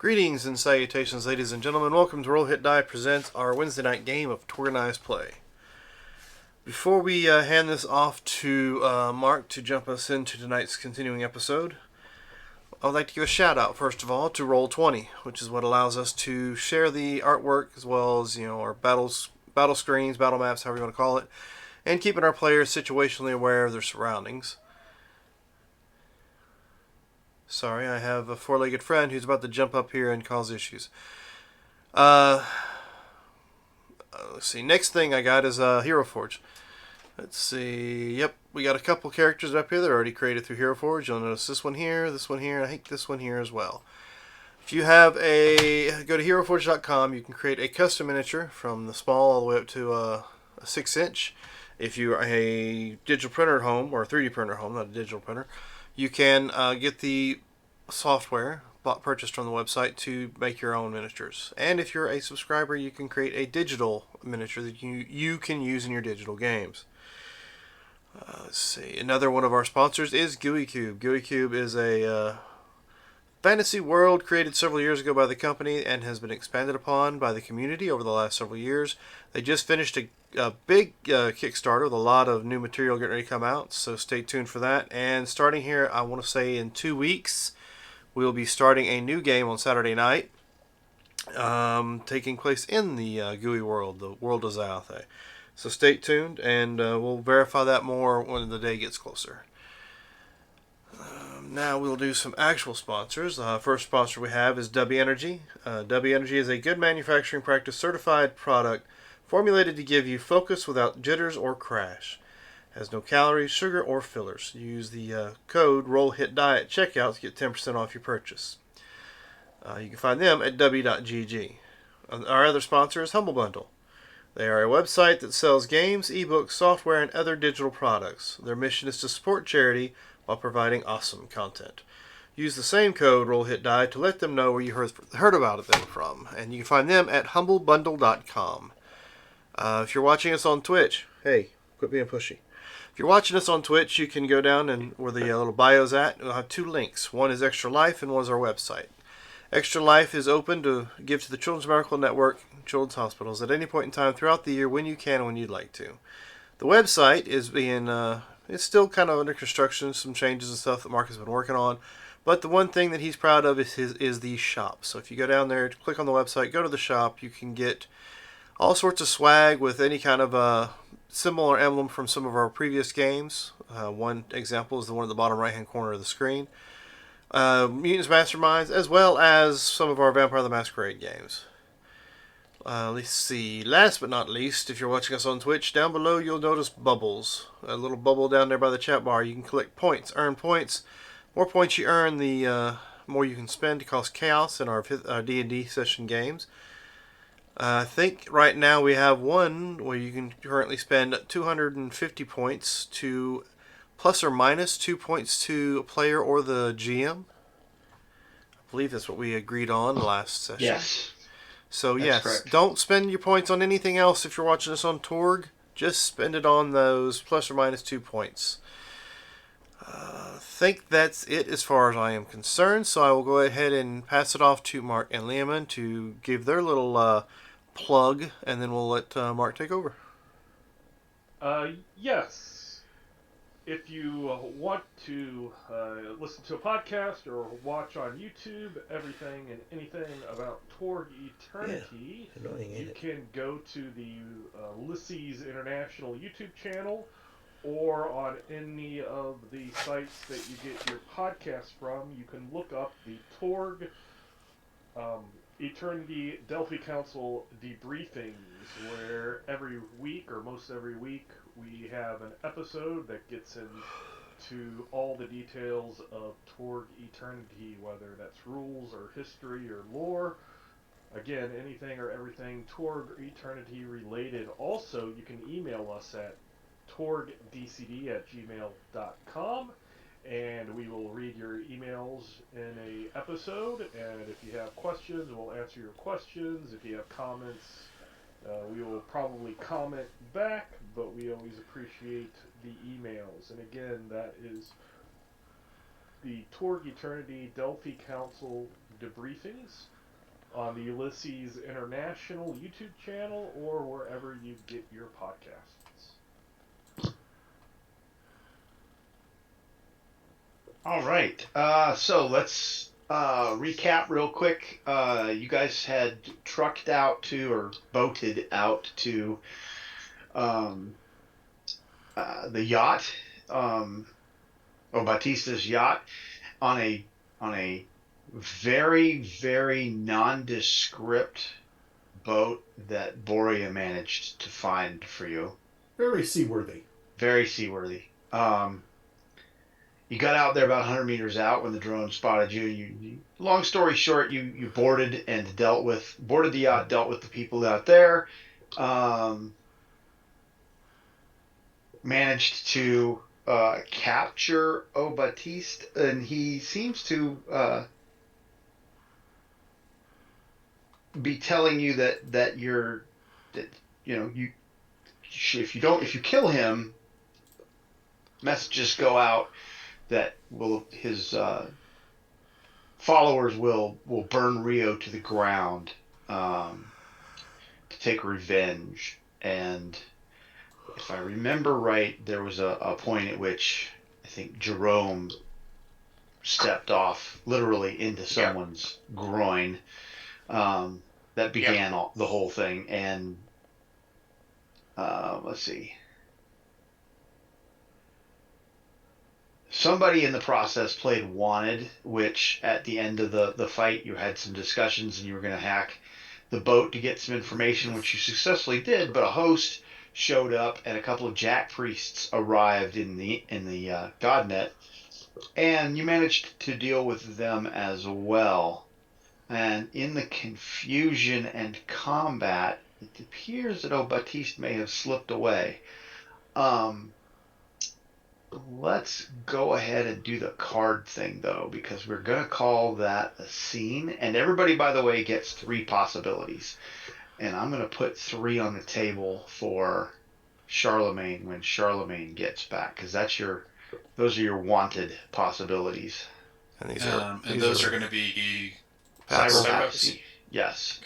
Greetings and salutations, ladies and gentlemen. Welcome to Roll Hit Die presents our Wednesday night game of TORGanized play. Before we hand this off to Mark to jump us into tonight's continuing episode, I would like to give a shout out first of all to Roll20, which is what allows us to share the artwork as well as our battle screens, battle maps, however you want to call it, and keeping our players situationally aware of their surroundings. Sorry, I have a four-legged friend who's about to jump up here and cause issues. Let's see. Next thing I got is Hero Forge. Let's see. Yep, we got a couple characters up here that are already created through Hero Forge. You'll notice this one here, and I think this one here as well. If you have go to heroforge.com, you can create a custom miniature from the small all the way up to a 6-inch. If you're a digital printer at home, or a 3D printer at home, not a digital printer, you can get the software purchased from the website to make your own miniatures. And if you're a subscriber, you can create a digital miniature that you can use in your digital games. Let's see. Another one of our sponsors is GUI Cube. GUI Cube is a fantasy world created several years ago by the company and has been expanded upon by the community over the last several years. They just finished a big Kickstarter with a lot of new material getting ready to come out, so stay tuned for that. And starting here, I want to say in 2 weeks, we'll be starting a new game on Saturday night, taking place in the GUI world, the world of Xyothe. So stay tuned, and we'll verify that more when the day gets closer. Now we'll do some actual sponsors. First sponsor we have is W Energy. W Energy is a good manufacturing practice certified product formulated to give you focus without jitters or crash. Has no calories, sugar, or fillers. Use the code ROLLHITDIE at checkout to get 10% off your purchase. You can find them at w.gg. Our other sponsor is Humble Bundle. They are a website that sells games, ebooks, software, and other digital products. Their mission is to support charity while providing awesome content. Use the same code ROLLHITDIE to let them know where you heard about them from. And you can find them at humblebundle.com. If you're watching us on Twitch, hey, quit being pushy. If you're watching us on Twitch, you can go down and where the little bio's at. We'll have 2 links. One is Extra Life and one is our website. Extra Life is open to give to the Children's Medical Network, children's hospitals at any point in time throughout the year when you can and when you'd like to. The website is it's still kind of under construction, some changes and stuff that Mark has been working on. But the one thing that he's proud of is the shop. So if you go down there, click on the website, go to the shop, you can get all sorts of swag with any kind of symbol or emblem from some of our previous games. One example is the one at the bottom right-hand corner of the screen. Mutants Masterminds, as well as some of our Vampire the Masquerade games. Let's see. Last but not least, if you're watching us on Twitch, down below you'll notice bubbles. A little bubble down there by the chat bar. You can collect points, earn points. More points you earn, the more you can spend to cause chaos in our D&D session games. I think right now we have one where you can currently spend 250 points to plus or minus 2 points to a player or the GM. I believe that's what we agreed on last session. Yes. So that's yes, correct. Don't spend your points on anything else if you're watching us on Torg. Just spend it on those plus or minus 2 points. I think that's it as far as I am concerned. So I will go ahead and pass it off to Mark and Leoman to give their little plug, and then we'll let Mark take over. Yes. If you want to listen to a podcast or watch on YouTube everything and anything about Torg Eternity, you can go to the Ulysses International YouTube channel or on any of the sites that you get your podcast from. You can look up the Torg Eternity Delphi Council debriefings, where every week, or most every week, we have an episode that gets into all the details of Torg Eternity, whether that's rules or history or lore. Again, anything or everything Torg Eternity related. Also, you can email us at torgdcd@gmail.com. And we will read your emails in a episode, and if you have questions, we'll answer your questions. If you have comments, we will probably comment back, but we always appreciate the emails. And again, that is the Torg Eternity Delphi Council debriefings. on the Ulysses International YouTube channel or wherever you get your podcasts. All right. So let's recap real quick. You guys had trucked out to or boated out to um, the yacht, Batista's yacht, on a very, very nondescript boat that Borea managed to find for you. Very seaworthy. Very seaworthy. You got out there about 100 meters out when the drone spotted you. Long story short, you boarded and boarded the yacht, dealt with the people out there, managed to capture Batiste, and he seems to be telling you that you if you kill him, messages go out that his followers will burn Rio to the ground to take revenge. And if I remember right, there was a point at which I think Jerome stepped off literally into someone's groin. That began the whole thing. And let's see. Somebody in the process played Wanted, which at the end of the fight, you had some discussions and you were going to hack the boat to get some information, which you successfully did, but a host showed up and a couple of Jack priests arrived in the Godnet, and you managed to deal with them as well. And in the confusion and combat, it appears that Batiste may have slipped away. Let's go ahead and do the card thing, though, because we're going to call that a scene. And everybody, by the way, gets 3 possibilities. And I'm going to put 3 on the table for Charlemagne when Charlemagne gets back, because those are your wanted possibilities. And those are going to be cyberpathy. Yes.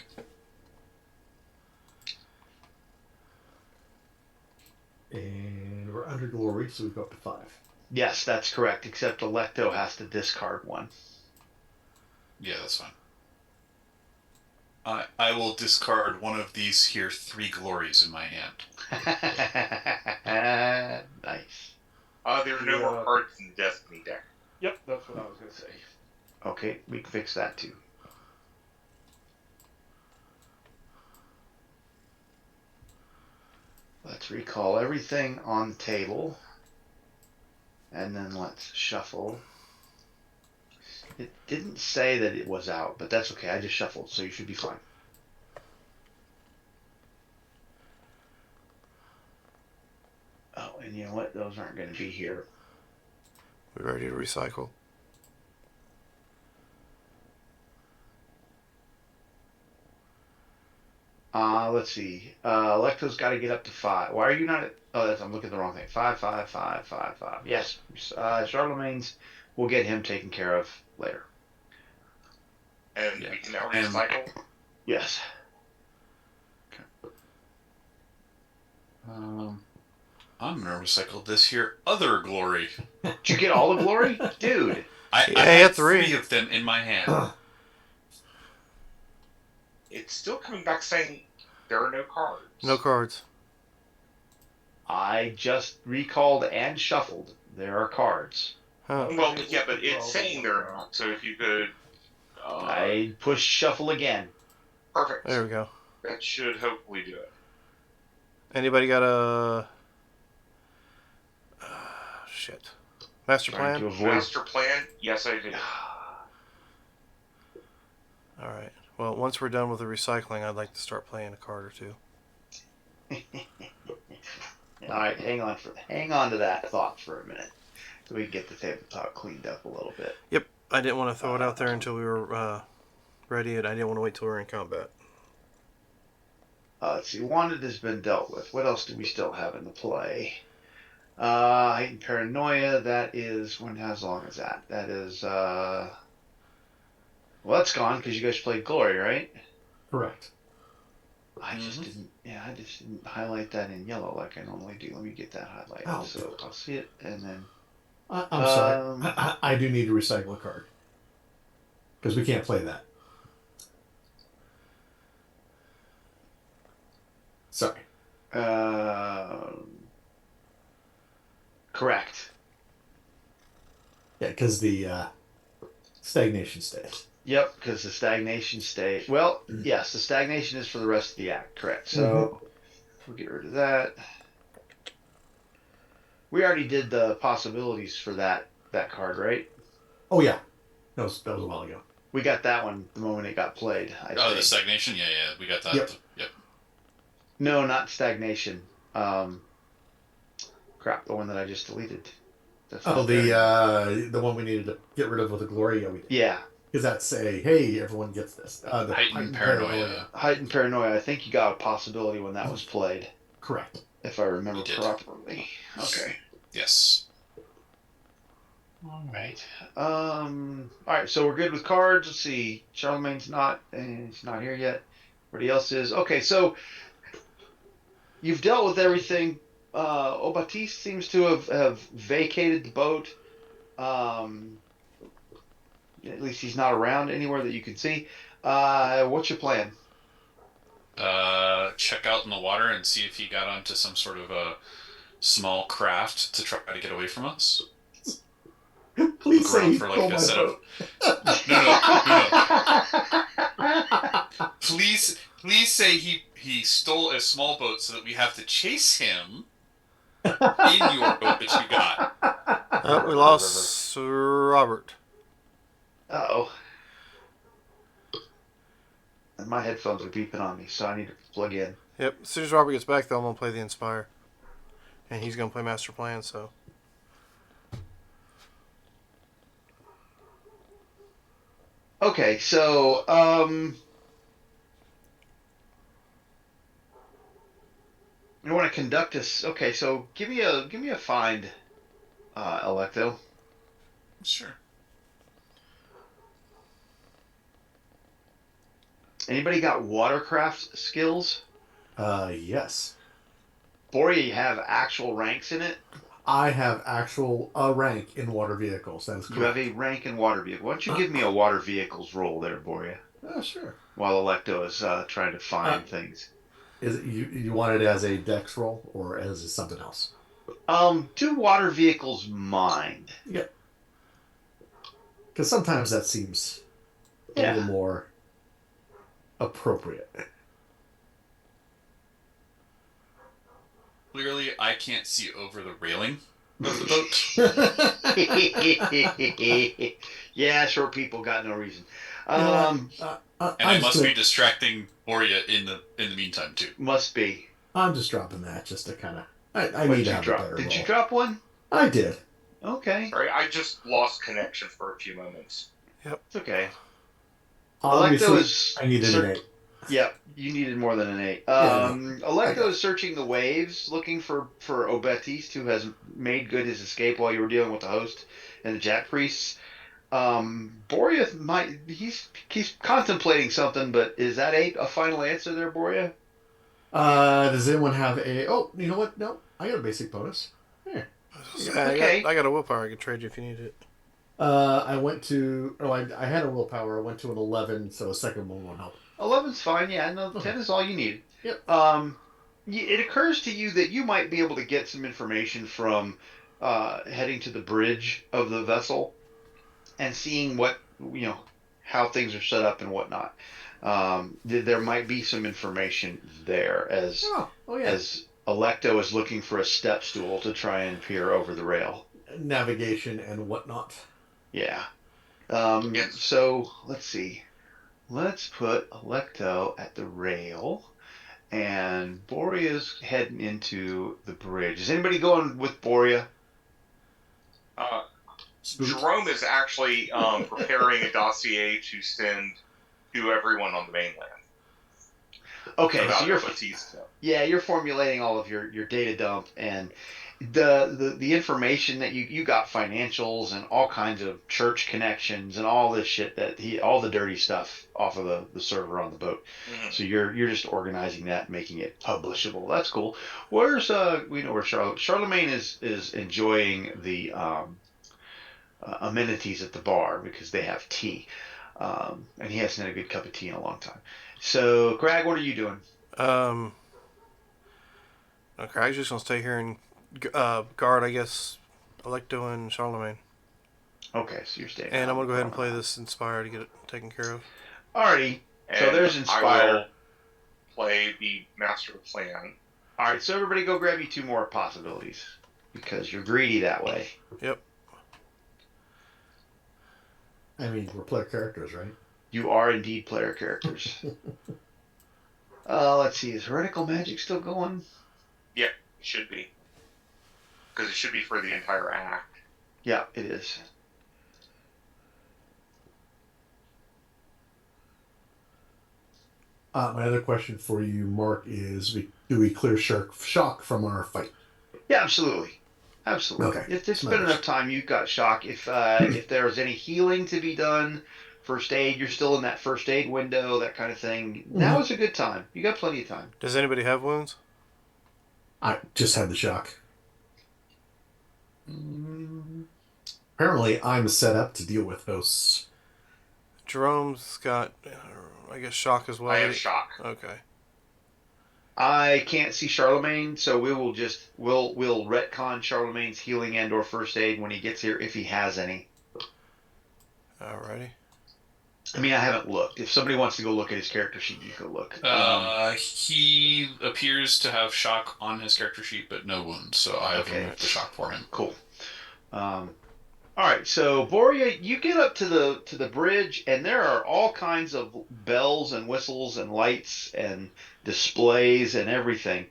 And we're under glory, so we go up to 5. Yes, that's correct, except Electo has to discard 1. Yeah, that's fine. I will discard one of these here 3 glories in my hand. Nice. There are no more cards in the Destiny deck. Yep, that's what I was going to say. Okay, we can fix that too. Let's recall everything on the table. And then let's shuffle. It didn't say that it was out, but that's okay. I just shuffled, so you should be fine. Oh, and you know what? Those aren't going to be here. We ready to recycle? Let's see. Electo's got to get up to 5. Why are you not at... Oh, I'm looking at the wrong thing. 5, 5, 5, 5, 5. Yes. Charlemagne's... We'll get him taken care of later. And we can now recycle? Yes. Okay. I'm going to recycle this here other glory. Did you get all the glory? Dude. I had 3 of them in my hand. It's still coming back saying there are no cards. No cards. I just recalled and shuffled. There are cards. Huh. Well, yeah, but it's saying there are not. So if you could... I pushed shuffle again. Perfect. There we go. That should hopefully do it. Anybody got a... shit. Master Trying plan? to avoid... Master plan? Yes, I do. Alright. Well, once we're done with the recycling, I'd like to start playing a card or 2. Alright, hang on to that thought for a minute. So we can get the tabletop cleaned up a little bit. Yep. I didn't want to throw it out there until we were ready, and I didn't want to wait till we were in combat. Let's see. Wanted has been dealt with. What else do we still have in the play? Heightened paranoia. That is... How long is that? That is... Well, that's gone because you guys played Glory, right? Correct. I just didn't. Yeah, I just didn't highlight that in yellow like I normally do. Let me get that highlighted I'll do so it. I'll see it and then. I'm sorry. I do need to recycle a card because we can't play that. Sorry. Correct. Yeah, because the stagnation stays. Yep, because the stagnation stay. Well, yes, the stagnation is for the rest of the act. Correct. So we'll get rid of that. We already did the possibilities for that card, right? Oh yeah, that was a while ago. We got that one the moment it got played. I Oh, think. the stagnation. Yeah, we got that. Yep. Yep. No, not stagnation. Crap, the one that I just deleted. That's Oh, not there anymore. the one we needed to get rid of with the glory. Yeah, we did. Yeah, Because that's a hey, everyone gets this. The Heightened paranoia. heightened paranoia. I think you got a possibility when that was played, Correct. if I remember You did. properly. Okay. Yes. All right. All right. So we're good with cards. Let's see. Charlemagne's not. He's not here yet. Everybody else is. Okay. So you've dealt with everything. Obatiste seems to have vacated the boat. Um, at least he's not around anywhere that you can see. What's your plan? Check out in the water and see if he got onto some sort of a small craft to try to get away from us. Please Look say around he for like stole a my set boat. of. No. Please say he stole a small boat so that we have to chase him in your boat that you got. We lost Robert. Uh-oh. And my headphones are beeping on me, so I need to plug in. Yep. As soon as Robert gets back, though, I'm gonna play the Inspire, and he's gonna play Master Plan. So. Okay, so you want to conduct this? Okay, so give me a find, Electo. Sure. Anybody got watercraft skills? Yes. Boria, you have actual ranks in it. I have actual rank in water vehicles. That is You have correct. a rank in water vehicle. Why don't you give me a water vehicles roll there, Boria, Oh, sure. while Electo is trying to find things. Is it, you want it as a dex roll or as something else? Do water vehicles mind? Yeah. Because sometimes that seems a little more appropriate. Clearly, I can't see over the railing of the boat. Yeah, short people got no reason. And I must be distracting Boria in the meantime too. Must be. I'm just dropping that just to kind of. I What need did to you have a drop? better Did roll. you drop one? I did. Okay. Sorry, I just lost connection for a few moments. It's okay. Obviously, Electo is. I needed an 8. Yep, you needed more than an 8. Yeah, Electo is searching the waves, looking for Obatiste, who has made good his escape while you were dealing with the host and the Jack priests. Boria he's contemplating something, but is that 8 a final answer there, Boria? Does anyone have a? Oh, you know what? No, I got a basic bonus. Here. Okay. I got a willpower. I can trade you if you need it. I went to. Oh, I had a willpower. I went to an 11, so a second one won't help. 11's fine. Yeah, no, 10 is all you need. Yep. It occurs to you that you might be able to get some information from heading to the bridge of the vessel and seeing how things are set up and whatnot. There might be some information there as Electo is looking for a step stool to try and peer over the rail. Navigation and whatnot. Yeah. Yes. So let's see. Let's put Electo at the rail, and Boria's heading into the bridge. Is anybody going with Boria? Jerome is actually preparing a dossier to send to everyone on the mainland. Okay, so Obatiste. you're formulating all of your data dump, and the information that you got financials and all kinds of church connections and all this shit that all the dirty stuff off of the server on the boat. Mhm. So you're just organizing that, and making it publishable. That's cool. Where's we know where Charlemagne is enjoying the amenities at the bar because they have tea. And he hasn't had a good cup of tea in a long time. So, Greg, what are you doing? Okay, I'm just gonna stay here and guard, I guess, Electo and Charlemagne. Okay, so you're staying. And I'm gonna go ahead and play this Inspire to get it taken care of. Alrighty. So And there's I Inspire. will play the master plan. Alright, so everybody go grab you 2 more possibilities. Because you're greedy that way. Yep. I mean, we're player characters, right? You are indeed player characters. Let's see, is heretical magic still going? Yeah, it should be. Because it should be for the entire act. Yeah, it is. My other question for you, Mark, is do we clear shock from our fight? Yeah, absolutely. Absolutely. Okay. It's been enough time. You've got shock. If there's any healing to be done, first aid, you're still in that first aid window, that kind of thing. Now is a good time. You got plenty of time. Does anybody have wounds? I just had the shock. Apparently, I'm set up to deal with hosts. Jerome's got, I guess, shock as well. I have shock. Okay. I can't see Charlemagne, so we'll retcon Charlemagne's healing and or first aid when he gets here, if he has any. Alrighty. I mean, I haven't looked. If somebody wants to go look at his character sheet, you can look. He appears to have shock on his character sheet, but no wounds, so I have removed the shock for him. Cool. All right, so Boria, you get up to the bridge, and there are all kinds of bells and whistles and lights and displays and everything.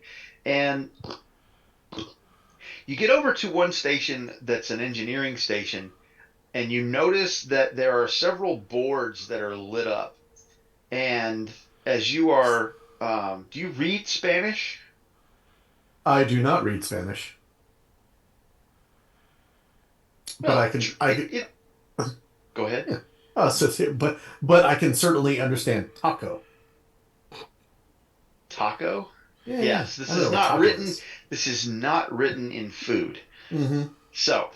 And you get over to one station that's an engineering station, and you notice that there are several boards that are lit up. And as you are, do you read Spanish? I do not read Spanish. But Go ahead. Yeah. But I can certainly understand taco. Taco? Yeah, yes, this is not written. This is not written in food. Mm-hmm. So,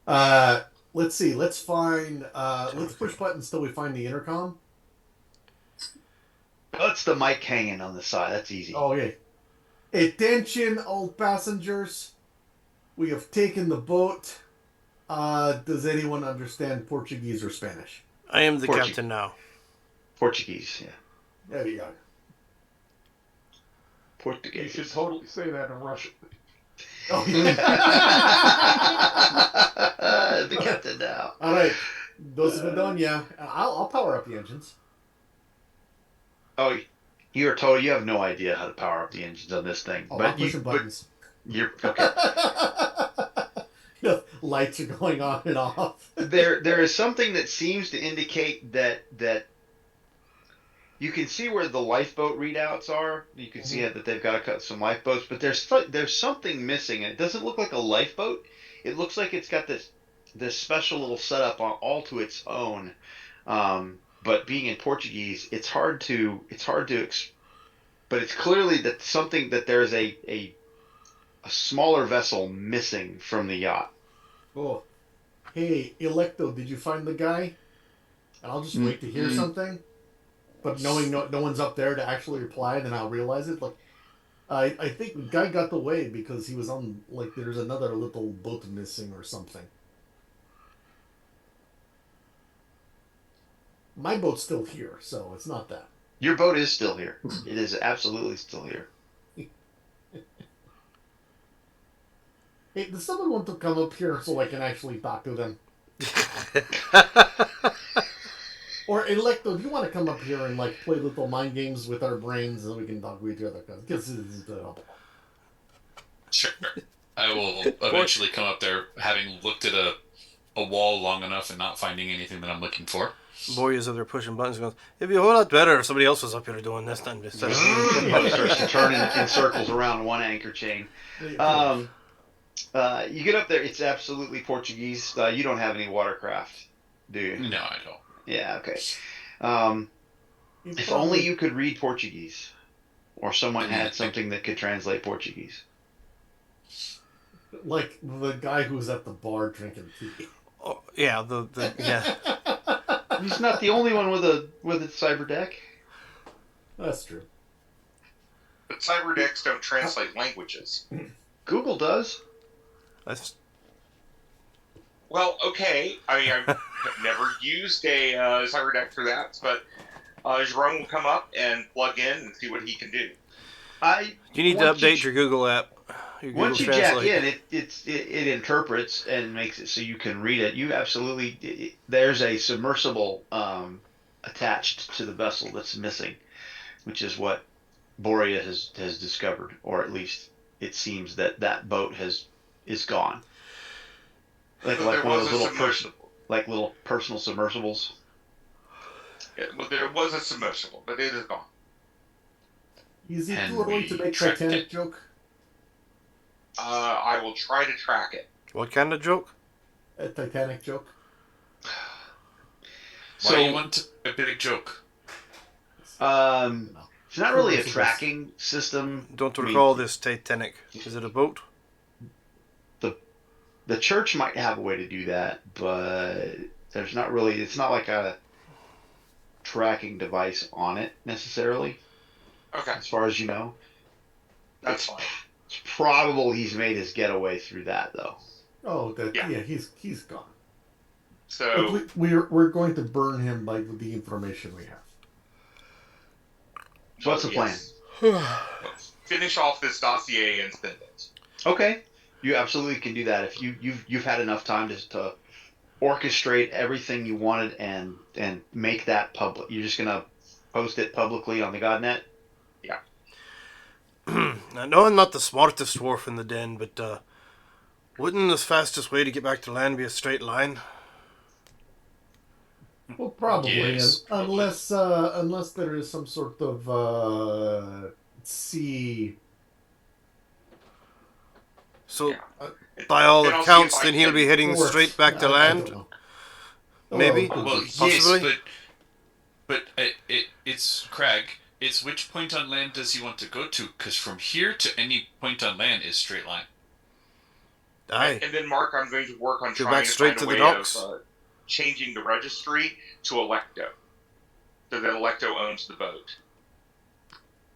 let's see. Let's find. Let's push buttons till we find the intercom. that's the mic hanging on the side. That's easy. Oh yeah. Attention, all passengers. We have taken the boat. Does anyone understand Portuguese or Spanish? I am the captain now. Portuguese, yeah. There you go. Portuguese. You should totally say that in Russian. Oh, yeah. The captain now. All right. Those have been done, yeah. I'll power up the engines. Oh, you're told you have no idea how to power up the engines on this thing. Oh, I'm pushing buttons. You're okay. Lights are going on and off. There is something that seems to indicate that you can see where the lifeboat readouts are. You can see that they've got to cut some lifeboats, but there's something missing. It doesn't look like a lifeboat. It looks like it's got this special little setup all to its own. But being in Portuguese, it's hard to but it's clearly that there's a smaller vessel missing from the yacht. Oh, hey, Electo, did you find the guy? And I'll just wait to hear something. But knowing no one's up there to actually reply, then I'll realize it. Like, I think the guy got away because he was on, like, there's another little boat missing or something. My boat's still here, so it's not that. Your boat is still here. It is absolutely still here. Hey, does someone want to come up here so I can actually talk to them? Or Electo, do you want to come up here and like play little mind games with our brains so we can talk with each other? Sure. I will eventually come up there, having looked at a a wall long enough and not finding anything that I'm looking for. Boreas up there pushing buttons and goes, it'd be a whole lot better if somebody else was up here doing this than instead of me. Boat starts to turn in circles around one anchor chain. You get up there. It's absolutely Portuguese. You don't have any watercraft, do you? No, I don't. Yeah. Okay. If only you could read Portuguese, or someone had something that could translate Portuguese. Like the guy who was at the bar drinking tea. Oh, yeah, yeah. He's not the only one with a cyber deck. That's true. But cyber decks don't translate languages. Google does. That's Well, okay. I mean, I've never used a cyber deck for that, but Jerome will come up and plug in and see what he can do. You need to update your Google app. Your Google Once you Translate. jack in, it interprets and makes it so you can read it. You absolutely there's a submersible attached to the vessel that's missing, which is what Borea has discovered, or at least it seems that boat is gone. Like But one of there was those a little personal submersibles. Yeah, well, there was a submersible, but it is gone. Is it And too early to we make tracked Titanic it. joke? I will try to track it. What kind of joke? A Titanic joke? Why do you want a big joke? It's not really a tracking system. Don't I mean, recall this Titanic. Is it a boat? The church might have a way to do that, but there's not really. It's not like a tracking device on it necessarily, Okay, as far as you know. that's fine. It's probable he's made his getaway through that, though. Oh, Yeah. he's gone. So But we're going to burn him with the information we have. So what's the plan? Finish off this dossier and send it. Okay, you absolutely can do that if you've had enough time to orchestrate everything you wanted and make that public. You're just gonna post it publicly on the GodNet. I know I'm not the smartest dwarf in the den, but wouldn't the fastest way to get back to land be a straight line? Well, probably, Yes, unless there is some sort of sea. So, Yeah. by all And I'll see accounts, if I then he'll can- be heading Or- straight back to I land? don't know. Maybe? Oh, Well, Possibly? yes, but it's Craig. It's which point on land does he want to go to? Because from here to any point on land is straight line. Aye. And then, Mark, I'm going to work on Go trying back to straight find to a the way docks. of changing the registry to Electo, so that Electo owns the boat.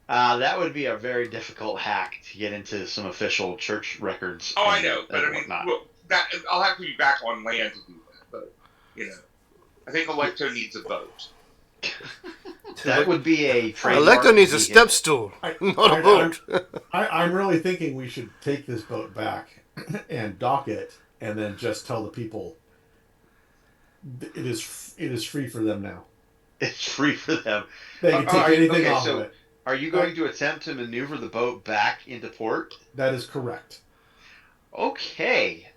That would be a very difficult hack to get into some official church records. Oh, I and- know, but and I mean, whatnot. well, that I'll have to be back on land to do that. But I think Electo needs a boat. That would be a trademark. Electo needs a vehicle. step stool, I- not I- a boat. I'm really thinking we should take this boat back and dock it, and then just tell the people it is free for them now. It's free for them. They can take anything okay, off so of it. Are you going to attempt to maneuver the boat back into port? That is correct. Okay.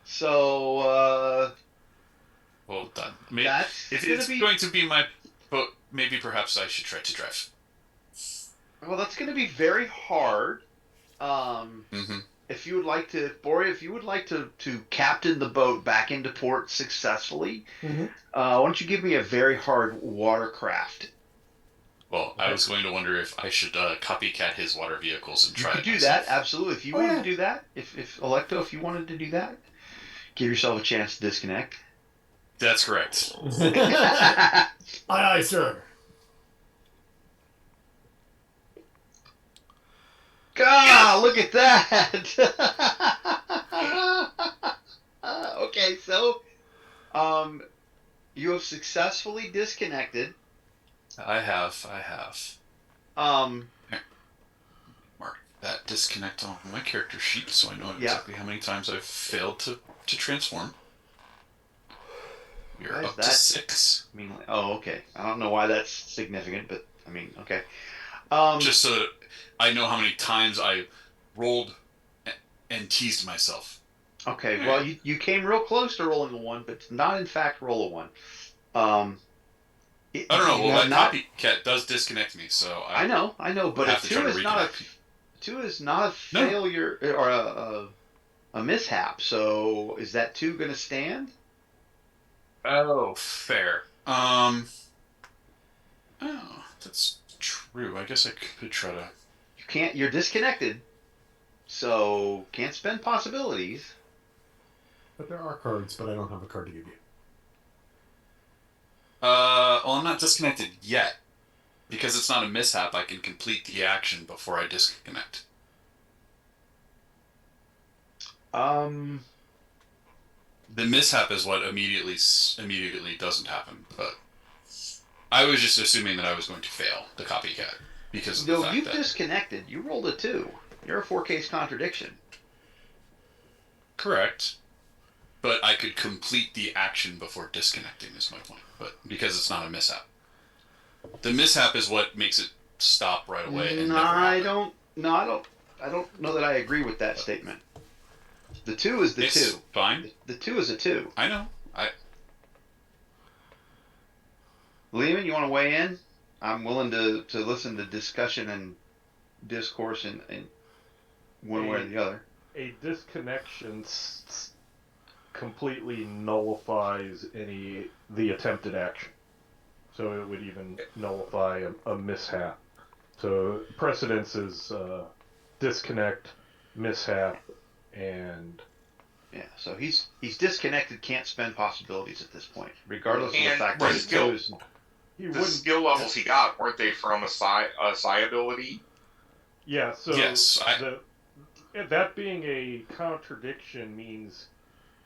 So Well done. Maybe, that's if gonna it's be going to be my boat, maybe perhaps I should try to drive. well. That's going to be very hard. Mm-hmm. If you would like to, Boria, if you would like to captain the boat back into port successfully, Mhm. why don't you give me a very hard watercraft? Well, I was going to wonder if I should copycat his water vehicles and You try could it do myself. that, absolutely. If you wanted to do that, if Electo, if you wanted to do that, give yourself a chance to disconnect. That's correct. Aye, aye, sir. God, look at that! Okay, so, you have successfully disconnected. I have. Um, Mark that disconnect on my character sheet so I know exactly how many times I've failed to transform. We are Why is up to that? 6. I mean, oh, okay. I don't know why that's significant, but I mean, okay. Just so that I know how many times I rolled and teased myself. Okay, well, you came real close to rolling a 1, but not in fact roll a 1. Um, I don't know. you Well, have that not. copycat does disconnect me, so I know, but a have to try 2 to is not a reconnect. 2 is not a No. failure or a mishap. So is that 2 going to stand? Oh, fair. Oh, that's true. I guess I could try to. You can't. You're disconnected, so can't spend possibilities. But there are cards, but I don't have a card to give you. Well, I'm not disconnected yet. Because it's not a mishap, I can complete the action before I disconnect. Um, The mishap is what immediately doesn't happen, but I was just assuming that I was going to fail the copycat because of the no, fact you've that disconnected. You rolled a 2. You're a 4-case contradiction. correct, but I could complete the action before disconnecting is my point. But because it's not a mishap, the mishap is what makes it stop right away and No, never I happen. don't. No, I don't. I don't know that I agree with that statement. The 2 is the It's 2. fine. The 2 is a 2. I know. Lehman, you want to weigh in? I'm willing to listen to discussion and discourse in one way or the other. A disconnection completely nullifies the attempted action. So it would even nullify a mishap. So precedence is disconnect, mishap, and Yeah, so he's disconnected, can't spend possibilities at this point, regardless of the And fact the that it's skill- is. The skill levels he got, weren't they from a psi ability? Yeah, so Yes, that being a contradiction means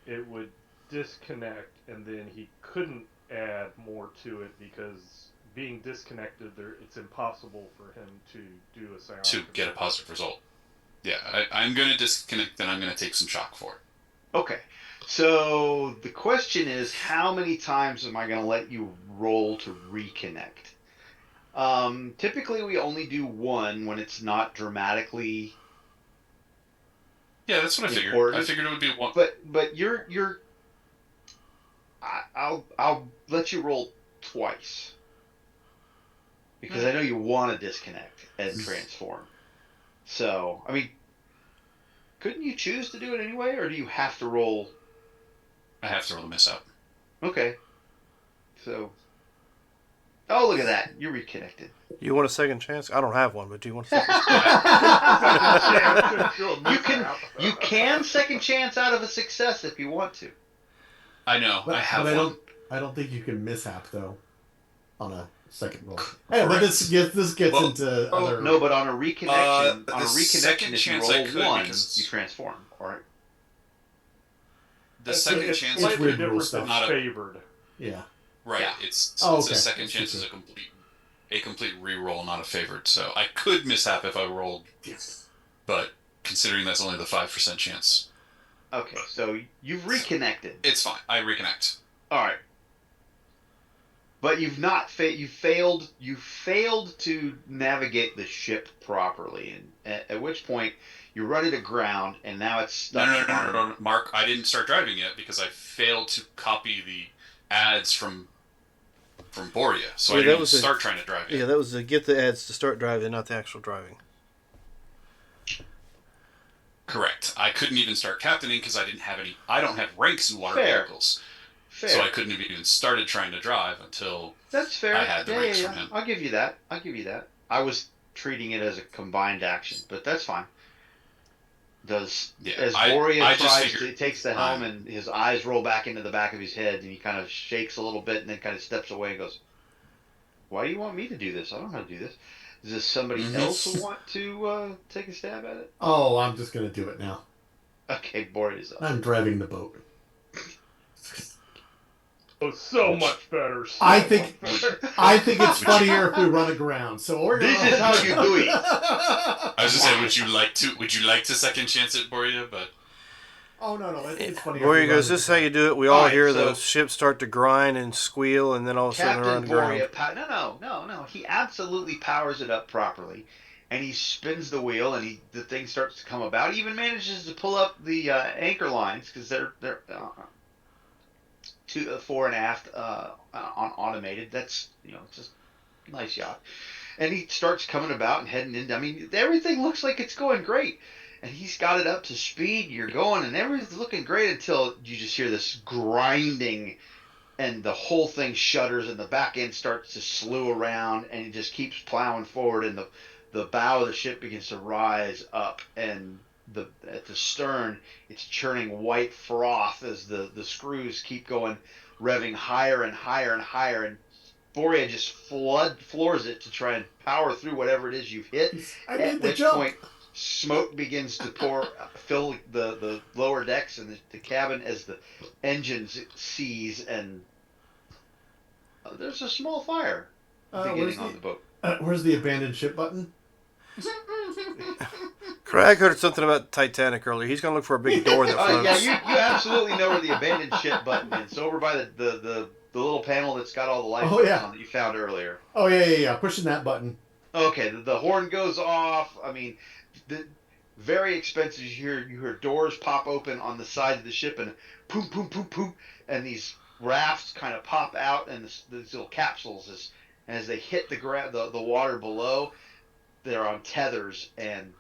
it would disconnect, and then he couldn't add more to it because being disconnected, it's impossible for him to do a psionic to get a positive result. Yeah, I'm going to disconnect and I'm going to take some shock for it. Okay, so the question is, how many times am I going to let you roll to reconnect? Typically, we only do 1 when it's not dramatically. Yeah, that's what I figured. Important. I figured it would be 1. But you're. I'll let you roll twice because I know you want to disconnect and transform. So I mean, couldn't you choose to do it anyway, or do you have to roll? I have to roll the miss up. Okay. So. Oh, look at that! You're reconnected. You want a second chance? I don't have one, but do you want a second chance? You can second chance out of a success if you want to. I know. But, I have but one. I don't think you can mishap though on a second roll. Hey, but this gets into other. No, but on a reconnection, second if you chance I roll could 1, because you transform. All right. The second it's chance slightly weird rule different stuff. than Not a- favored. Yeah. right. Yeah. It's Oh, a okay. second That's chance true. is a complete re-roll, not a favored. So I could mishap if I rolled, but considering that's only the 5% chance, Okay, so you've reconnected. it's fine. I reconnect. All right. But you've not you failed to navigate the ship properly, and at which point you run it aground, and now it's stuck. No, Mark. I didn't start driving yet because I failed to copy the ads from Borea, so I didn't start trying to drive yet. Yeah, that was to get the ads to start driving, not the actual driving. Correct. I couldn't even start captaining because I didn't have any. I don't have ranks in water vehicles, Fair. so I couldn't have even started trying to drive until That's fair. I had the ranks yeah. from him. I'll give you that. I was treating it as a combined action, but that's fine. As Borea takes the helm and his eyes roll back into the back of his head, and he kind of shakes a little bit and then kind of steps away and goes, "Why do you want me to do this? I don't know how to do this. Is this somebody else who want to take a stab at it?" Oh, I'm just gonna do it now. Okay, Borea's up. I'm driving the boat. Oh, so much better. I think it's funnier if we run aground. So we're This is how you do it. I was just saying, would you like to second chance it, Borea? But Oh no, it's funnier. Borea goes, "This is how you do it." We all hear the ship start to grind and squeal, and then all of a sudden they're on the ground. Captain Borea, no. He absolutely powers it up properly. and he spins the wheel, and the thing starts to come about. He even manages to pull up the anchor lines because they're fore and aft on automated. That's just a nice yacht. And he starts coming about and heading into. I mean, everything looks like it's going great, and he's got it up to speed. You're going, and everything's looking great until you just hear this grinding, and the whole thing shudders, and the back end starts to slew around, and he just keeps plowing forward, and the bow of the ship begins to rise up, and at the stern it's churning white froth as the screws keep going, revving higher and higher and higher, and Borea just floors it to try and power through whatever it is you've hit. I At made the which jump. point, smoke begins to fill the lower decks and the cabin as the engines seize, and there's a small fire beginning on the boat. Where's the abandoned ship button? Craig heard something about Titanic earlier. He's going to look for a big door that floats. Yeah, you absolutely know where the abandoned ship button is. It's over by the little panel that's got all the light buttons on that you found earlier. Oh, yeah. Pushing that button. Okay, the horn goes off. I mean, very expensive. You hear doors pop open on the side of the ship, and poop, poop, poop, poop, and these rafts kind of pop out, and these little capsules, as they hit the water below, they're on tethers, and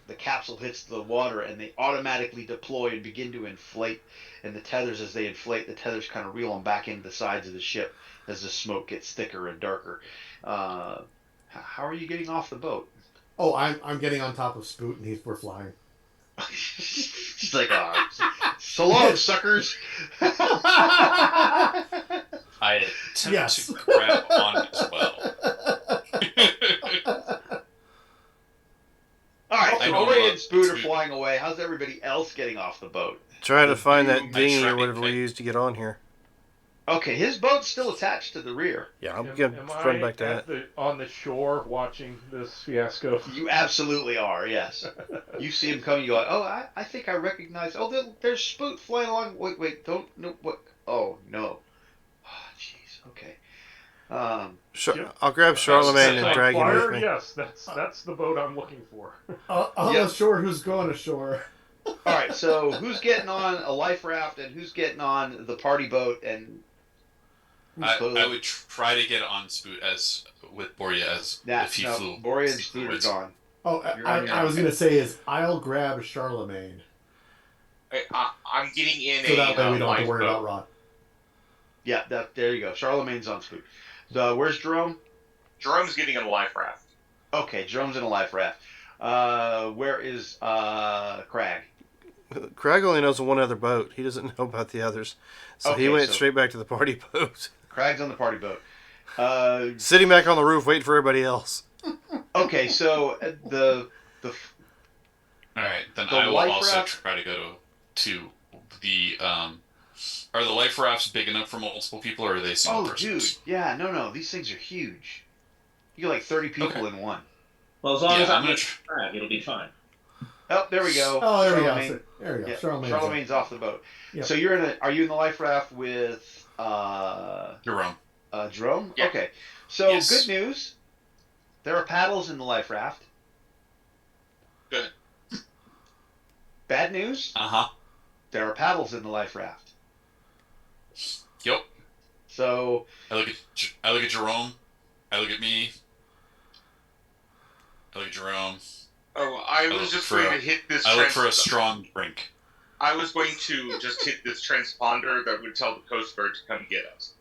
the capsule hits the water, and they automatically deploy and begin to inflate. And the tethers, as they inflate, the tethers kind of reel them back into the sides of the ship as the smoke gets thicker and darker. How are you getting off the boat? Oh, I'm getting on top of Spoot, and we're flying. She's like, so long, suckers. I attempt to grab on as well. All right, so Borea and Spoot are flying away. How's everybody else getting off the boat? Trying to find that dinghy or whatever we used to get on here. Okay, his boat's still attached to the rear. Yeah, I'm going to run back to that. On the shore watching this fiasco? You absolutely are, yes. You see him coming, you go, oh, I think I recognize, there's Spoot flying along. Wait, don't, no, what? Oh, no. Oh, jeez, okay. I'll grab Charlemagne and drag him with me. Yes, that's the boat I'm looking for. On the shore, who's going ashore? All right, so who's getting on a life raft, and who's getting on the party boat, and I would try to get on Spoot with Borea if he flew. Borea and Spoot are gone. Oh, I was going to say I'll grab Charlemagne. I'm getting in so that way we don't have to worry about Rod. Yeah, there you go. Charlemagne's on Spoot. Where's Jerome? Jerome's getting in a life raft. Okay, Jerome's in a life raft. Where is Crag? Crag only knows one other boat. He doesn't know about the others. So he went straight back to the party boat. Crag's on the party boat. Sitting back on the roof waiting for everybody else. Okay, so the all right, then I will also try to go to the are the life rafts big enough for multiple people, or are they single persons? Dude, yeah, no, these things are huge. You get like 30 people in one. Well, as long as I'm going to Crag, it'll be fine. Oh, there we go. Oh, there we go. There we go. Yeah, Charlemagne's off the boat. Yep. So are you in the life raft with Jerome? Jerome? Yeah. Okay. So good news. There are paddles in the life raft. Good. Bad news. There are paddles in the life raft. Yep. So I look at Jerome. I look at me. I look at Jerome. Oh, I was just going to hit this. I look for a strong drink. I was going to just hit this transponder that would tell the Coast Guard to come get us.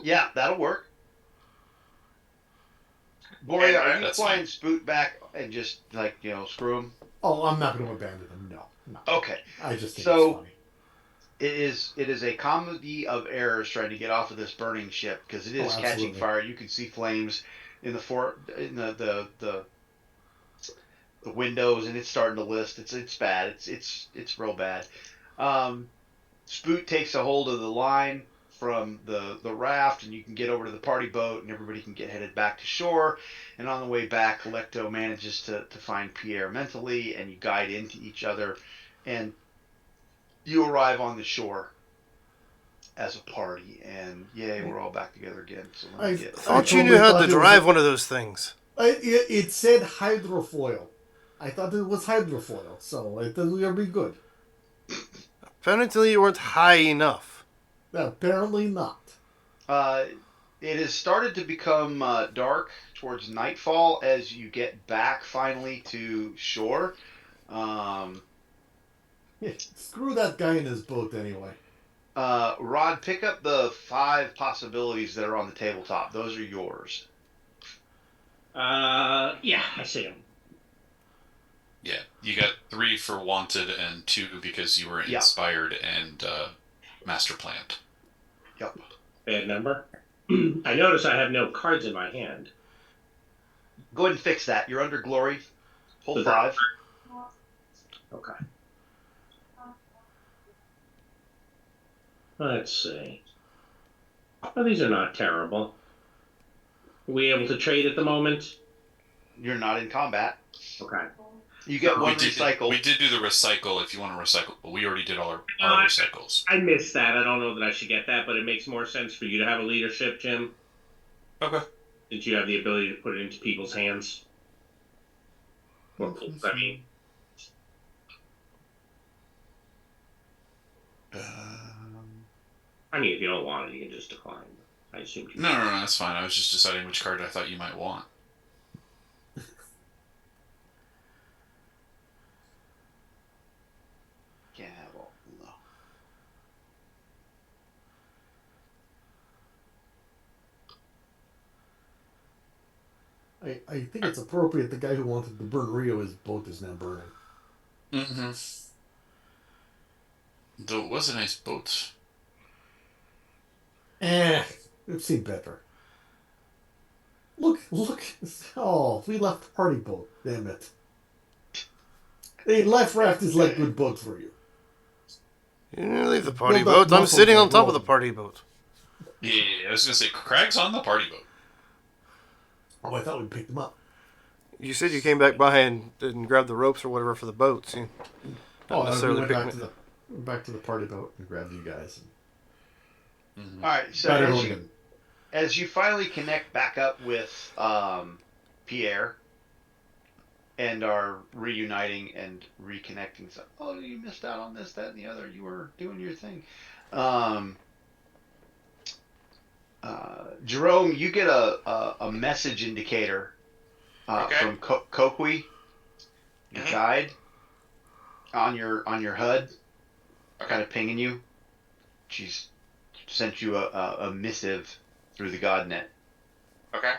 Yeah, that'll work. Borea, are you flying Spoot back and just screw him? Oh, I'm not going to abandon him. No. Okay. I just think it's funny. It is a comedy of errors trying to get off of this burning ship because it is catching fire. You can see flames in the windows, and it's starting to list. It's bad. It's real bad. Spoot takes a hold of the line from the raft, and you can get over to the party boat, and everybody can get headed back to shore. And on the way back, Lecto manages to find Pierre mentally, and you guide into each other, and you arrive on the shore. as a party, and yay, we're all back together again. So let I me get. Thought you totally knew how thought to it was drive one of those things. It said hydrofoil. I thought it was hydrofoil, so I thought we would be good. Apparently, you weren't high enough. Apparently not. It has started to become dark towards nightfall as you get back finally to shore. Screw that guy in his boat anyway. Rod, pick up the 5 possibilities that are on the tabletop. Those are yours. Yeah, I see him. Yeah, you got 3 for wanted and 2 because you were inspired and master planned. Yep. Bad number. I notice I have no cards in my hand. Go ahead and fix that. You're under glory. Pull 5. Okay. Let's see. Oh, these are not terrible. Are we able to trade at the moment? You're not in combat. Okay. You get 1 recycle. We did do the recycle if you want to recycle, but we already did all our recycles. I missed that. I don't know that I should get that, but it makes more sense for you to have a leadership, Jim. Okay. Since you have the ability to put it into people's hands. Or, I mean. I mean, if you don't want it, you can just decline. I assume you No, that's fine. I was just deciding which card I thought you might want. Can't have all. No. I think it's appropriate the guy who wanted to burn Rio, his boat is now burning. Mm-hmm. Though it was a nice boat. We've seen better. Look. Oh, we left the party boat. Damn it. Hey, life raft is like good boat for you. You didn't leave the party Build up boat. I'm muscle sitting by on top of the rolling. party boat. Yeah, I was going to say, Craig's on the party boat. Oh, I thought we picked him up. You said you came back by and grabbed the ropes or whatever for the boats. You not necessarily we went picking back to the party boat and grabbed you guys. Mm-hmm. All right. So as you finally connect back up with Pierre and are reuniting and reconnecting, so you missed out on this, that, and the other. You were doing your thing. Jerome, you get a message indicator from Kokwi, your guide, on your HUD, kind of pinging you. She's sent you a missive through the GodNet. Okay.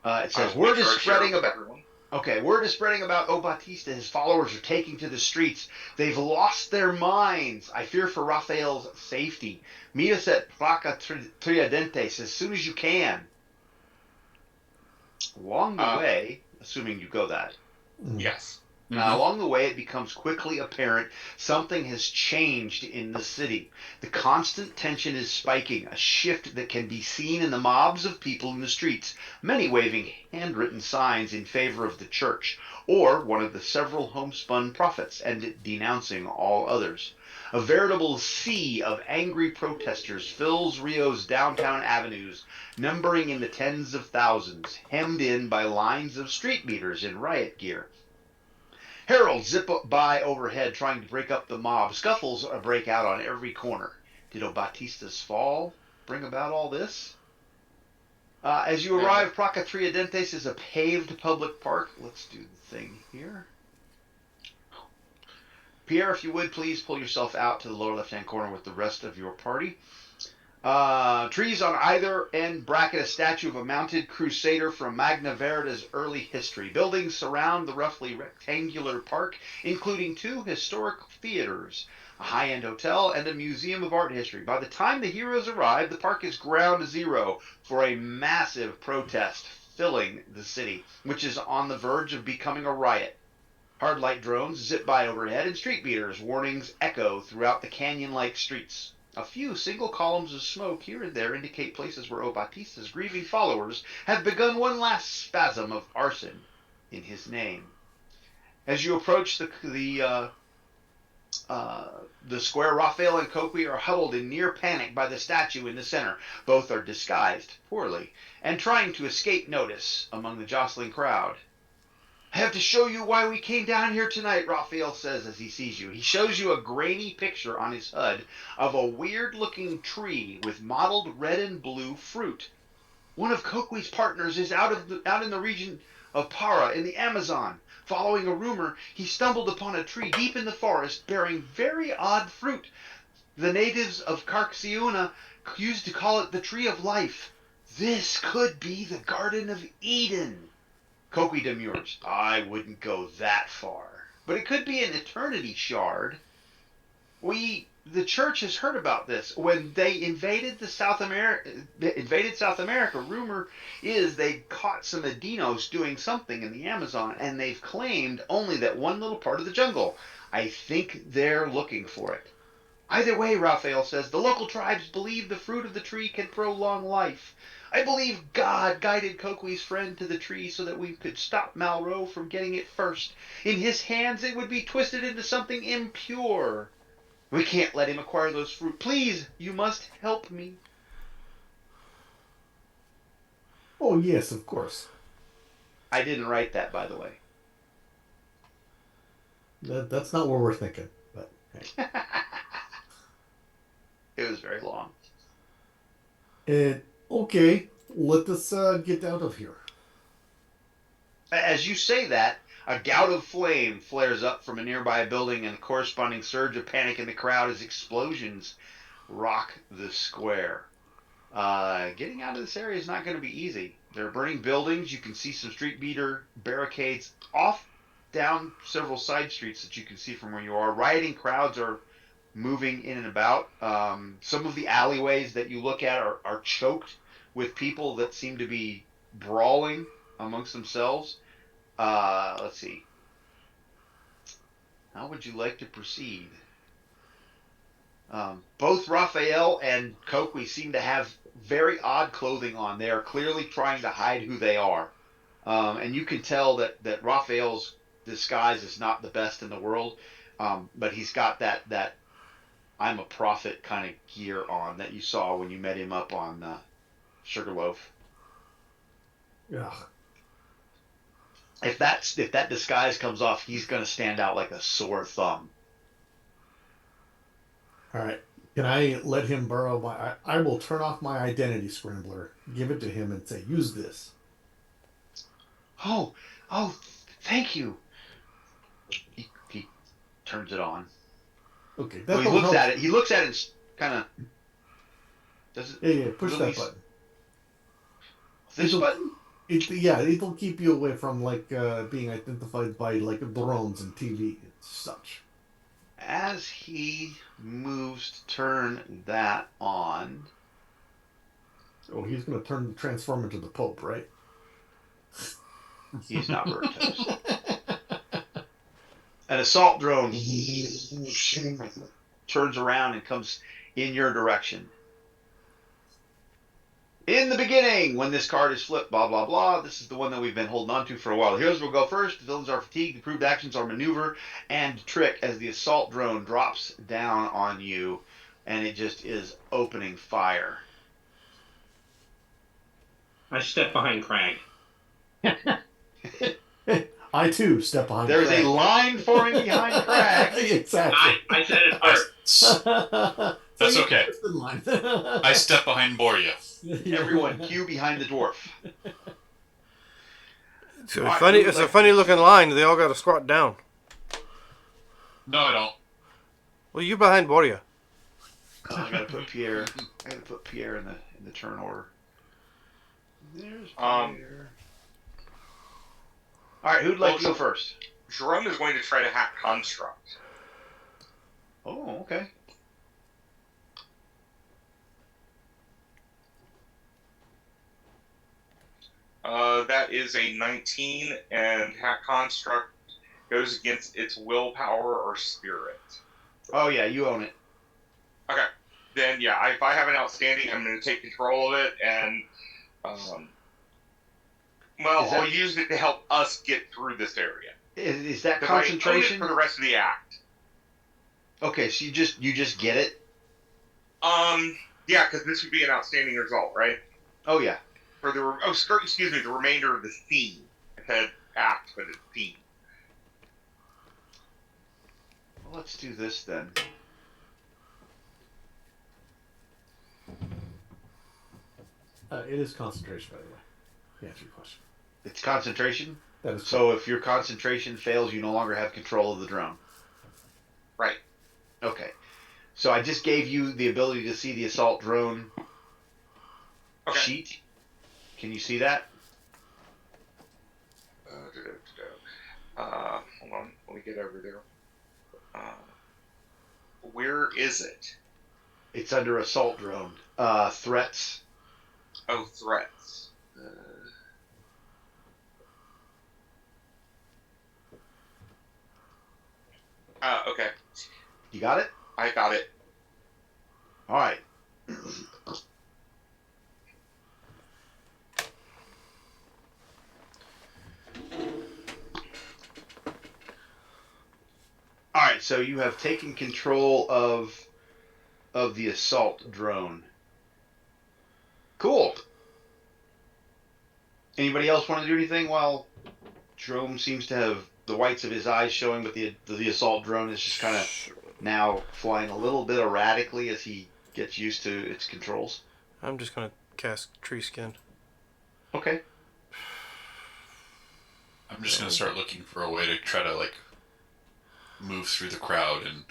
It says word is spreading about everyone. Okay, word is spreading about O Batista. His followers are taking to the streets. They've lost their minds. I fear for Raphael's safety. Meet us at Placa Triadentes as soon as you can. Along the way, assuming you go that. Yes. Along the way, it becomes quickly apparent something has changed in the city. The constant tension is spiking, a shift that can be seen in the mobs of people in the streets, many waving handwritten signs in favor of the church, or one of the several homespun prophets, and denouncing all others. A veritable sea of angry protesters fills Rio's downtown avenues, numbering in the tens of thousands, hemmed in by lines of street meters in riot gear. Heralds zip by overhead trying to break up the mob. Scuffles break out on every corner. Did O Batista's fall bring about all this? As you arrive, Placa Triadentes is a paved public park. Let's do the thing here. Pierre, if you would, please pull yourself out to the lower left-hand corner with the rest of your party. Trees on either end bracket a statue of a mounted crusader from Magna Verida's early history. Buildings surround the roughly rectangular park, including 2 historic theaters, a high-end hotel, and a museum of art history. By the time the heroes arrive, the park is ground zero for a massive protest filling the city, which is on the verge of becoming a riot. Hard light drones zip by overhead, and street meters warnings echo throughout the canyon-like streets. A few single columns of smoke here and there indicate places where O Batista's grieving followers have begun one last spasm of arson in his name. As you approach the The square, Raphael and Coqui are huddled in near panic by the statue in the center. Both are disguised poorly and trying to escape notice among the jostling crowd. I have to show you why we came down here tonight, Raphael says as he sees you. He shows you a grainy picture on his HUD of a weird-looking tree with mottled red and blue fruit. One of Coqui's partners is out in the region of Para in the Amazon. Following a rumor, he stumbled upon a tree deep in the forest bearing very odd fruit. The natives of Carxiuna used to call it the Tree of Life. This could be the Garden of Eden. Coqui demurs. I wouldn't go that far. But it could be an eternity shard. The church has heard about this. When they invaded South America, rumor is they caught some Adinos doing something in the Amazon, and they've claimed only that one little part of the jungle. I think they're looking for it. Either way, Raphael says, the local tribes believe the fruit of the tree can prolong life. I believe God guided Coqui's friend to the tree so that we could stop Malraux from getting it first. In his hands, it would be twisted into something impure. We can't let him acquire those fruit. Please, you must help me. Oh, yes, of course. I didn't write that, by the way. That's not what we're thinking, but hey. It was very long. Okay, let us get out of here. As you say that, a gout of flame flares up from a nearby building and a corresponding surge of panic in the crowd as explosions rock the square. Getting out of this area is not going to be easy. There are burning buildings. You can see some street beater barricades off down several side streets that you can see from where you are. Rioting crowds are moving in and about. Some of the alleyways that you look at are choked with people that seem to be brawling amongst themselves. Let's see. How would you like to proceed? Both Raphael and Coqui seem to have very odd clothing on. They are clearly trying to hide who they are. And you can tell that Raphael's disguise is not the best in the world, but he's got that I'm a prophet kind of gear on that you saw when you met him up on Sugarloaf. Yeah. If that disguise comes off, he's going to stand out like a sore thumb. All right. Can I let him borrow my... I will turn off my identity scrambler, give it to him, and say, use this. Oh, thank you. He turns it on. Okay. Well, he looks at it. He looks at it and kind of... Does it... Yeah, push release... that button. This button? It'll keep you away from being identified by drones and TV and such. As he moves to turn that on, oh, he's going to transform into the Pope, right? He's not very toast. An assault drone turns around and comes in your direction. In the beginning, when this card is flipped, blah, blah, blah, this is the one that we've been holding on to for a while. The heroes will go first. The villains are fatigued. The proved actions are maneuver and trick as the assault drone drops down on you, and it just is opening fire. I step behind Crag. I, too, step behind There's Crag. a line forming behind Crag. Exactly. I said it first. That's okay. Line. I step behind Boria. Everyone, cue behind the dwarf. It's a funny looking line. They all got to squat down. No, I don't. Well, you behind Boria. I gotta put Pierre. In the turn order. There's Pierre. All right, who'd like to go first? Jerome is going to try to hack Construct. Oh, okay. That is a 19, and hack Construct goes against its willpower or spirit. Oh yeah, you own it. Okay. Then yeah, if I have an outstanding, I'm going to take control of it, and I'll use it to help us get through this area. Is that concentration? concentration for the rest of the act. Okay, so you just get it. Yeah, because this would be an outstanding result, right? Oh yeah. For excuse me, the remainder of the scene. I said act, but it's scene. Well, let's do this then. It is concentration, by the way. To answer your question. It's concentration. That is so. If your concentration fails, you no longer have control of the drone. Right. Okay. So I just gave you the ability to see the assault drone sheet. Can you see that? Hold on. Let me get over there. Where is it? It's under assault drone. Threats. Oh, threats. Okay. You got it? I got it. All right. All right, so you have taken control of the assault drone. Cool. Anybody else want to do anything while Jerome seems to have the whites of his eyes showing, but the assault drone is just kind of now flying a little bit erratically as he gets used to its controls? I'm just gonna cast tree skin. Okay. I'm just gonna start looking for a way to try to like move through the crowd and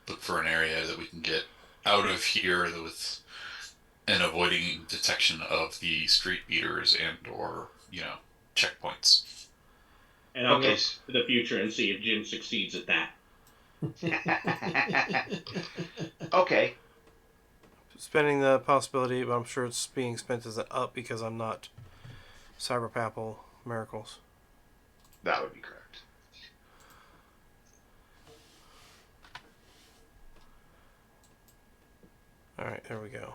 look for an area that we can get out of here with and avoiding detection of the street beaters and or checkpoints. And I'll look to the future and see if Jim succeeds at that. Okay. Spending the possibility, but I'm sure it's being spent as an up because I'm not Cyberpapal Miracles. That would be correct. Alright, there we go.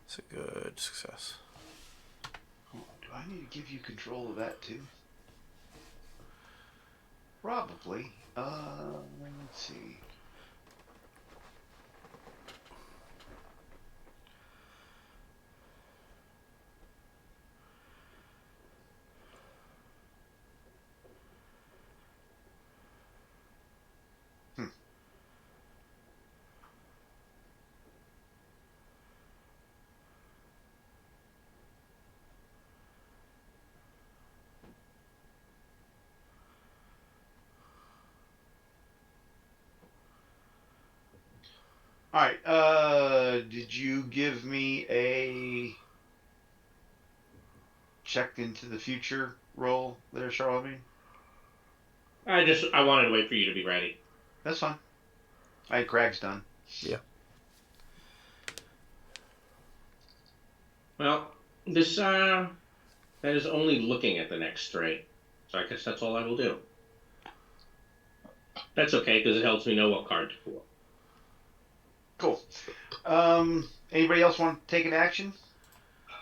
It's a good success. Oh, do I need to give you control of that too? Probably. Let's see. All right. Did you give me a checked into the future roll there, Charlemagne? I wanted to wait for you to be ready. That's fine. All right, Craig's done. Yeah. Well, this that is only looking at the next stray, so I guess that's all I will do. That's okay because it helps me know what card to pull. Cool. Anybody else want to take an action?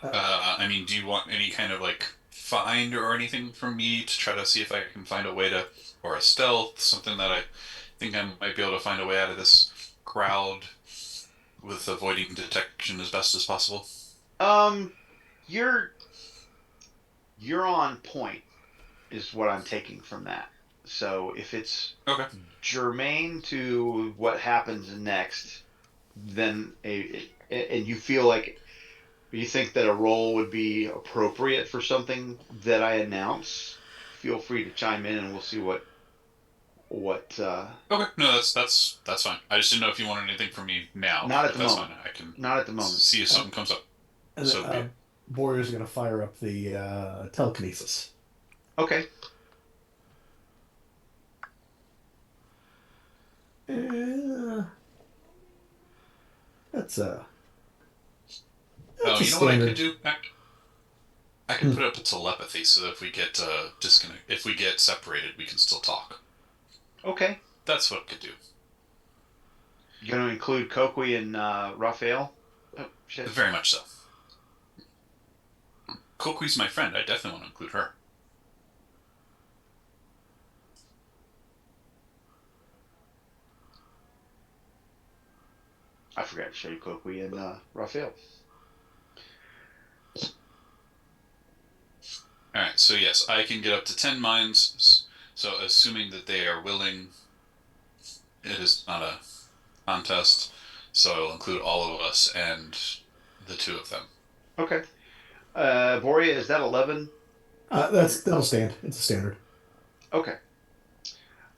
I mean, do you want any kind of like find or anything from me to try to see if I can find a way to, or a stealth, something that I think I might be able to find a way out of this crowd with avoiding detection as best as possible? You're on point, is what I'm taking from that. So if it's okay, germane to what happens next, then and you feel like you think that a roll would be appropriate for something that I announce, feel free to chime in and we'll see what. Okay, no, that's fine. I just didn't know if you wanted anything from me now. Not at the moment. Fine. I can. Not at the moment. See if something comes up. And So Boyer's going to fire up the telekinesis. Okay. That's oh, you know what I could do? I can put up a telepathy so that if we get if we get separated, we can still talk. Okay. That's what it could do. You're going to include Kokui and Raphael? Oh, shit. Very much so. Kokui's my friend. I definitely want to include her. I forgot to show you Kokui and Raphael. All right, so yes, I can get up to 10 mines. So assuming that they are willing, it is not a contest. So I will include all of us and the two of them. Okay. Boria, is that 11? That'll stand. It's a standard. Okay.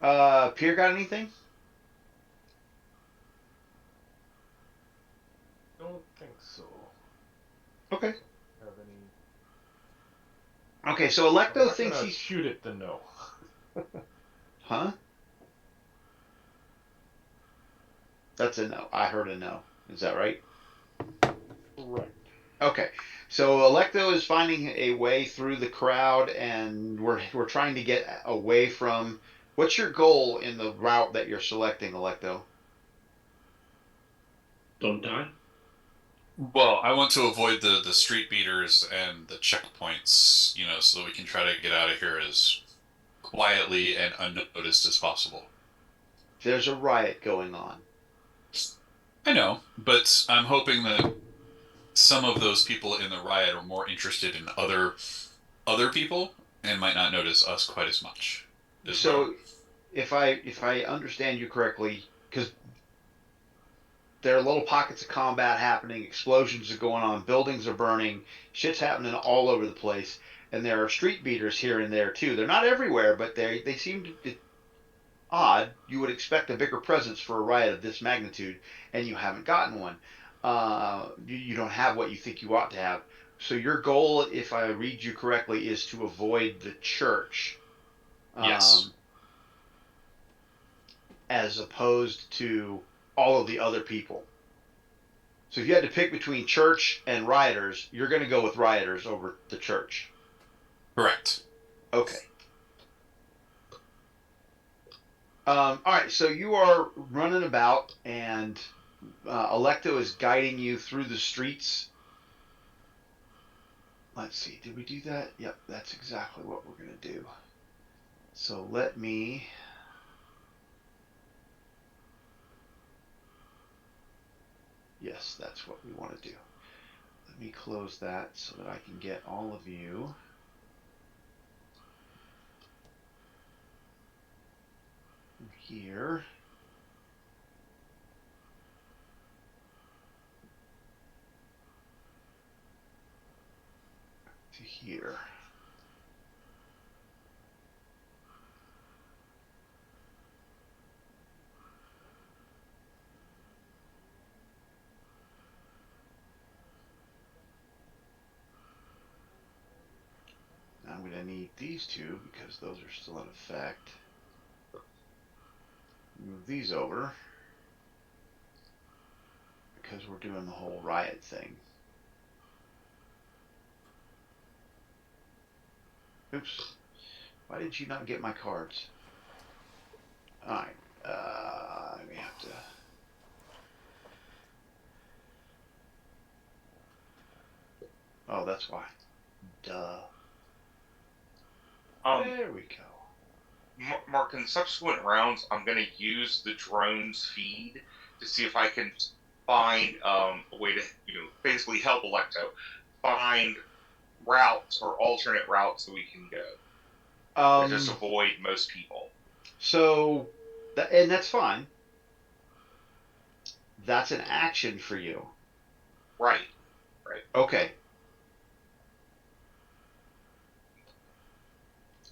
Pierre got anything? Don't think so. Okay. Have any? Okay, so I'm Electo not thinks gonna he's... shoot it to no. Huh? That's a no. I heard a no. Is that right? Right. Okay. So Electo is finding a way through the crowd, and we're trying to get away from... What's your goal in the route that you're selecting, Electo? Don't die. Well, I want to avoid the street beaters and the checkpoints, so that we can try to get out of here as quietly and unnoticed as possible. There's a riot going on. I know, but I'm hoping that some of those people in the riot are more interested in other people and might not notice us quite as much. So, if I understand you correctly, because there are little pockets of combat happening, explosions are going on, buildings are burning, shit's happening all over the place, and there are street beaters here and there too. They're not everywhere, but they seem to odd. You would expect a bigger presence for a riot of this magnitude, and you haven't gotten one. You don't have what you think you ought to have. So your goal, if I read you correctly, is to avoid the church. Yes. As opposed to all of the other people. So if you had to pick between church and rioters, you're going to go with rioters over the church. Correct. Okay. All right, so you are running about, and Electo is guiding you through the streets. Let's see, did we do that? Yep, that's exactly what we're going to do. So let me... Yes, that's what we want to do. Let me close that so that I can get all of you. Here. To here. I'm going to need these two because those are still in effect. Move these over because we're doing the whole riot thing. Oops. Why did you not get my cards? Alright. We have to... Oh, that's why. Duh. There we go. Mark, in subsequent rounds, I'm going to use the drone's feed to see if I can find a way to, basically help Electo find routes or alternate routes that we can go. To just avoid most people. So, and that's fine. That's an action for you. Right. Okay.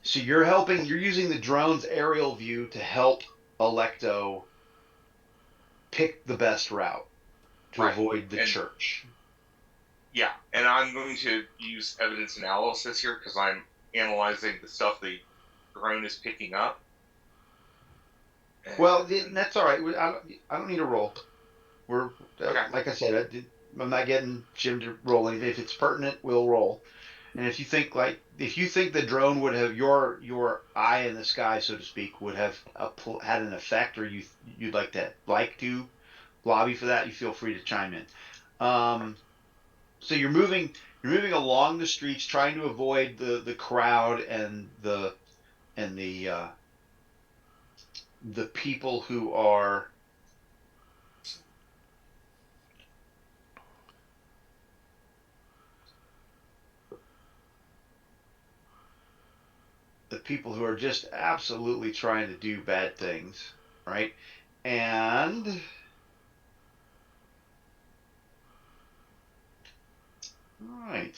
So you're using the drone's aerial view to help Electo pick the best route to avoid the church. Yeah, and I'm going to use evidence analysis here because I'm analyzing the stuff the drone is picking up. Well, that's all right. I don't need a roll. We're okay. Like I said, I'm not getting Jim to roll anything. If it's pertinent, we'll roll. And if you think the drone would have your eye in the sky, so to speak, would have had an effect, or you'd like to lobby for that, you feel free to chime in. So you're moving along the streets, trying to avoid the crowd and the people who are people who are just absolutely trying to do bad things, right? And all right.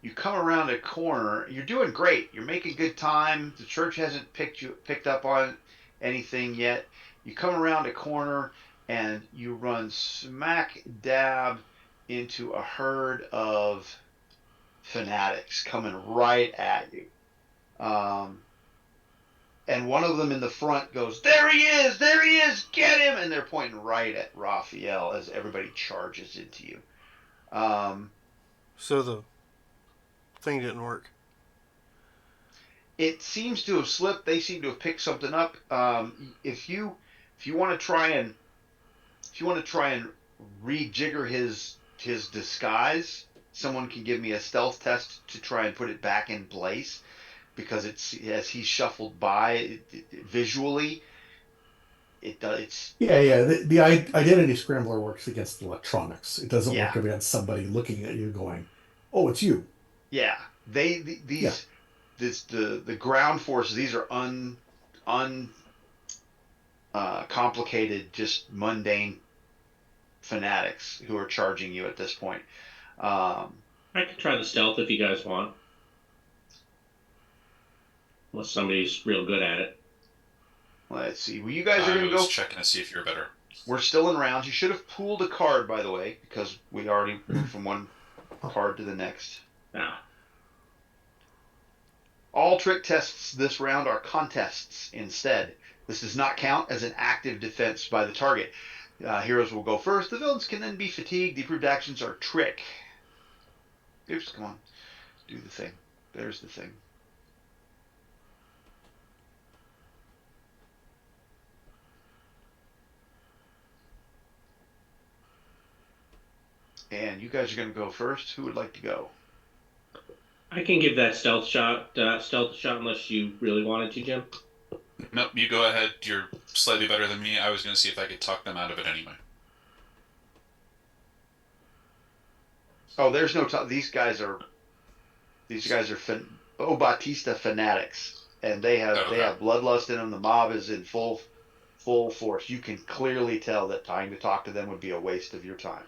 You come around a corner. You're doing great. You're making good time. The church hasn't picked up on anything yet. You come around a corner and you run smack dab into a herd of fanatics coming right at you. And one of them in the front goes, "There he is! There he is! Get him!" And they're pointing right at Raphael as everybody charges into you. So the thing didn't work. It seems to have slipped. They seem to have picked something up. If you want to try and rejigger his disguise, someone can give me a stealth test to try and put it back in place, because it's as he shuffled by visually. It's Yeah. The identity scrambler works against electronics. It doesn't yeah, work against somebody looking at you going, "Oh, it's you." yeah. Yeah. The ground forces. These are complicated, just mundane fanatics who are charging you at this point. I can try the stealth if you guys want. Unless somebody's real good at it. Let's see. Well, you guys are I going to was go. checking to see if you're better. We're still in rounds. You should have pooled a card, by the way, because we already moved from one card to the next. Ah. All trick tests this round are contests instead. This does not count as an active defense by the target. Heroes will go first. The villains can then be fatigued. The approved actions are trick. Oops, come on. Do the thing. There's the thing. And you guys are going to go first. Who would like to go? I can give that stealth shot unless you really wanted to, Jim. Nope, you go ahead. You're slightly better than me. I was going to see if I could talk them out of it anyway. Oh, there's no these guys are Batista fanatics, and they have bloodlust in them. The mob is in full force. You can clearly tell that trying to talk to them would be a waste of your time.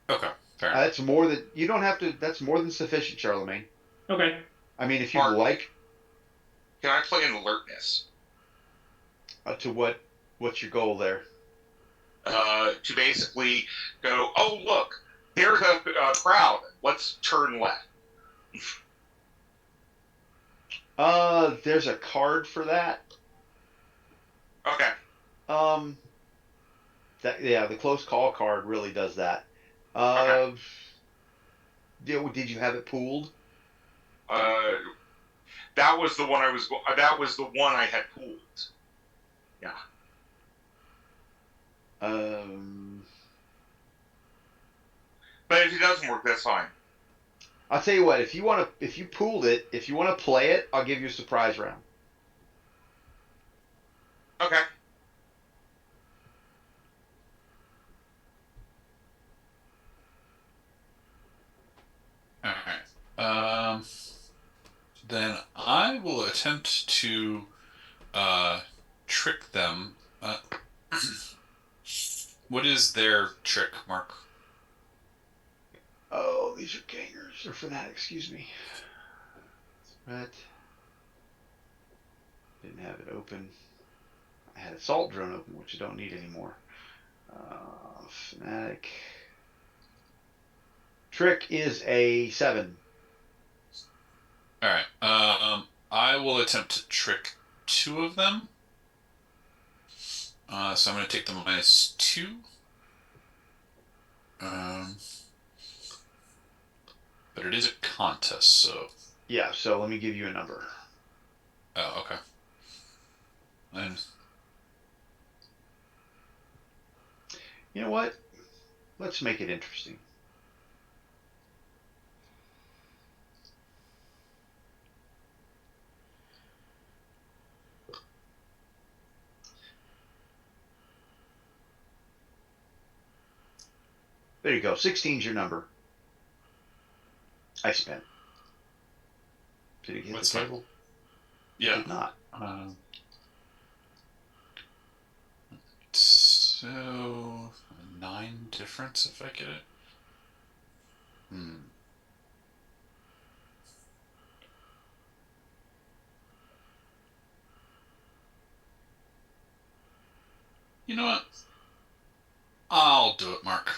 Okay, fair enough. That's more than you don't have to. That's more than sufficient, Charlemagne. Okay. I mean, if you Mark, like, can I play an alertness? to what's your goal there? To basically go, oh look, there's a crowd. Let's turn left. There's a card for that. Okay. The close call card really does that. Okay. Did you have it pooled? That was the one that was the one I had pooled. Yeah. But if it doesn't work, that's fine. I'll tell you what. If you pooled it, if you want to play it, I'll give you a surprise round. Okay. All right. Then I will attempt to trick them. What is their trick, Mark? Oh, these are gangers or fanatics. Excuse me. Right. Didn't have it open. I had assault drone open, which I don't need anymore. Fanatic. Trick is a 7. All right. I will attempt to trick 2 of them. So I'm going to take the -2. But it is a contest, so. Yeah. So let me give you a number. Oh, okay. And You know what? Let's make it interesting. There you go. 16's your number. I spent. Did it hit What's the fine. table? Yeah. It did not. So 9 difference if I get it. You know what? I'll do it, Mark.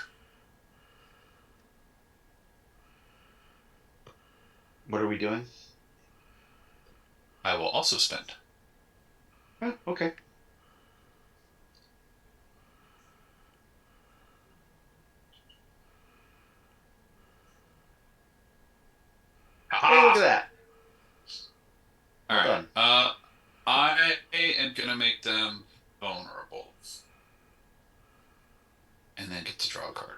What are we doing? I will also spend. Oh, okay. Hey, look at that. All right. Done. I am gonna make them vulnerable, and then get to draw a card.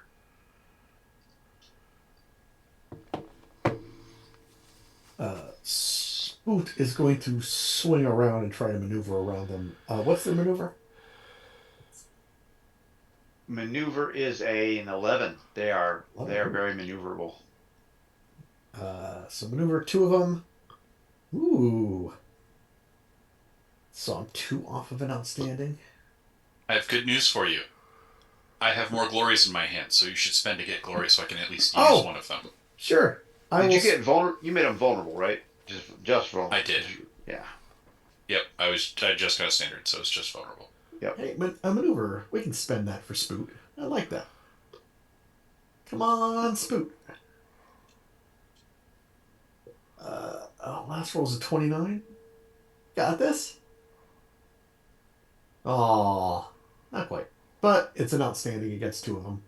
Spoot is going to swing around and try to maneuver around them. What's their maneuver? Maneuver is an 11. They are 11. very maneuverable. So maneuver 2 of them. Ooh. So I'm 2 off of an outstanding. I have good news for you. I have more glories in my hand, so you should spend to get glory so I can at least use one of them. Sure. Did you get vulnerable? You made them vulnerable, right? Just vulnerable. I did. Yeah. Yep. I just got a standard, so it's just vulnerable. Yep. Hey, a maneuver. We can spend that for Spoot. I like that. Come on, Spoot. Last roll's a 29. Got this? Oh, not quite. But it's an outstanding against 2 of them.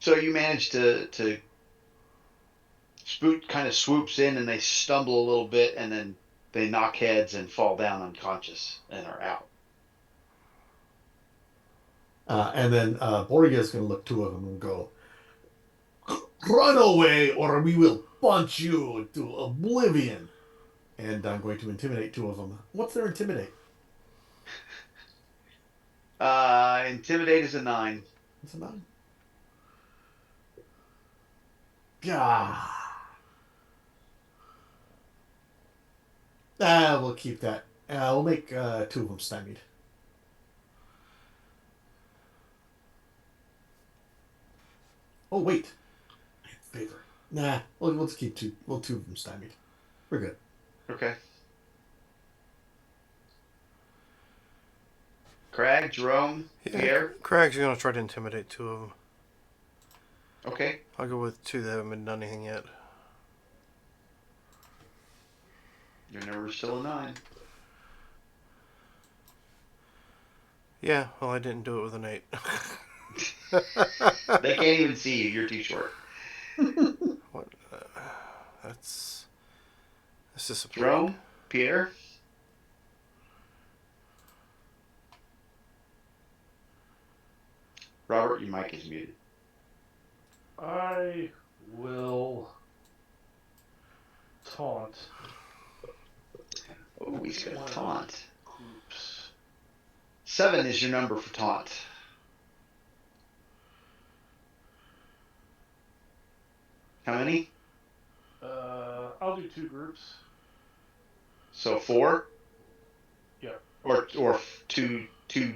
So you managed to Spoot kind of swoops in and they stumble a little bit and then they knock heads and fall down unconscious and are out. And then Borgia's going to look 2 of them and go, "Run away or we will punch you to oblivion." And I'm going to intimidate 2 of them. What's their intimidate? Intimidate is a 9. It's a 9. Gah. We'll keep that. We'll make 2 of them stymied. Oh, wait. Favor. Nah, let's keep 2. Well, 2 of them stymied. We're good. Okay. Crag, Jerome, Pierre. Craig's going to try to intimidate 2 of them. Okay. I'll go with 2 that haven't been done anything yet. Your number's still a 9. Yeah, well, I didn't do it with an 8. They can't even see you. You're too short. What? That's disappointing. Jerome, Pierre. Robert, your mic is muted. I will taunt. Oh, he's got taunt. Oops. 7 is your number for taunt. How many? I'll do 2 groups. So 4? Yeah. Or two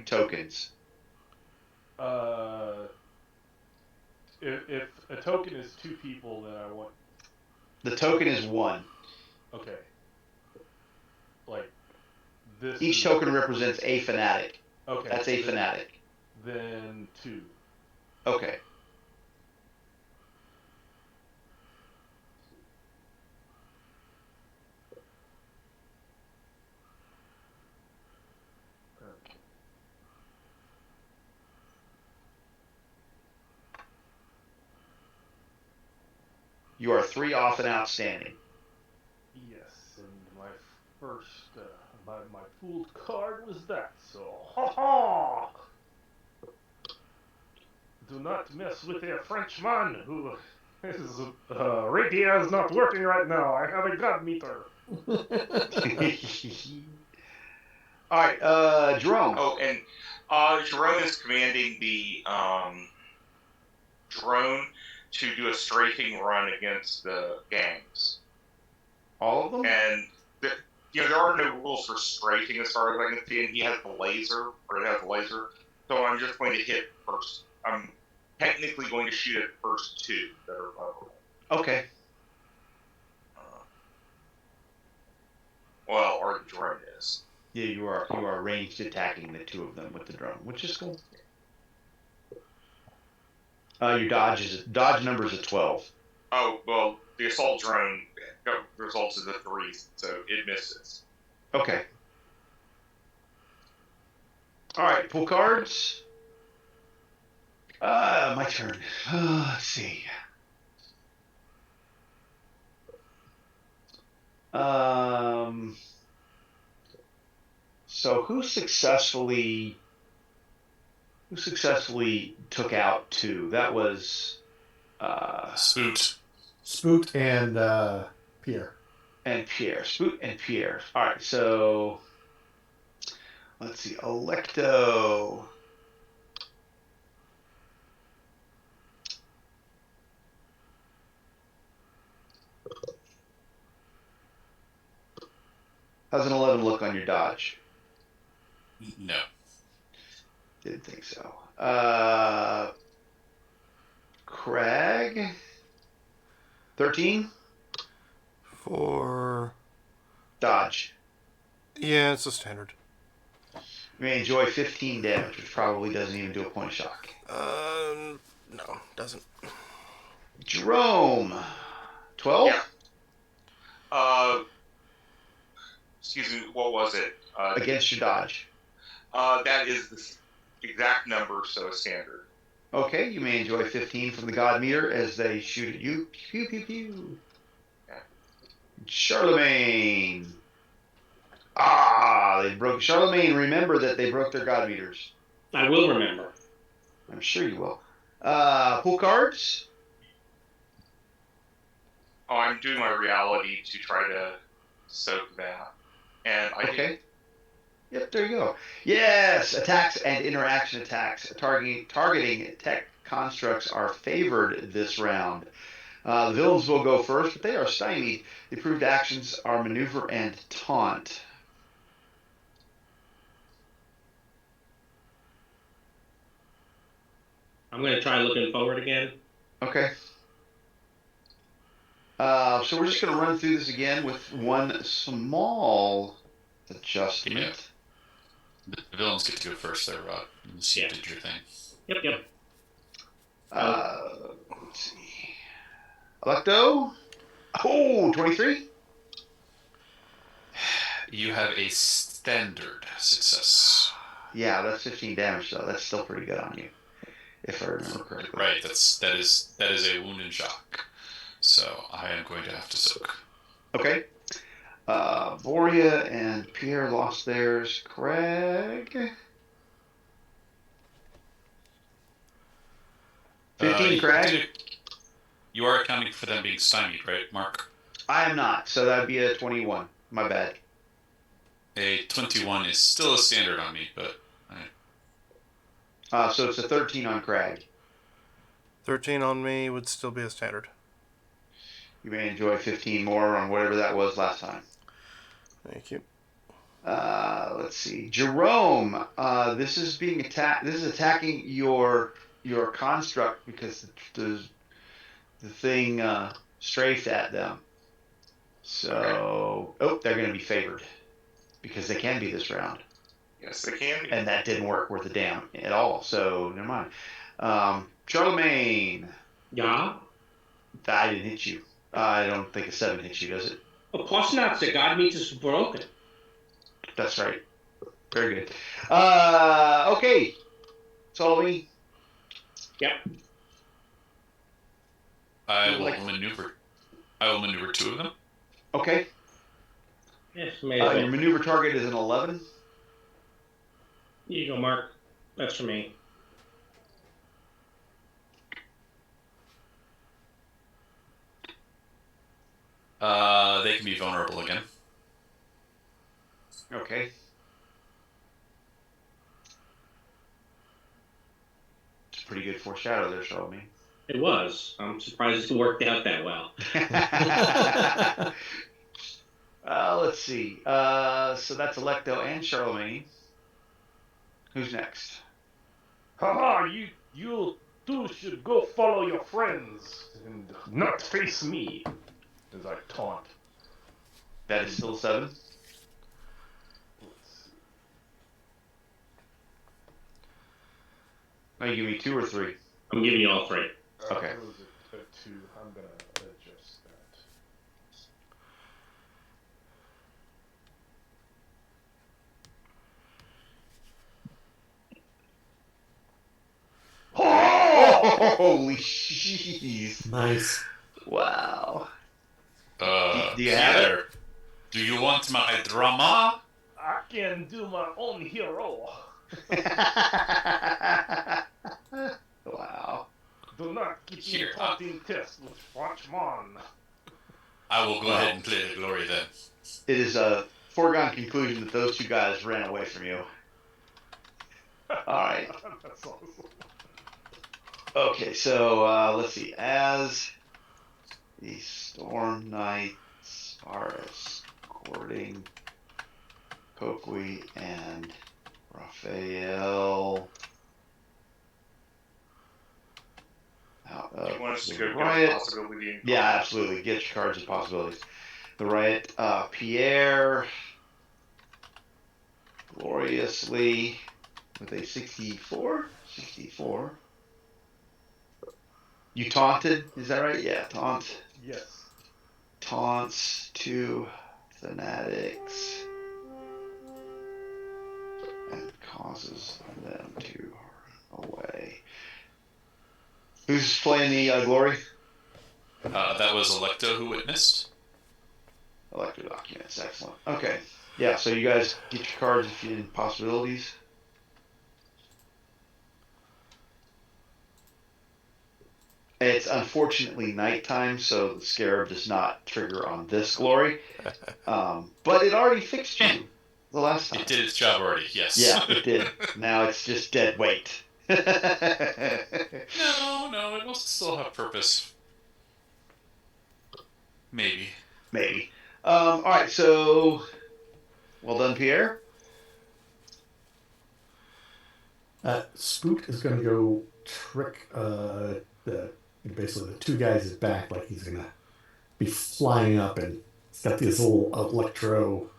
tokens. If a token is 2 people, then I want. The token is 1. Okay. Like this. Each token represents a fanatic. Okay. That's a fanatic. Then 2. Okay. You are 3 off and outstanding. Yes, and my first, my fooled card was that, so ha ha! Do not mess with a Frenchman who his rapier is not working right now. I have a god meter. All right, Jerome. Oh, and Jerome is commanding the drone to do a strafing run against the gangs. All of them? And there are no rules for strafing as far as I can see, and he has the laser, or it has a laser. So I'm just going to hit first. I'm technically going to shoot at first two that are vulnerable. Okay. Well, or the drone is. Yeah, you are ranged attacking the two of them with the drone, which is cool. Your dodge number is a 12. Oh, well, the assault drone results in the 3, so it misses. Okay. All right, pull cards. My turn. Let's see. So who successfully took out 2? That was Spoot and Pierre. And Pierre. Spoot and Pierre. All right, so let's see. Electo. How's an 11 look on your dodge? No. Didn't think so. Craig. 13? For Dodge. yeah, it's a standard. You may enjoy 15 damage, which probably doesn't even do a point of shock. No, doesn't. Jerome. 12? Yeah. Excuse me, what was it? Against your dodge. That is the exact number, so standard. Okay, you may enjoy 15 from the God Meter as they shoot at you. Pew, pew, pew. Yeah. Charlemagne. They broke. Charlemagne, remember that they broke their God Meters. I will remember. I'm sure you will. Pull cards. Oh, I'm doing my reality to try to soak that. And I Okay. Yep, there you go. Yes, attacks and interaction attacks. Targeting tech constructs are favored this round. The villains will go first, but they are stymied. The approved actions are maneuver and taunt. I'm going to try looking forward again. Okay. So we're just going to run through this again with one small adjustment. Yeah. The villains get to go first there, Rod. You see, did your thing. Yep. Let's see. Electo. Oh, 23? You have a standard success. Yeah, that's 15 damage, though. That's still pretty good on you, if I remember correctly. Right, that is a wound and shock. So I am going to have to soak. Okay. Boria and Pierre lost theirs. Craig. 15, Craig. You are accounting for them being stymied, right, Mark? I am not, so that would be a 21. My bad. A 21 is still a standard on me, but... So it's a 13 on Craig. 13 on me would still be a standard. You may enjoy 15 more on whatever that was last time. Thank you. Let's see. Jerome, this is being attacked. This is attacking your construct because the thing strafed at them. So, they're going to be favored because they can be this round. Yes, they can be. And that didn't work worth a damn at all. So never mind. Charlemagne. Yeah. I didn't hit you. I don't think a 7 hits you, does it? Of course not. The God meter is broken. That's right. Very good. Okay. Solly. Yep. I will maneuver 2 of them. Okay. Yes, amazing. Your maneuver target is an 11. Here you go, Mark. That's for me. They can be vulnerable again. Okay. It's pretty good foreshadow there, Charlemagne. It was. I'm surprised it worked out that well. Let's see. So that's Electo and Charlemagne. Who's next? Haha, you two should go follow your friends and not face me, as I taunt. That is still 7. Let's see. No, you give me 2 or 3. I'm giving you all 3. Okay. It was a 2. I'm gonna adjust that. Oh, holy jeez. Nice. Wow. Do you have Pierre, do you want my drama? I can do my own hero. Wow. Do not give me Here, a taunting test with Frenchman. I will go ahead and play the glory then. It is a foregone conclusion that those 2 guys ran away from you. Alright. That's awesome. Okay, so let's see. As the Storm Knights are escorting Coqui and Raphael out Do you want us of to the go get a riot. possibility? Yeah, absolutely. Get your cards and possibilities. The riot. Pierre gloriously with a 64. 64. You taunted, is that right? Yeah, taunt. Yes. Taunts 2 fanatics and causes them to run away. Who's playing the glory? That was Electo who witnessed. Electro documents, excellent. Okay, yeah. So you guys get your cards if you need possibilities. It's unfortunately nighttime, so the scarab does not trigger on this glory. But it already fixed you the last time. It did its job already, yes. Yeah, it did. Now it's just dead weight. No, it will still have purpose. Maybe. Maybe. All right, so well done, Pierre. Spook is going to go trick basically the 2 guys' back, like he's going to be flying up, and he's got these little electro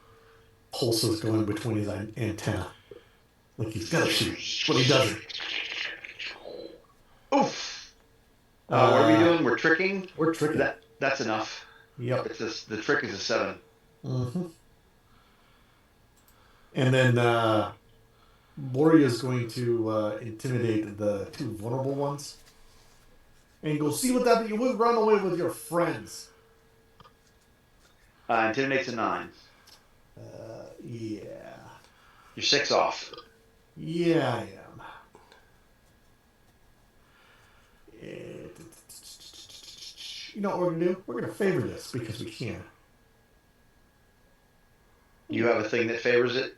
pulses going between his antenna. Like he's got to shoot, but he doesn't. Oof. What are we doing? We're tricking? We're tricking. That's enough. Yep. The trick is a 7. Mm-hmm. And then Boria is going to intimidate the 2 vulnerable ones. And go, see with that you would run away with your friends. Intimidate's a 9. Yeah. You're 6 off. Yeah, I am. You know what we're going to do? We're going to favor this because we can. You have a thing that favors it?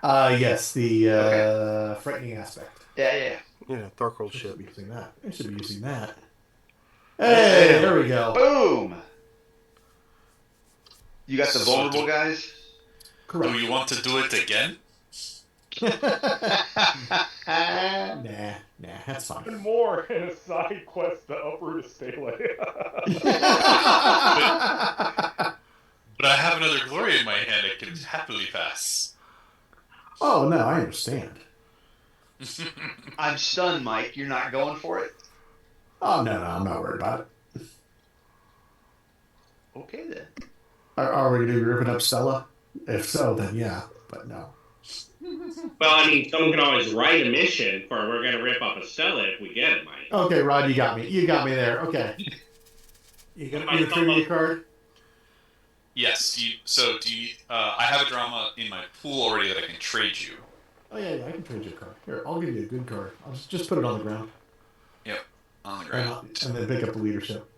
Yes, the frightening aspect. Yeah. Yeah, Tharkold I should ship. be using that. I should be using that. Hey, there we go. Boom! You got the vulnerable guys? Correct. Do you want to do it again? Nah, that's fine. And more in a side quest to uproot a stele. But I have another glory in my hand I can happily pass. Oh, no, I understand. I'm stunned, Mike. You're not going for it? Oh, no, I'm not worried about it. Okay, then. Are we going to be ripping up Stella? If so, then yeah, but no. Well, I mean, someone can always write a mission for we're going to rip up a Stella if we get it, Mike. Okay, Rod, you got me. You got me there. Okay. You going to trade me a card? Yes. I have a drama in my pool already that I can trade you. Oh, yeah, I can trade you a card. Here, I'll give you a good card. I'll just put it on the ground. Yep, on the ground. And then pick up the leadership.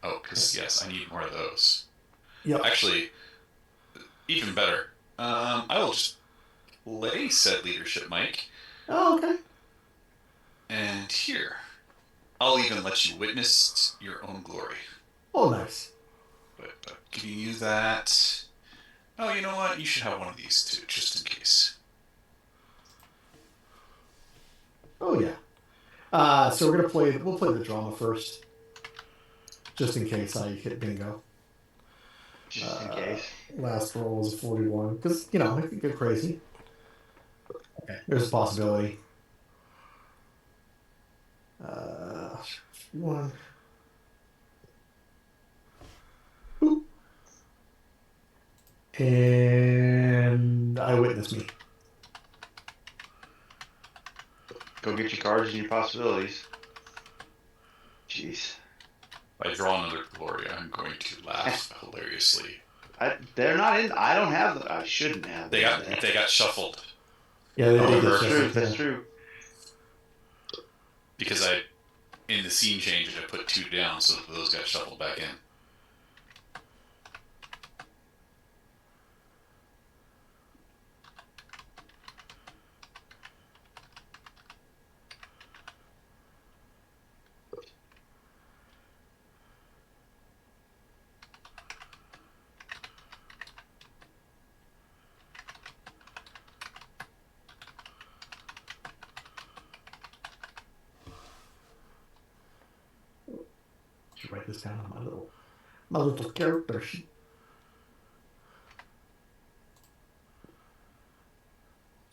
Oh, because, yes, I need more of those. Yep. Actually, even better. I will just lay said leadership, Mike. Oh, okay. And here, I'll even let you witness your own glory. Oh, nice. But can you use that? Oh, you know what? You should have one of these too, just in case. Oh, yeah. So we're gonna play. We'll play the drama first, just in case I hit bingo. Just in case. Last roll was a 41, because it could get crazy. Okay, there's a possibility. One. Boop. And eyewitness me. Go get your cards and your possibilities. Jeez. If I draw another glory, I'm going to laugh hilariously. They're not in. I don't have them. I shouldn't have them. They got shuffled. Yeah, they did However, get shuffled. That's true. Because in the scene change, I put 2 down, so those got shuffled back in. Should write this down on my little character sheet.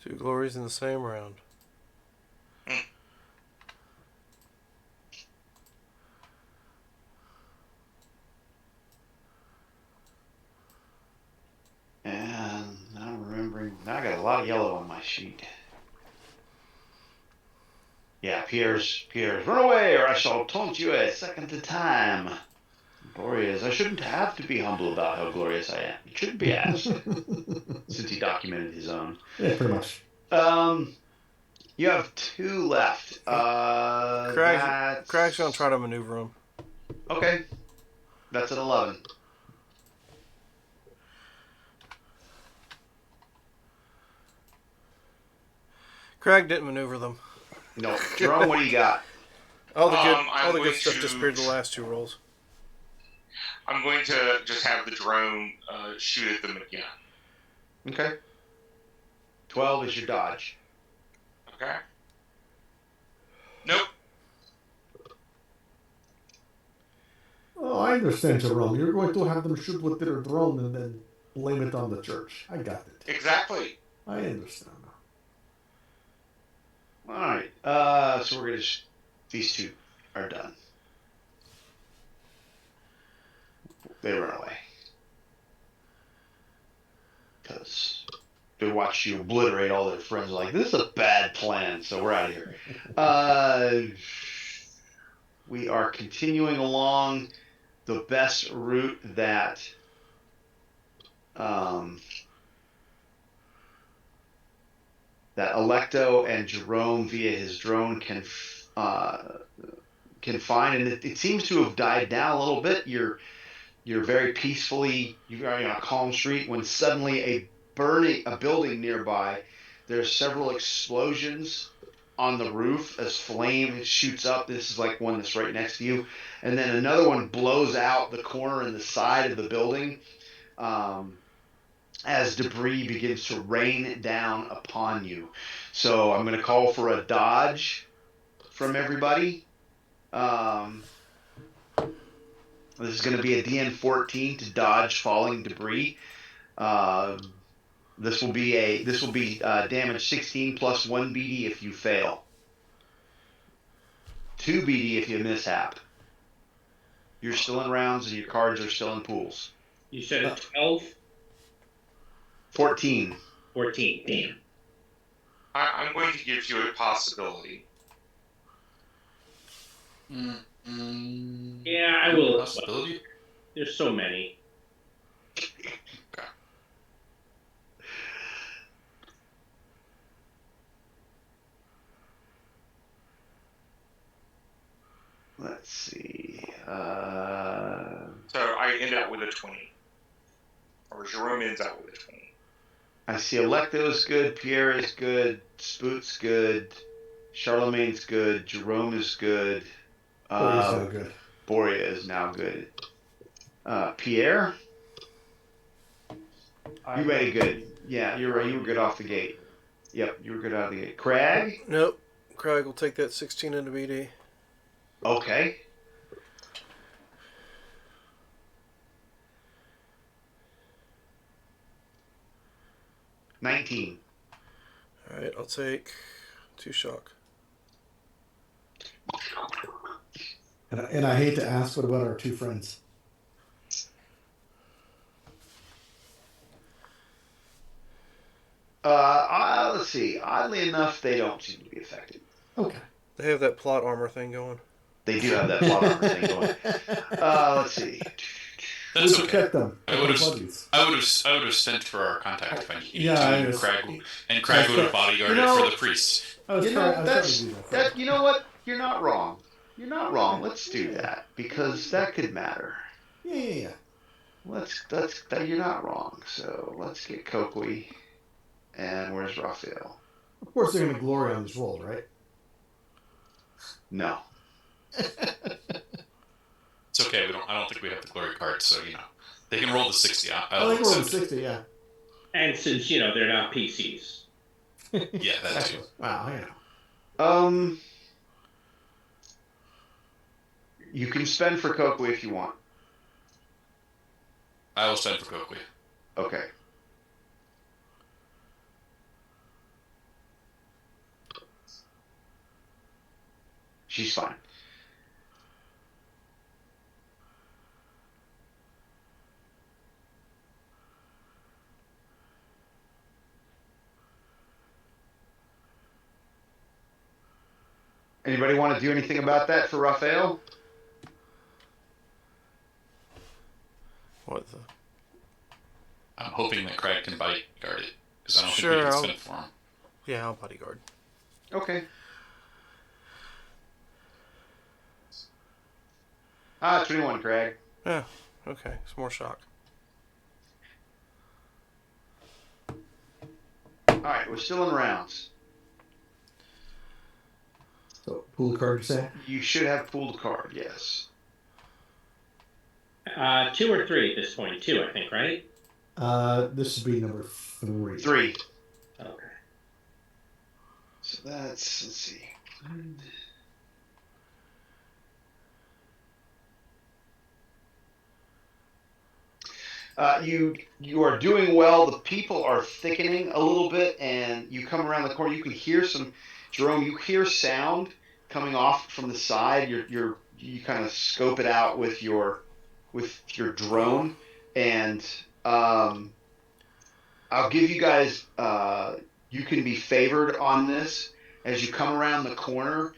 Two glories in the same round. And I'm remembering. Now I got a lot of yellow on my sheet. Yeah, Pierre's, run away or I shall taunt you a second time. Glorious, I shouldn't have to be humble about how glorious I am. It shouldn't be asked. Since he documented his own. Yeah, pretty much. You have 2 left. Craig's gonna try to maneuver him. Okay. That's an 11. Craig didn't maneuver them. No. Jerome, what do you got? All the good stuff disappeared the last 2 rolls. I'm going to just have the drone shoot at them again. Okay. 12 is your dodge. Okay. Nope. Oh, I understand, Jerome. You're going to have them shoot with their drone and then blame it on the church. I got it. Exactly. I understand. All right. So we're gonna. These 2 are done. They run away because they watch you obliterate all their friends. Like, this is a bad plan, so we're out of here. We are continuing along the best route that that Electo and Jerome via his drone can find, and it seems to have died down a little bit. You're very peacefully, you're on a calm street when suddenly a building nearby, there's several explosions on the roof as flame shoots up. This is like one that's right next to you, and then another one blows out the corner and the side of the building. As debris begins to rain down upon you. So I'm going to call for a dodge from everybody. This is going to be a DN 14 to dodge falling debris. This will be damage 16 plus 1 BD if you fail. 2 BD if you mishap. You're still in rounds and your cards are still in pools. You said a 12? 14. 14, damn. I'm going to give you a possibility. Yeah, I will. Possibility? There's so many. Let's see. So I end up with a 20. Or Jerome ends out with a 20. I see Electo's good, Pierre is good, Spoot's good, Charlemagne's good, Jerome is good. Borea's no good. Borea is now good. Pierre, you made it good. Yeah, you're right. You were good off the gate. Yep, you were good out of the gate. Craig? Nope. Craig will take that 16 into BD. Okay. $19. Alright, I'll take 2 shock. And I hate to ask, what about our 2 friends? Let's see. Oddly enough, they don't seem to be affected. Okay. They have that plot armor thing going. They do have that plot armor thing going. Let's see. That's we okay. protect them. I would have sent for our contact if I needed Yeah, to, I and was- Craig would have bodyguarded for the priest. You know, that. You know what? You're not wrong. You're not wrong. Let's do that because that could matter. Yeah. You're not wrong. So let's get Coakley. And where's Raphael? Of course, they're going to glory on this roll, right? No. It's okay. I don't think we have the glory card, so they can roll the 60. They can roll the 60, yeah. And since they're not PCs. Yeah, that too. Wow, yeah. You can spend for Coakley if you want. I will spend for Coakley. Okay. She's fine. Anybody want to do anything about that for Raphael? What the? I'm hoping that Craig can bodyguard it, because I don't Sure, think we can I'll- spend it for him. Yeah, I'll bodyguard. Okay. 21, Craig. Yeah, okay. Some more shock. Alright, we're still in rounds. So, pull the card, you say? You should have pulled a card, yes. 2 or 3 at this point. 2, I think, right? This would be number 3. 3. Okay. So let's see. You are doing well. The people are thickening a little bit, and you come around the corner. You can hear some, Jerome. You hear sound coming off from the side. You kind of scope it out with your drone, and I'll give you guys. You can be favored on this as you come around the corner.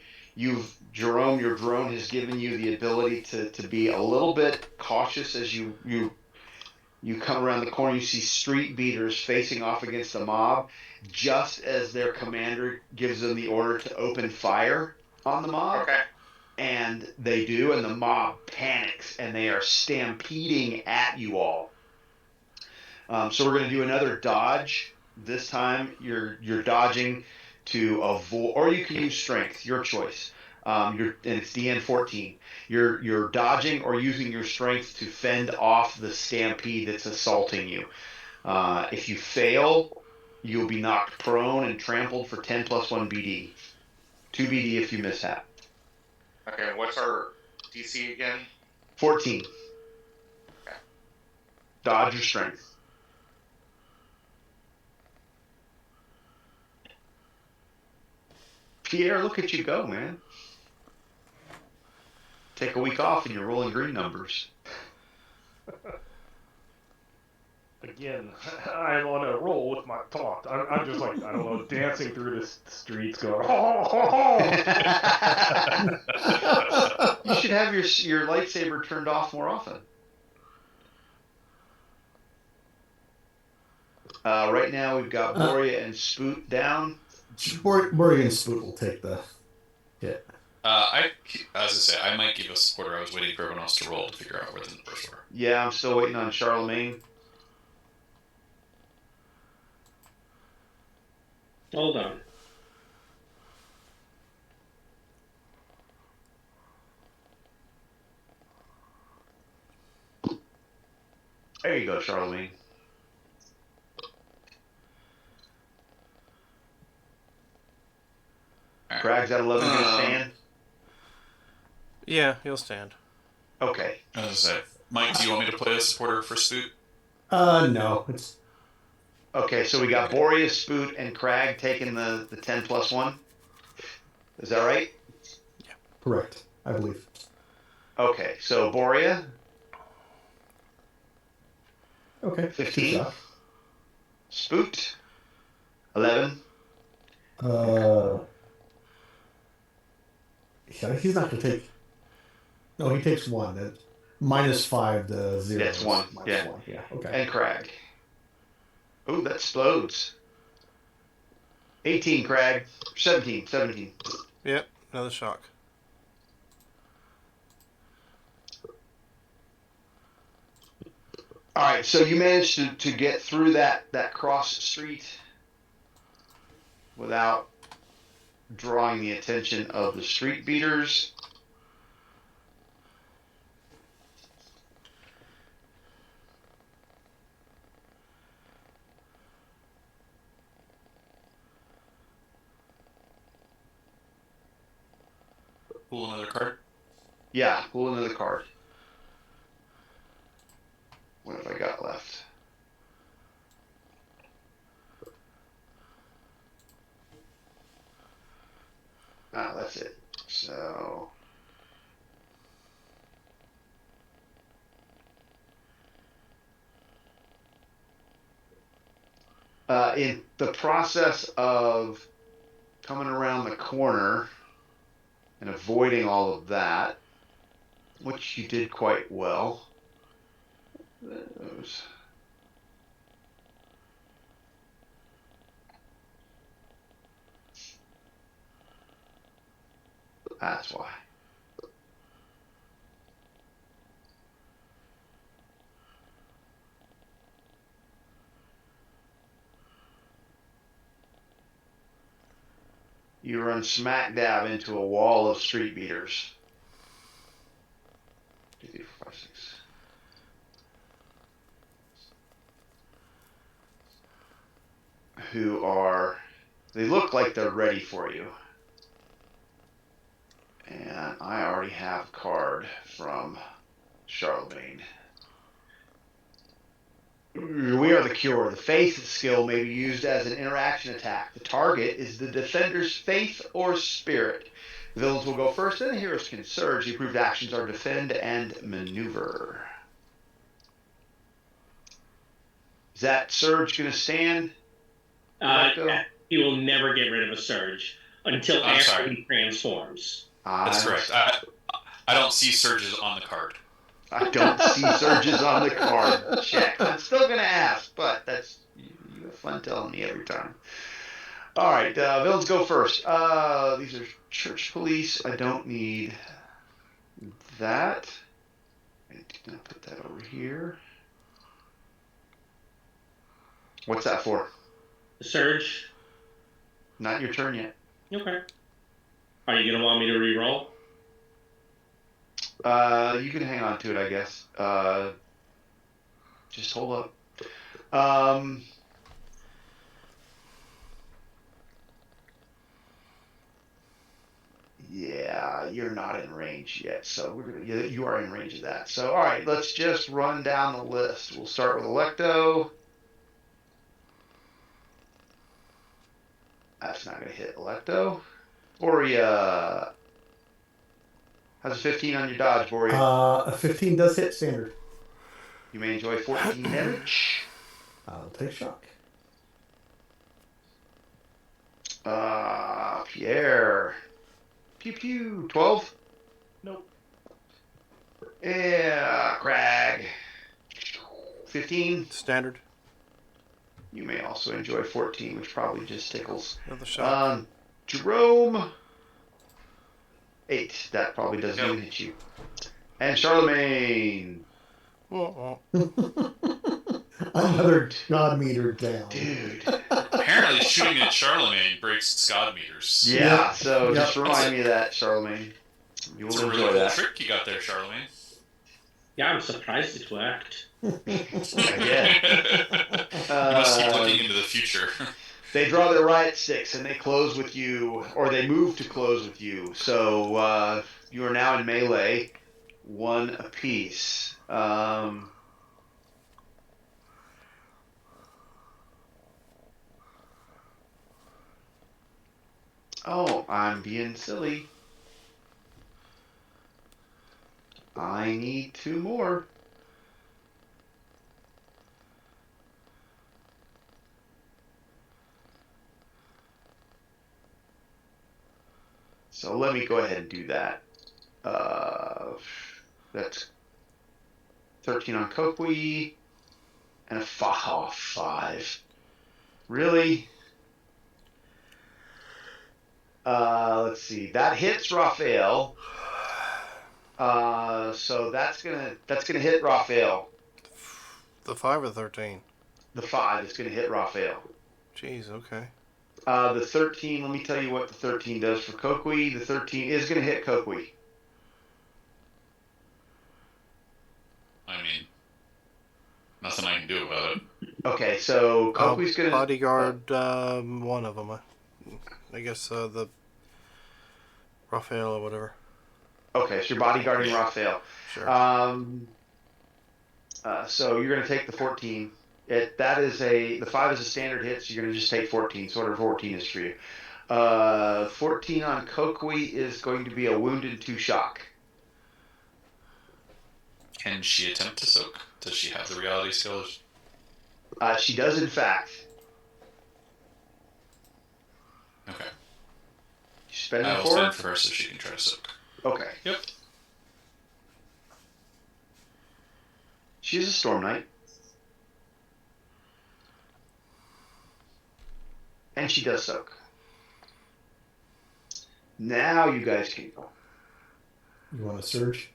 Jerome, your drone has given you the ability to be a little bit cautious as you come around the corner. You see street beaters facing off against the mob just as their commander gives them the order to open fire on the mob. Okay. And they do, and the mob panics, and they are stampeding at you all. So we're going to do another dodge. This time you're dodging to avoid, or you can use strength, your choice. And it's DN 14. You're dodging or using your strength to fend off the stampede that's assaulting you. If you fail, you'll be knocked prone and trampled for 10 plus 1 BD. 2 BD if you mishap. Okay, what's our DC again? 14. Okay. Dodge your strength. Pierre, look at you go, man. Take a week off and you're rolling green numbers. Again, I'm on a roll with my talk. I'm just like, I don't know, dancing through the streets going, You should have your lightsaber turned off more often. Right now we've got Boria and Spoot down. Boria and Spoot will take the hit. As I say, I might give us a quarter. I was waiting for everyone else to roll to figure out where the numbers were. Yeah, I'm still waiting on Charlemagne. Hold on. There you go, Charlemagne. Crag's at 11 gonna stand? Yeah, he'll stand. Okay. Mike, do you want me to play a supporter for Spoot? No. It's Okay, so we got Boreas, Spoot, and Crag taking the 10 plus 1. Is that right? correct, I believe. Okay, so Borea, Okay. 15. Spoot, 11. Yeah, he's not gonna take. No, he takes one. That -5 to 0. That's 1. Minus Yeah. 1. Yeah. Okay. And Crag. Ooh, that explodes. 18, Crag. 17. Yep, another shock. All right, so you managed to get through that cross street without drawing the attention of the street beaters. Pull another card. Yeah, pull another card. What have I got left? Ah, that's it. So in the process of coming around the corner and avoiding all of that, which you did quite well. Those. That's why. You run smack dab into a wall of street beaters. 2, 3, 4, 5, 6. Who are, they look like they're ready for you. And I already have a card from Charlemagne. We are the cure. The faith skill may be used as an interaction attack. The target is the defender's faith or spirit. The villains will go first, and the heroes can surge. The approved actions are defend and maneuver. Is that surge going to stand? He will never get rid of a surge until after he transforms. That's correct. I don't see surges on the card. I don't see surges on the card. Check. I'm still going to ask, but that's you have fun telling me every time. All right, villains go first. These are church police. I don't need that. I'm going to put that over here. What's that for? The surge. Not your turn yet. Okay. Are you going to want me to re-roll? You can hang on to it, I guess. Just hold up. Yeah, you're not in range yet, so you are in range of that. So, all right, let's just run down the list. We'll start with Electo. That's not going to hit Electo. Borea. How's a 15 on your dodge, Borea? A 15 does hit standard. You may enjoy 14 damage. I'll take shock. Pierre. Pew pew. 12? Nope. Yeah, Crag. 15? Standard. You may also enjoy 14, which probably just tickles. Another shock. Jerome. 8. That probably doesn't even hit you. And Charlemagne. Oh. Another god meter down. Dude. Apparently Apparently, shooting at Charlemagne breaks its god meters. Yeah, so Yep. just remind me of that, Charlemagne. You It's will a enjoy really cool that. trick you got there, Charlemagne. Yeah, I'm surprised it worked. Again. You must keep looking into the future. They draw their riot sticks and they close with you, or they move to close with you. So you are now in melee, one apiece. Oh, I'm being silly. I need 2 more. So let me go ahead and do that. That's 13 on Kokui and a 5. Really? Let's see. That hits Raphael. So that's gonna hit Raphael. The 5 or 13? The 5 is gonna hit Raphael. Jeez, okay. The 13. Let me tell you what the 13 does for Kokui. The 13 is gonna hit Kokui. I mean, nothing I can do about it. Okay, so Kokui's gonna bodyguard one of them. I guess the Raphael or whatever. Okay, so you're bodyguarding Raphael. Sure. So you're gonna take the 14. The 5 is a standard hit, so you're gonna just take 14. So whatever 14 is for you. 14 on Kokui is going to be a wounded 2 shock. Can she attempt to soak? Does she have the reality skills? She does, in fact. Okay. Spend I will 4? spend for her so she can try to soak. Okay. Yep. She's a Storm Knight. And she does soak. Now you guys can go. You want to surge?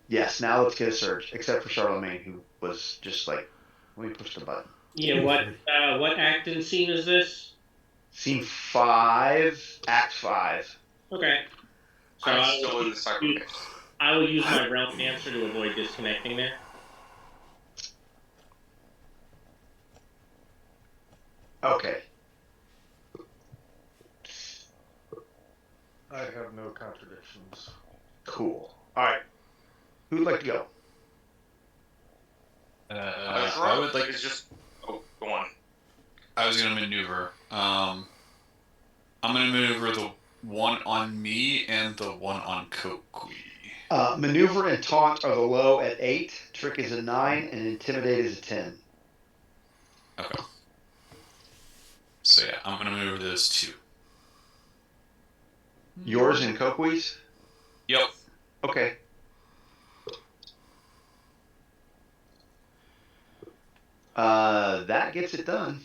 Yes, now let's get a surge. Except for Charlemagne, who was just like, let me push the button. Yeah, what act and scene is this? Scene 5, Act 5. Okay. So I'm still in the cycle. I will use my realm dancer to avoid disconnecting there. Okay. I have no contradictions. Cool. Alright. Who'd like to go? I would like. It's just. Oh, go on. I was gonna maneuver. I'm gonna maneuver the one on me and the one on Kokui. Maneuver and taunt are the low at 8. Trick is a 9, and intimidate is a 10. Okay. So yeah, I'm gonna maneuver those 2. Yours and Kokui's? Yep. Okay. That gets it done.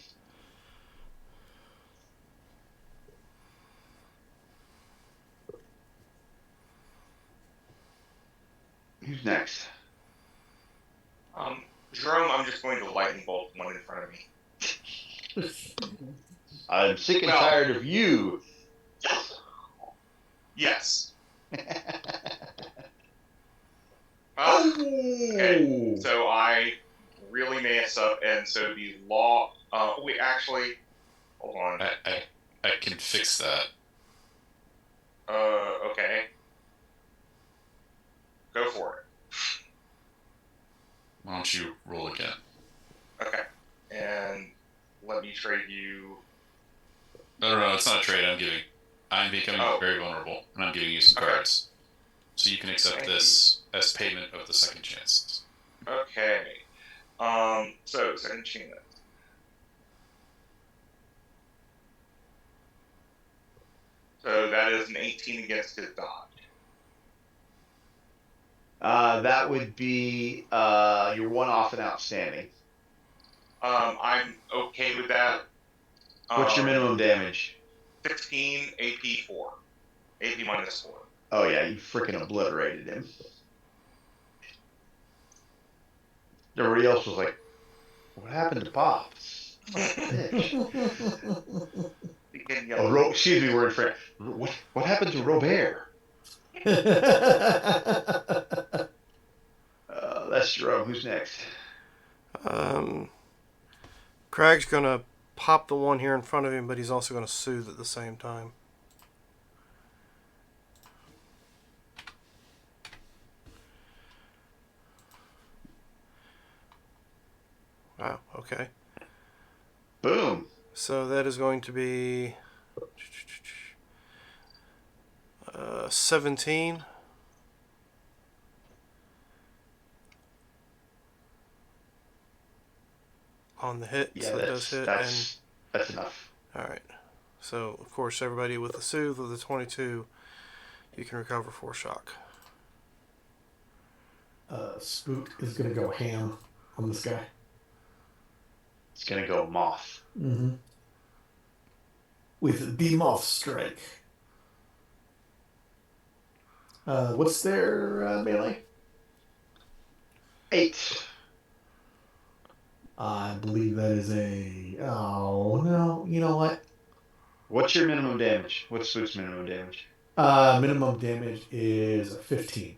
Who's next? Jerome, I'm just going to lightning bolt one in front of me. I'm sick and tired of you. Yes. Oh! Okay. So I really mess up, and so the law. Wait, actually, hold on. I can fix that. Okay. Go for it. Why don't you roll again? Okay. And let me trade you. No, it's not a trade. I'm becoming very vulnerable, and I'm giving you some cards. So you can accept this as payment of the second chance. Okay. So second chance. So that is an 18 against his dodge. That would be your one off and outstanding. I'm okay with that. What's your minimum damage? 16 AP 4. AP minus 4. Oh yeah, you freaking obliterated him. Everybody else was like, what happened to Pops? Bitch. Again, Oh, excuse me, we're in France. What happened to Robert? That's Jerome. Who's next? Craig's gonna pop the one here in front of him, but he's also gonna soothe at the same time. Wow. Okay. Boom. So that is going to be 17. On the hit, Yeah, so it does hit. that's enough. Alright. So, of course, everybody with the soothe with the 22, you can recover 4 shock. Spook is going to go ham on this guy. It's gonna go moth. Mm-hmm. With the moth strike. What's their melee? 8. I believe that is a... Oh, no. You know what? What's your minimum damage? What's Spook's minimum damage? Minimum damage is 15.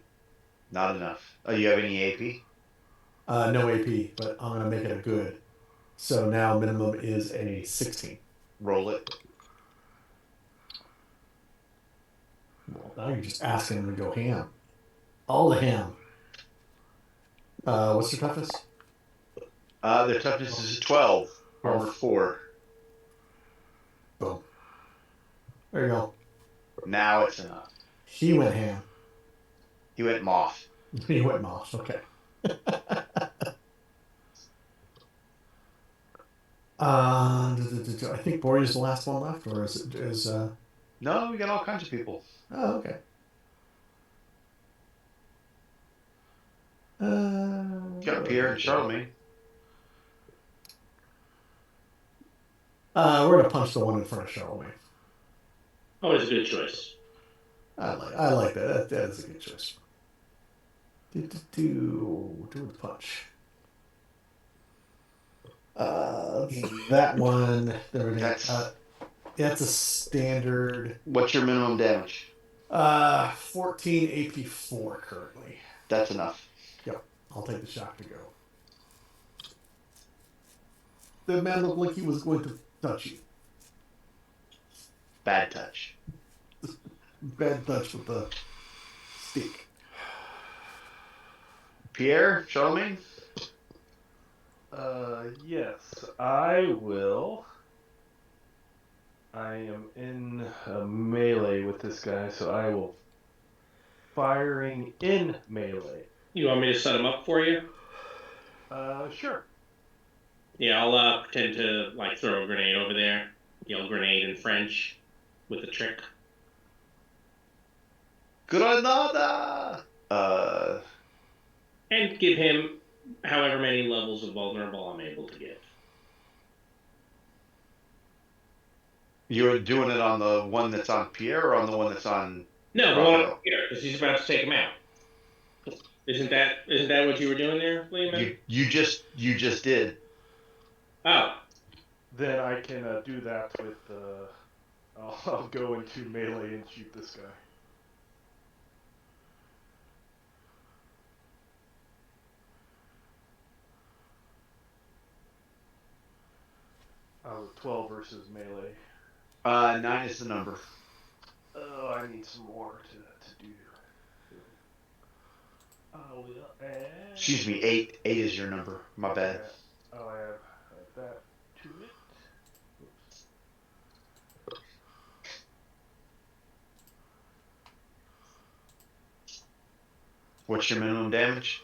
Not enough. Oh, you have any AP? No AP, but I'm going to make it a good. So now minimum is a 16. Roll it. Well, now you're just asking him to go ham. All the ham. What's your toughness? Their toughness is 12. Armor 4. Boom. There you go. Now it's enough. He went ham. He went moth. He went moth. Okay. I think Bori is the last one left, or is it No, we got all kinds of people. Oh, okay. Got Pierre and Charlemagne. We're gonna punch the one in front of Charlemagne. Always a good choice. I like that. That is a good choice. Do the punch. That one. That's a standard. What's your minimum damage? 14 AP4 currently. That's enough. Yep, I'll take the shock to go. The man looked like he was going to touch you. Bad touch. Bad touch with the stick. Pierre, Charlemagne? Yes, I will. I am in melee with this guy, so I will firing in melee. You want me to set him up for you? Sure. Yeah, I'll pretend to like throw a grenade over there. Yell grenade in French with a trick. Granada! And give him however many levels of vulnerable I'm able to give. You're doing it on the one that's on Pierre or on the one that's on... No, the one up here, because he's about to take him out. Isn't that what you were doing there, Lehman? You just did. Oh. Then I can do that with I'll go into melee and shoot this guy. Oh, 12 versus melee. 9 is the number. Oh, I need some more to do. Oh, yeah. And... Excuse me, 8. 8 is your number. My bad. Oh, I have that to it. Oops. What's your minimum damage?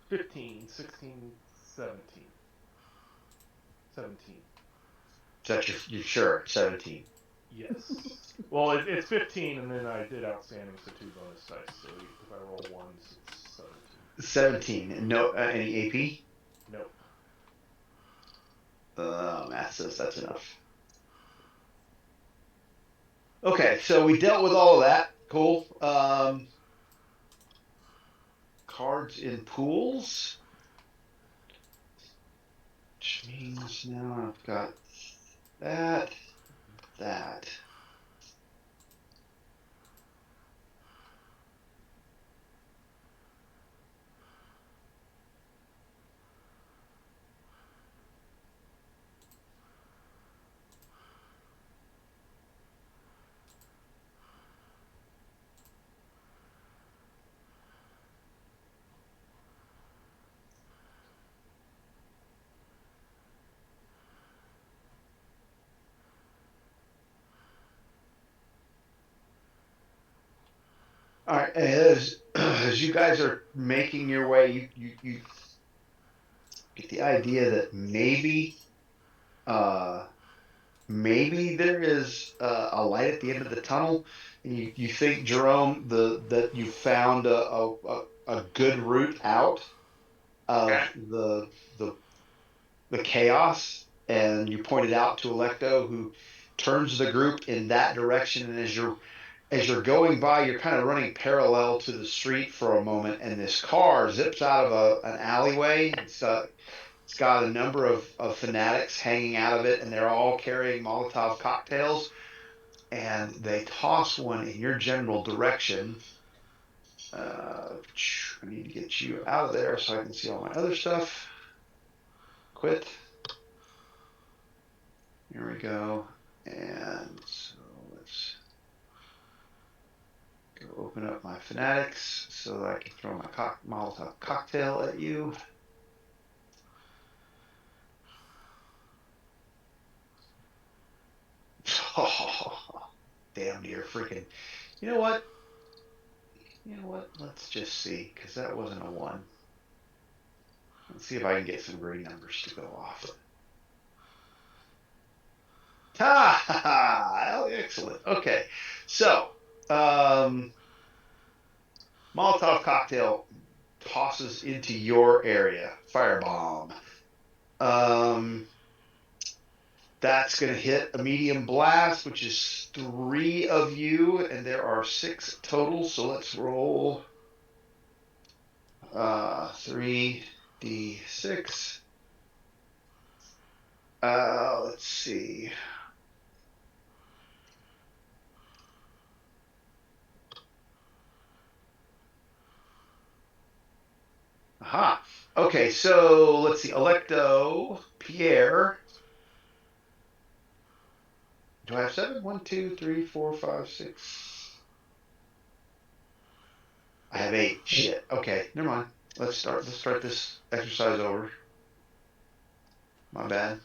15, 16, 17. 17. Is that you're sure? 17. Yes. Well, it's 15, and then I did outstanding, so 2 bonus dice. So if I roll 1s, it's 17. 17. No, any AP? Nope. Math says that's enough. Okay, so we dealt with all of that. Cool. Cards in pools. Which means now I've got that. All right, as you guys are making your way, you get the idea that maybe there is a light at the end of the tunnel. And you think, Jerome, that you found a good route out of the chaos, and you pointed out to Electo, who turns the group in that direction. And as you're going by, you're kind of running parallel to the street for a moment, and this car zips out of an alleyway. It's got a number of fanatics hanging out of it, and they're all carrying Molotov cocktails, and they toss one in your general direction. I need to get you out of there so I can see all my other stuff. Quit. Here we go. And so let's go open up my fanatics so that I can throw my Molotov cocktail at you. Oh, damn near freaking. You know what? Let's just see, because that wasn't a 1. Let's see if I can get some green numbers to go off. Ha ha ha! Excellent. Okay, so Molotov cocktail tosses into your area. Firebomb. That's going to hit a medium blast, which is 3 of you, and there are 6 total. So let's roll 3d6. Let's see. Aha. Okay, so let's see. Electo, Pierre. Do I have 7? 1, 2, 3, 4, 5, 6. I have 8. Shit. Okay, never mind. Let's start this exercise over. My bad.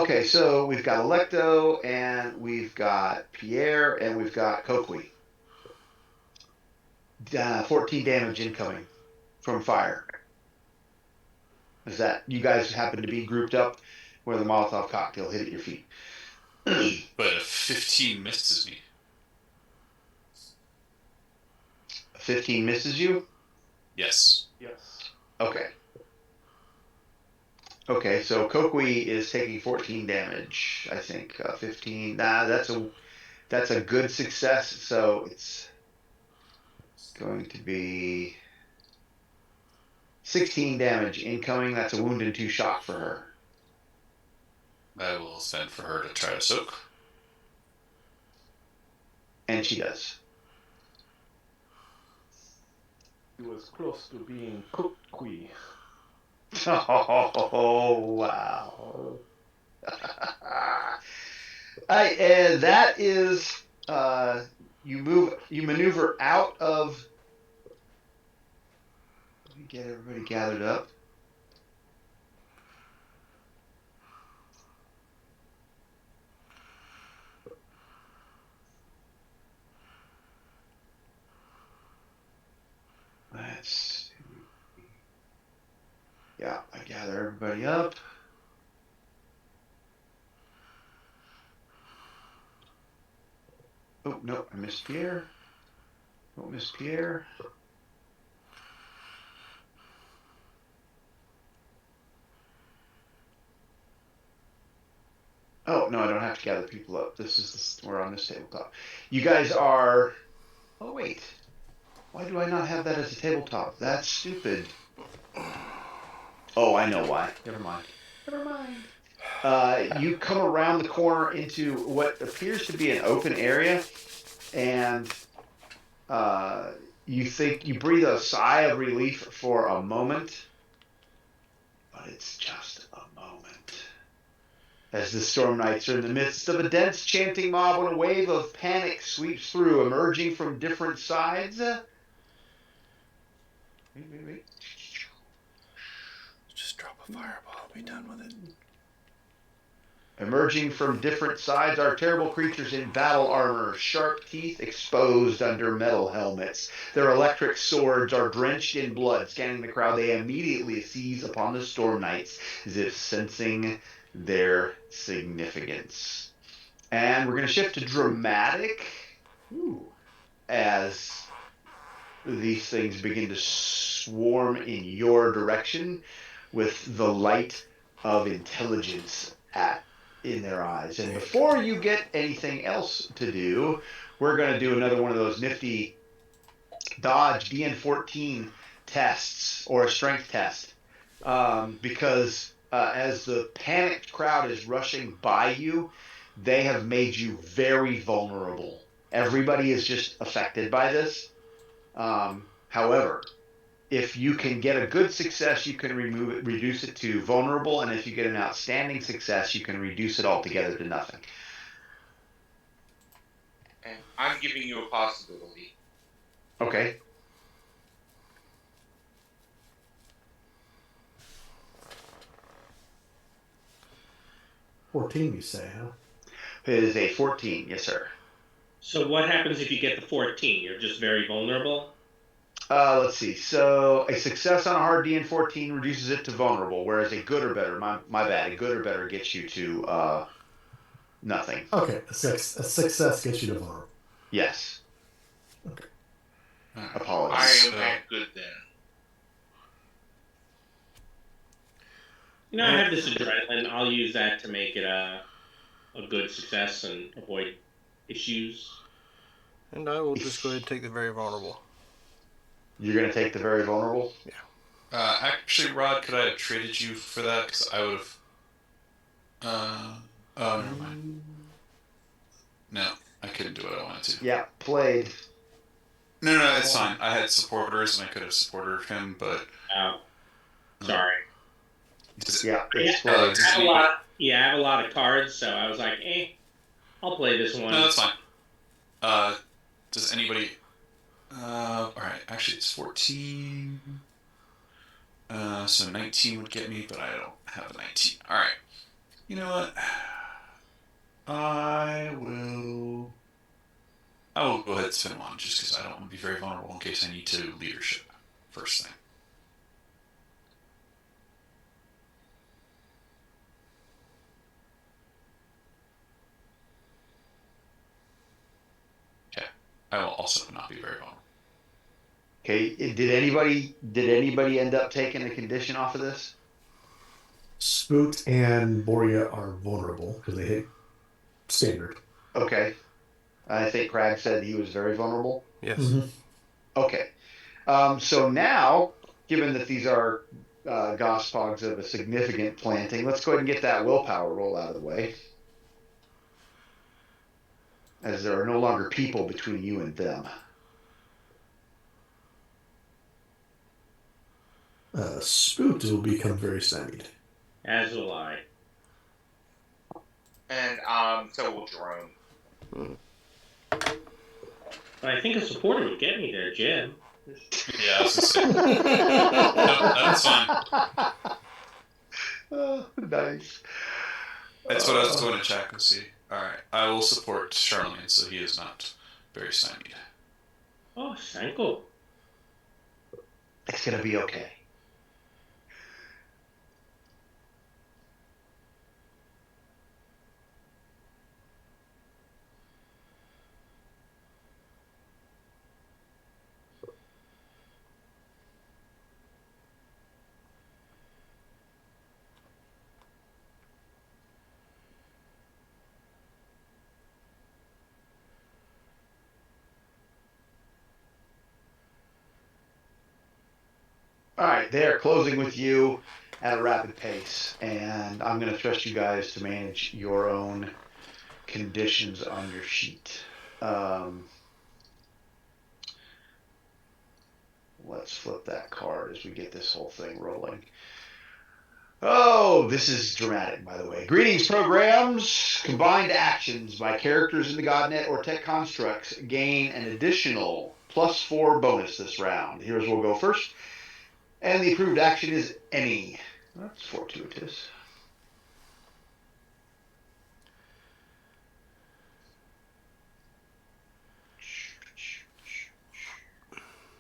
Okay, so we've got Electo, and we've got Pierre, and we've got Kokui. 14 damage incoming from fire. Is that, you guys happen to be grouped up where the Molotov cocktail hit at your feet? But a 15 misses me. 15 misses you? Yes. Yes. Okay. Okay, so Kokui is taking 14 damage, I think. 15. Nah, that's a good success. So it's going to be 16 damage incoming. That's a wound and 2 shock for her. I will send for her to try to soak. And she does. He was close to being Kukui. Oh, wow. And that is, you maneuver out of, let me get everybody gathered up. Let's, yeah, I gather everybody up. Oh, no, I missed Pierre. Don't miss Pierre. Oh, no, I don't have to gather people up. We're on this tabletop. You guys are... Oh, wait. Why do I not have that as a tabletop? That's stupid. Oh, I know why. Never mind. Never mind. You come around the corner into what appears to be an open area, and you think you breathe a sigh of relief for a moment, but it's just a moment. As the Storm Knights are in the midst of a dense chanting mob when a wave of panic sweeps through, emerging from different sides. Wait. Just drop a fireball and be done with it. Emerging from different sides are terrible creatures in battle armor, sharp teeth exposed under metal helmets. Their electric swords are drenched in blood. Scanning the crowd, they immediately seize upon the Storm Knights, as if sensing their significance. And we're going to shift to dramatic. As these things begin to swarm in your direction with the light of intelligence in their eyes. And before you get anything else to do, we're going to do another one of those nifty dodge DN14 tests, or a strength test, because as the panicked crowd is rushing by you, they have made you very vulnerable. Everybody is just affected by this. However, if you can get a good success, you can reduce it to vulnerable, and if you get an outstanding success, you can reduce it altogether to nothing. And I'm giving you a possibility. Okay. $14, you say, huh? It is a 14, yes, sir. So what happens if you get the 14? You're just very vulnerable? Let's see. So a success on a hard DN14 reduces it to vulnerable, whereas a good or better, my bad, a good or better gets you to nothing. Okay, a success gets you to vulnerable. Yes. Okay. Apologies. I am at good then. You know, I have this adrenaline. I'll use that to make it a good success and avoid issues. And I will just go ahead and take the very vulnerable. You're going to take the very vulnerable? Yeah. Actually, Rod, could I have traded you for that? Because I would have... oh, never mind. No, I couldn't do what I wanted to. Yeah, played. No, it's fine. I had supporters, and I could have supported him, but... Oh, sorry. Yeah, it's I played. have a lot of cards, so I was like, I'll play this one. No, that's fine. Does anybody... alright, actually it's 14. So 19 would get me, but I don't have a 19. Alright. You know what? I will go ahead and spin one, just because I don't want to be very vulnerable in case I need to leadership first thing. Okay. I will also not be very vulnerable. Okay, did anybody end up taking a condition off of this? Spooked and Boria are vulnerable because they hit standard. Okay. I think Crag said he was very vulnerable. Yes. Mm-hmm. Okay. So now, given that these are Gospogs of a significant planting, let's go ahead and get that willpower roll out of the way. As there are no longer people between you and them. Spooked will become very stymied. As will I. And so will Jerome. But I think a supporter would get me there, Jim. Yeah, I was gonna say. No, that's fine. Oh, nice. That's what I was going to check and see. Alright, I will support Charlemagne so he is not very stymied. Oh, Sanko. It's going to be okay. All right, they are closing with you at a rapid pace, and I'm going to trust you guys to manage your own conditions on your sheet. Let's flip that card as we get this whole thing rolling. Oh, this is dramatic, by the way. Greetings, programs. Combined actions by characters in the GodNet or tech constructs gain an additional +4 bonus this round. Here's what we'll go first. And the approved action is any. That's fortuitous.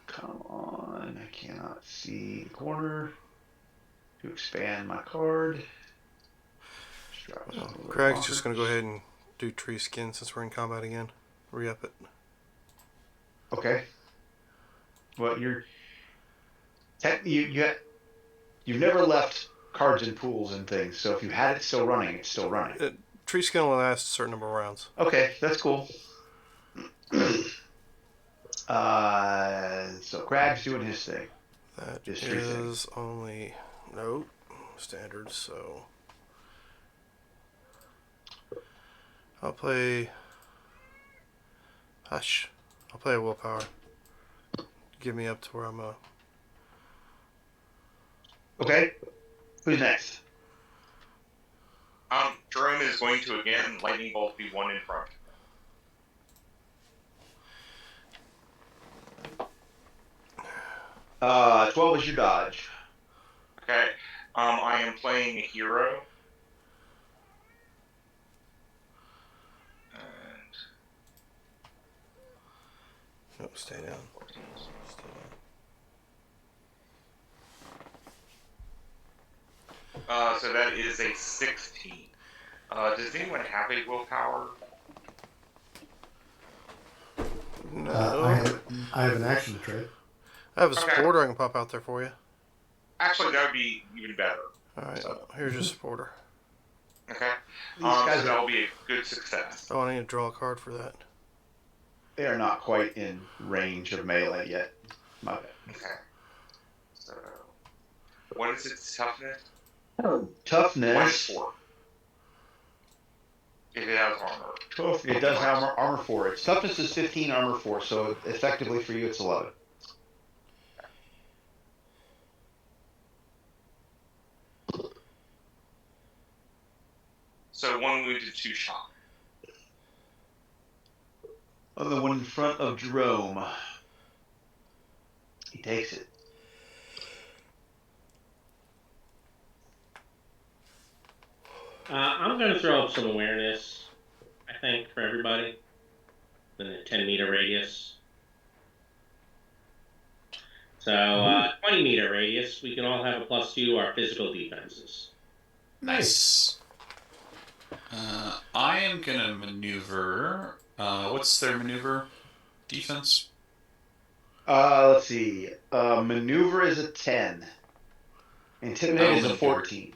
Come on. I cannot see the corner to expand my card. Craig's just going to go ahead and do tree skin since we're in combat again. Re-up it. Okay. Well, you've never left cards in pools and things, so if you had it still running, it's still running. Tree skin will last a certain number of rounds. Okay, that's cool. So Crag's doing his thing. That is only standard, so I'll play Hush. I'll play a willpower. Give me up to where I'm Okay. Who's next? Jerome is going to again lightning bolt be one in front. 12 is your dodge. Okay. I am playing a hero. And no, stay down. So that is a 16. Does anyone have a willpower? No. I have an action to trade. I have a supporter I can pop out there for you. Actually, that would be even better. Alright, here's your supporter. Okay. So that will be a good success. Oh, I need to draw a card for that. They are not quite in range of melee yet. My bad. Okay. So, what is its toughness? Toughness. -4. If it has armor. It does have armor 4. Its toughness is 15, armor 4, so effectively for you it's 11. So 1 wounded, 2 shot. Oh, the one in front of Jerome. He takes it. I'm going to throw up some awareness, I think, for everybody in a 10-meter radius. So, 20-meter radius, we can all have a +2 our physical defenses. Nice. I am going to maneuver. What's their maneuver defense? Let's see. Maneuver is a 10. Intimidate is a 14.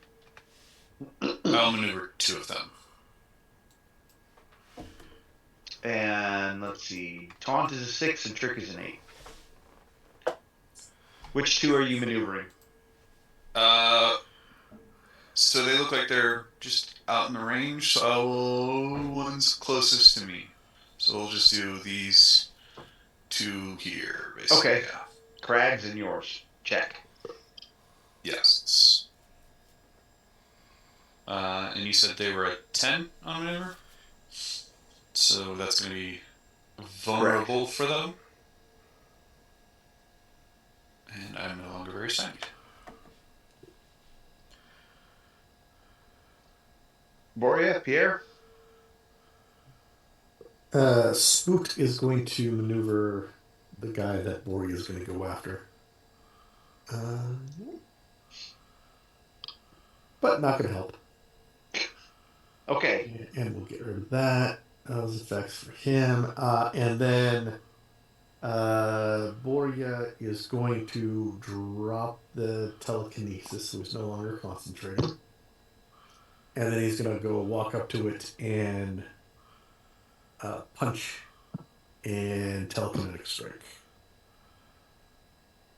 I'll maneuver 2 of them. And let's see. Taunt is a 6 and Trick is an 8. Which 2 are you maneuvering? So they look like they're just out in the range. So one's closest to me. So we'll just do these 2 here, basically. Okay. Yeah. Crag's and yours. Check. Yes. And you said they were at 10 on maneuver? So that's going to be vulnerable for them. And I'm no longer very stymied. Boria, Pierre? Spooked is going to maneuver the guy that Boria is going to go after. But not going to help. Okay. And we'll get rid of that. Those effects for him. And then Boria is going to drop the telekinesis, so he's no longer concentrating. And then he's going to go walk up to it and punch and telekinetic strike.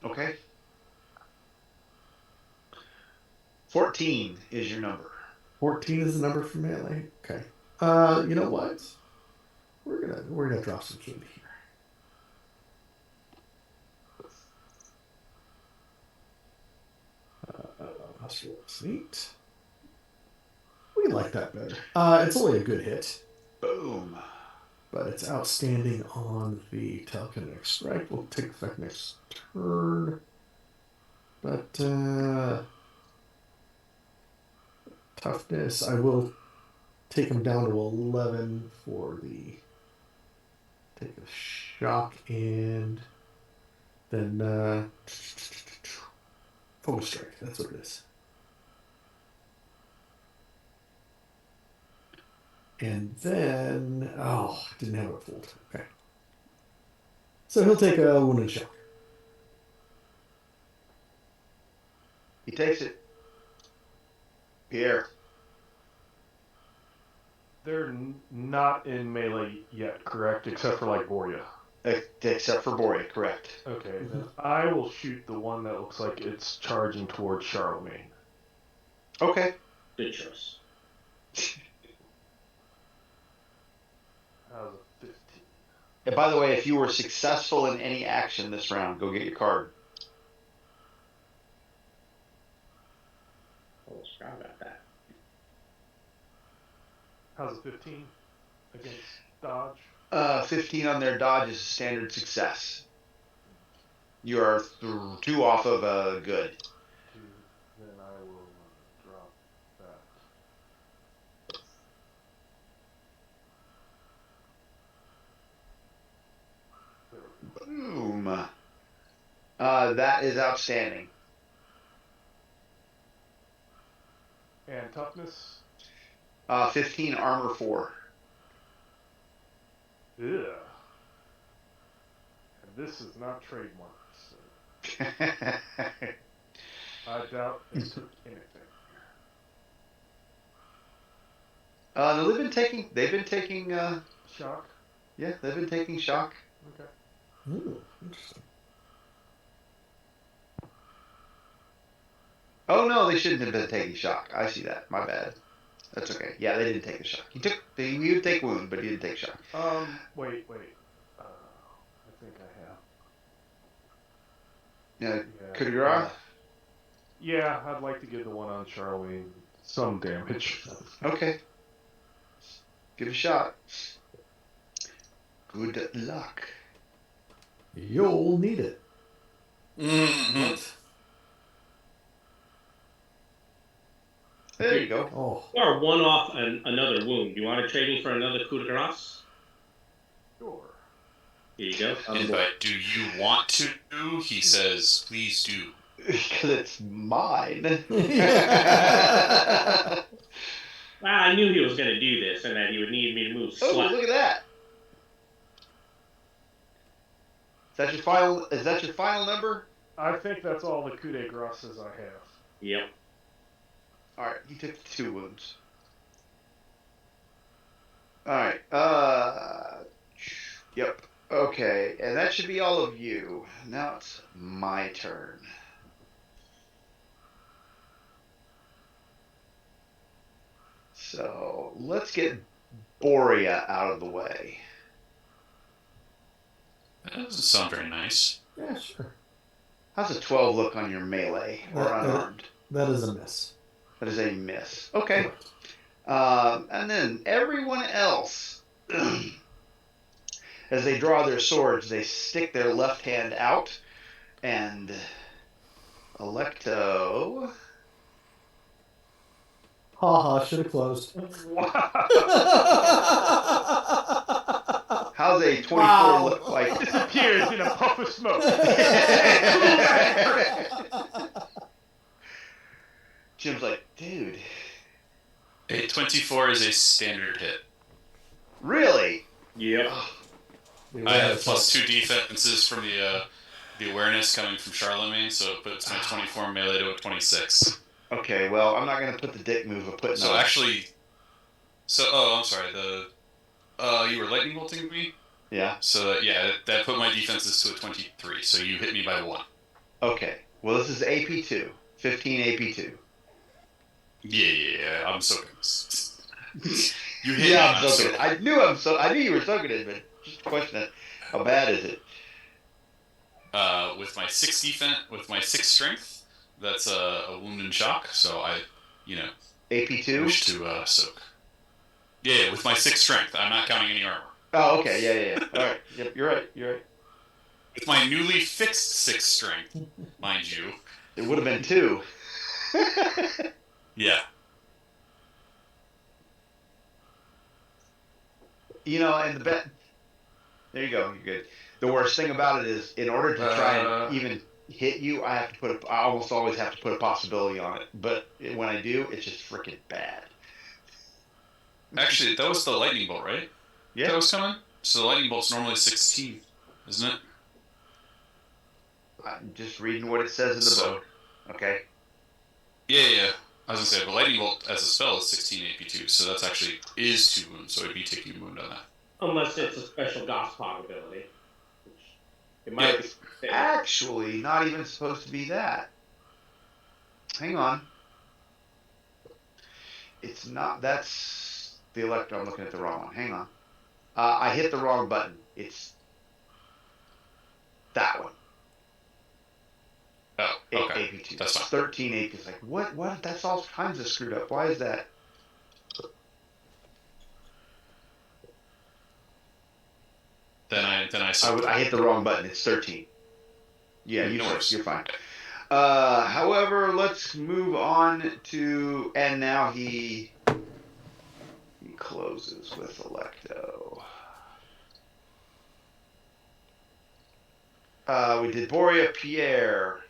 Okay. 14 is your number. 14 is the number for melee. Okay. You know what? We're gonna drop some candy here. That's neat. We like that better. It's only a good hit. Boom. But it's outstanding on the telekinetic strike. We'll take effect next turn. But toughness, I will take him down to 11 for the take a shock and then focus strike. That's what it is. And then didn't have it fooled. Okay. So he'll take a wound and shock. He takes it. Pierre. They're not in melee yet, correct? Except for like Boria. Except for Boria, correct. Okay, then I will shoot the one that looks like it's charging towards Charlemagne. Okay. Good choice. How's a 15? And by the way, if you were successful in any action this round, go get your card. I almost forgot about that. How's a 15 against dodge? 15 on their dodge is a standard success. You are 2 off of a good. 2. Then I will drop that. Boom. That is outstanding. And toughness? 15 armor 4. Yeah. And this is not trademarked. So I doubt they took anything. No, they've been taking Shock? yeah, they've been taking shock. Okay. Ooh, interesting. Oh no, they shouldn't have been taking shock. I see that. My bad. That's okay. Yeah, they didn't take a shock. He would take wound, but he didn't take shock. Wait. I think I have. Yeah, coup de grace? Yeah, I'd like to give the one on Charlemagne some damage. Okay. Give it a shot. Good luck. You'll need it. Mm-hmm. What? There you go. Oh. You are one off another wound. You want to trade me for another coup de grace? Sure. Here you go. But do you want to? He says, please do. Because it's mine. Well, I knew he was going to do this and that he would need me to move Oh, slack. look at that. Is that your final number? I think that's all the coup de graces I have. Yep. Alright, he took 2 wounds. Alright, yep. Okay, and that should be all of you. Now it's my turn. So, let's get Boria out of the way. That doesn't sound very nice. Yeah, sure. How's a 12 look on your melee or unarmed? That is a miss. That is a miss. Okay. Correct. And then everyone else, as they draw their swords, they stick their left hand out, and Electo. Haha, should have closed. Wow. How's a 24 look like? Disappears in a puff of smoke. Jim's like, dude. A 24 is a standard hit. Really? Yep. I have +2 defenses from the awareness coming from Charlemagne, so it puts my 24 melee to a 26. Okay, well, I'm not going to put the dick move of putting So on. actually, I'm sorry. You were lightning bolting me. Yeah. So that put my defenses to a 23. So you hit me by 1. Okay. Well, this is AP2. 15 AP2. Yeah. I'm soaking this. You hit Yeah, me. I'm soaking it. I knew you were soaking it, but just a question of how bad is it? With my 6 strength, that's a wound and shock. So I, you know, AP2? wish to soak. Yeah, with my 6 strength. I'm not counting any armor. Oh, okay. Yeah. All right. Yep, you're right. With my newly fixed 6 strength, mind you. It would have been 2. Yeah. And the bet. There you go. You're good. The worst thing about it is, in order to try and even hit you, I almost always have to put a possibility on it. But when I do, it's just freaking bad. Actually, that was the lightning bolt, right? Yeah. That was coming. So the lightning bolt's normally 16, isn't it? I'm just reading what it says in the book. Okay. Yeah. I was gonna say, but lightning bolt as a spell is 16 AP2, so that's actually is 2 wounds, so it'd be taking a wound on that. Unless it's a special Gospog ability. Which it might It's actually not even supposed to be that. Hang on. It's not. That's the Electro. I'm looking at the wrong one. Hang on. I hit the wrong button. It's that one. Oh, okay. AP2. That's fine. 13 AP. It's like, what? That's all kinds of screwed up. Why is that? Then I I hit the wrong button. It's 13. Yeah, you know worse. You're fine. However, let's move on to, and now he closes with Electo. We did Boria Pierre.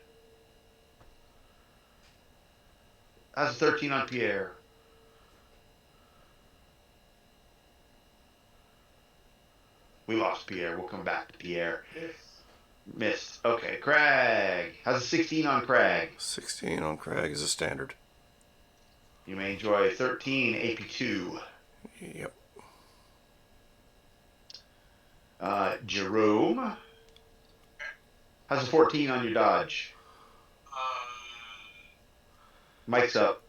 How's a 13 on Pierre? We lost Pierre. We'll come back to Pierre. Missed. Okay, Crag. How's a 16 on Crag? 16 on Crag is a standard. You may enjoy 13 AP2. Yep. Jerome. How's a 14 on your dodge? Mike's up.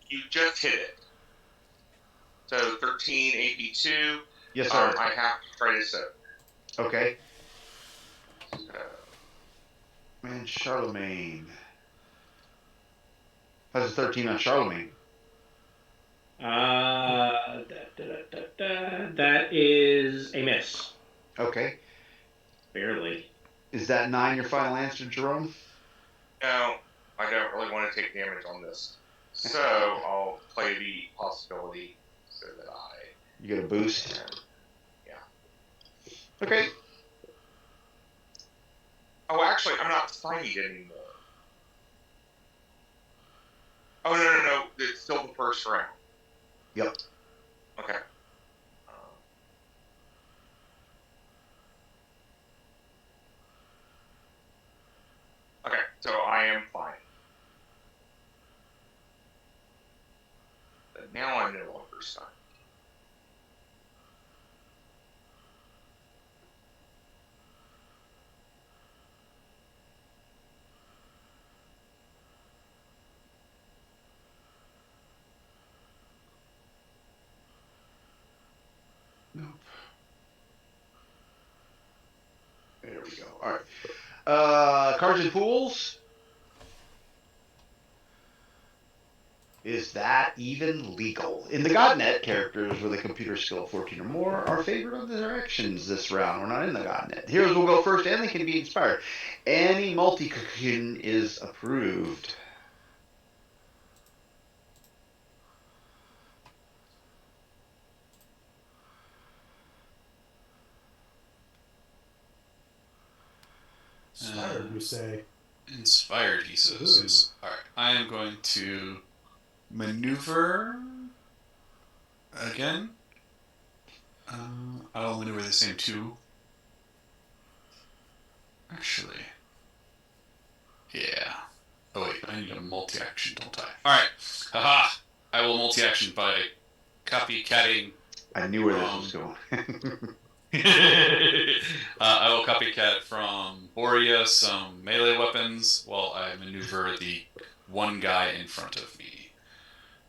You just hit it. So 13 AP2. Yes, sir. I have to try to soak. Okay. Man, Charlemagne. How's a 13 on Charlemagne? That is a miss. Okay. Barely. Is that 9 your final answer, Jerome? No, I don't really want to take damage on this. So I'll play the possibility so that You get a boost? Yeah. Okay. Oh, actually, I'm not stymied anymore. Oh, no. It's still the first round. Yep. Okay. Okay, so I am fine. But now I'm no longer stuck. Nope. There we go. All right. Cards and pools. Is that even legal? In the Godnet, characters with a computer skill of 14 or more are favored of their actions this round. We're not in the Godnet. Heroes will go first and they can be inspired. Any multi-cocoon is approved. Inspired, you say? Inspired, he says. Alright, I am going to maneuver again. I'll maneuver the same 2. Actually. Yeah. Oh wait, I need a multi-action, don't I? Alright. Haha! I will multi-action by copycatting. I knew where this was going. I will copycat from Boria some melee weapons while I maneuver the one guy in front of me.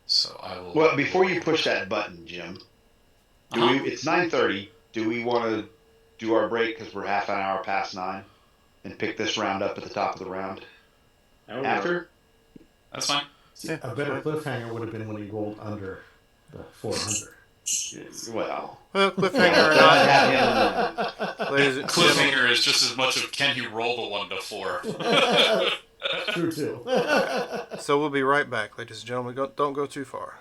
So I will. Well, before you push that button, Jim, it's 9:30. Do we want to do our break because we're half an hour past 9 and pick this round up at the top of the round after? That's fine. Yeah, A better cliffhanger would have been when he rolled under the 400. Well, cliffhanger or not. not, ladies and gentlemen, Cliffhanger is just as much of can he roll the 1 to 4. True, too. so we'll be right back, ladies and gentlemen. Don't go too far.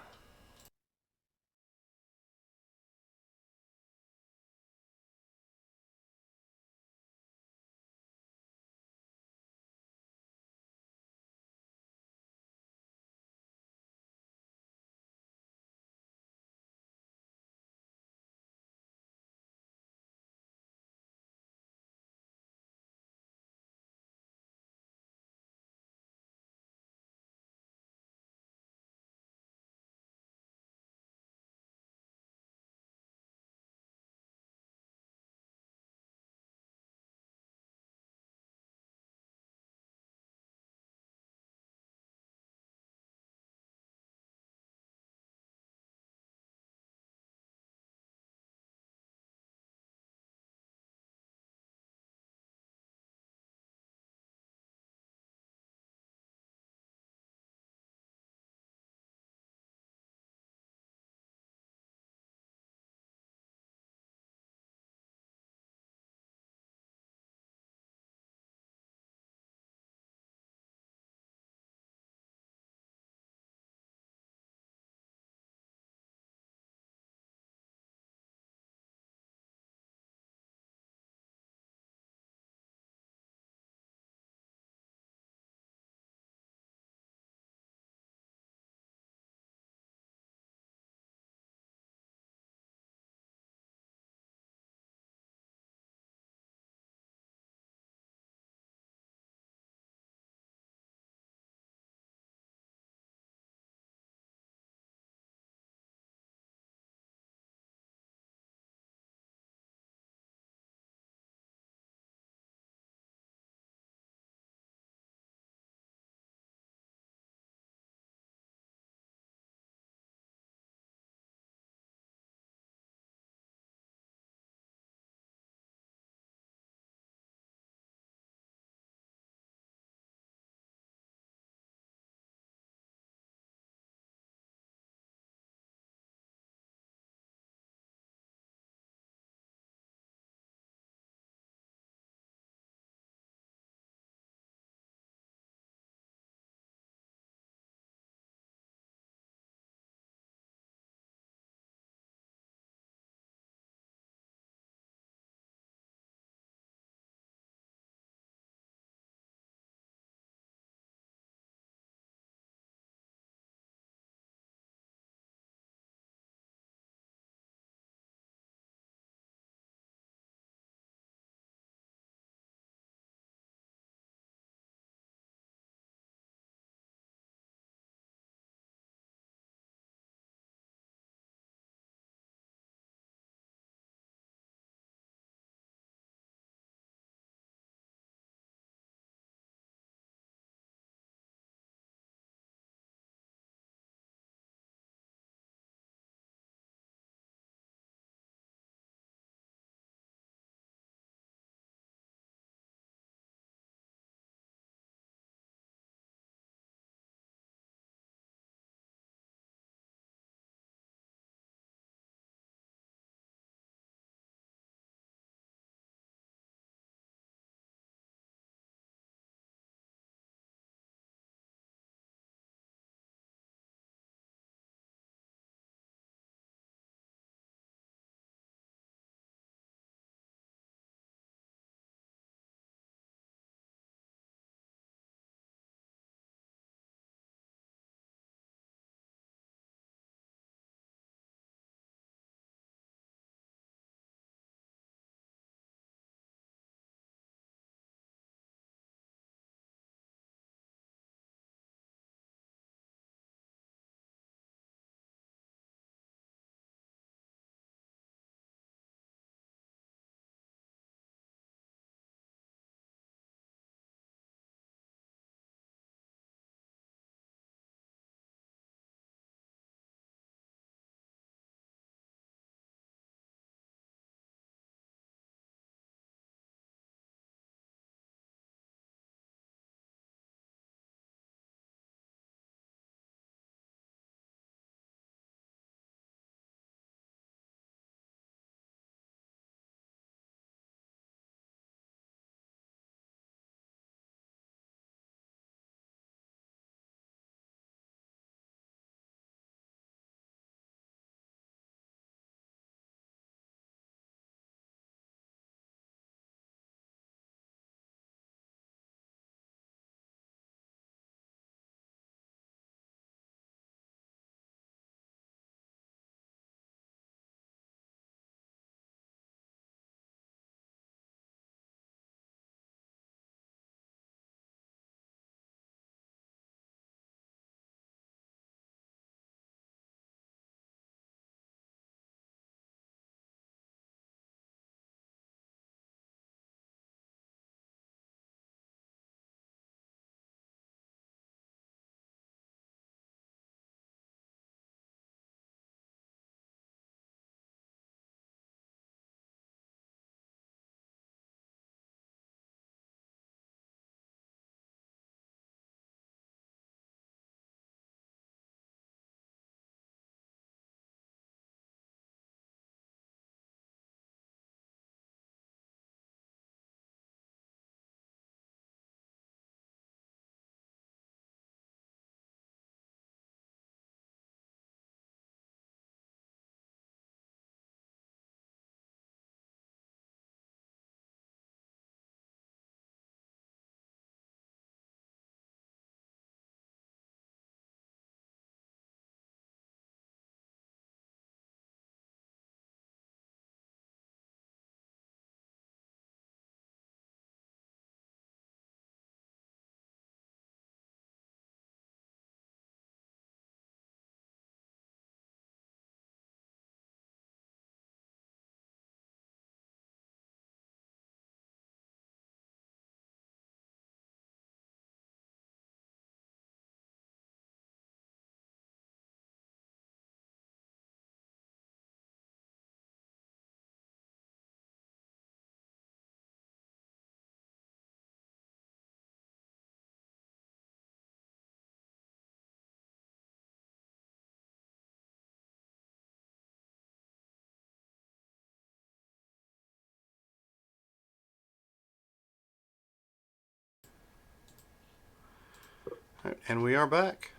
And we are back.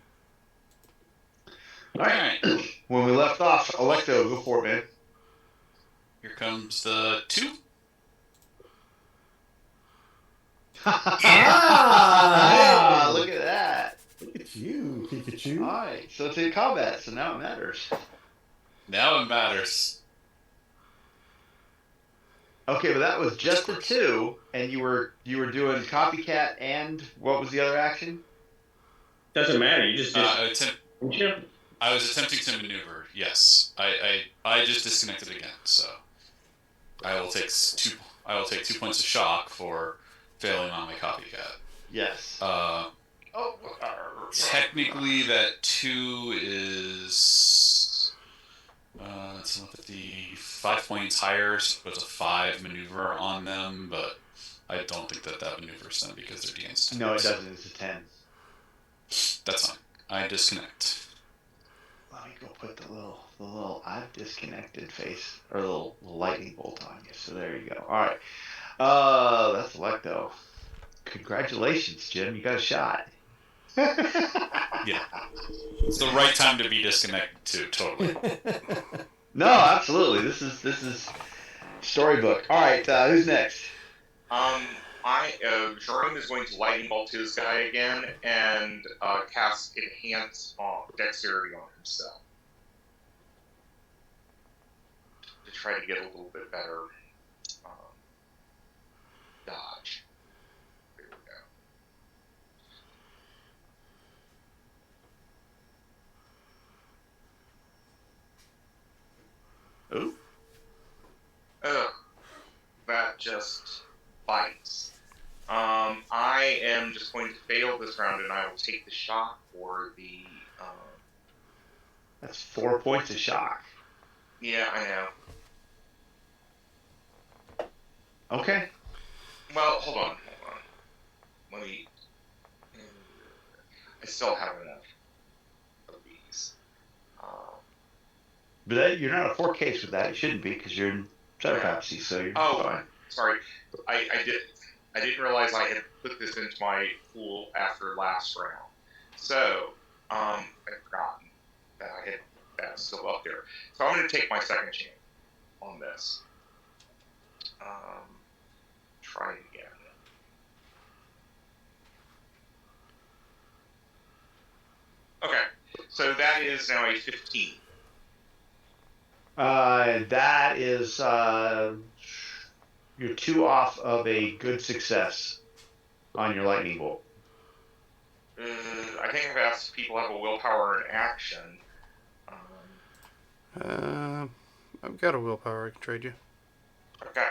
All right. When we left off, Electo, go for it, man. Here comes the 2. Ah, look at that. Look at you, Pikachu. All right, so it's in combat, so now it matters. Now it matters. Okay, but that was just a 2, and you were doing copycat, and what was the other action? Doesn't matter. You just I was attempting to maneuver. Yes, I just disconnected again. So I will take 2. I will take 2 points of shock for failing on my copycat. Yes. Technically, that 2 is 5 points higher, so it's a 5 maneuver on them. But I don't think that maneuvers them because they're against. No, it doesn't. It's a 10. That's fine. I disconnect. Let me go put the little I've disconnected face or little lightning bolt on you. So there you go. All right. That's Electo. Congratulations, Jim. You got a shot. Yeah. It's the right time to be disconnected too, totally. No, absolutely. This is storybook. All right, who's next? Jerome is going to lightning bolt his guy again and cast enhance dexterity on himself to try to get a little bit better dodge. There we go. Ooh. That just bites. I am just going to fail this round, and I will take the shock for the. That's 4 points of shock. Yeah, I know. Okay. Well, hold on. Let me. I still have enough of these. But you're not a 4 case with that. You shouldn't be because you're in Cyberpapsy, so you're fine. Sorry. I didn't realize I had put this into my pool after last round. So, I'd forgotten that that was still up there. So I'm going to take my second chance on this. Try it again. Okay, so that is now a 15. That is you're 2 off of a good success on your lightning bolt. I think I've asked if people have a willpower and action. I've got a willpower I can trade you. Okay.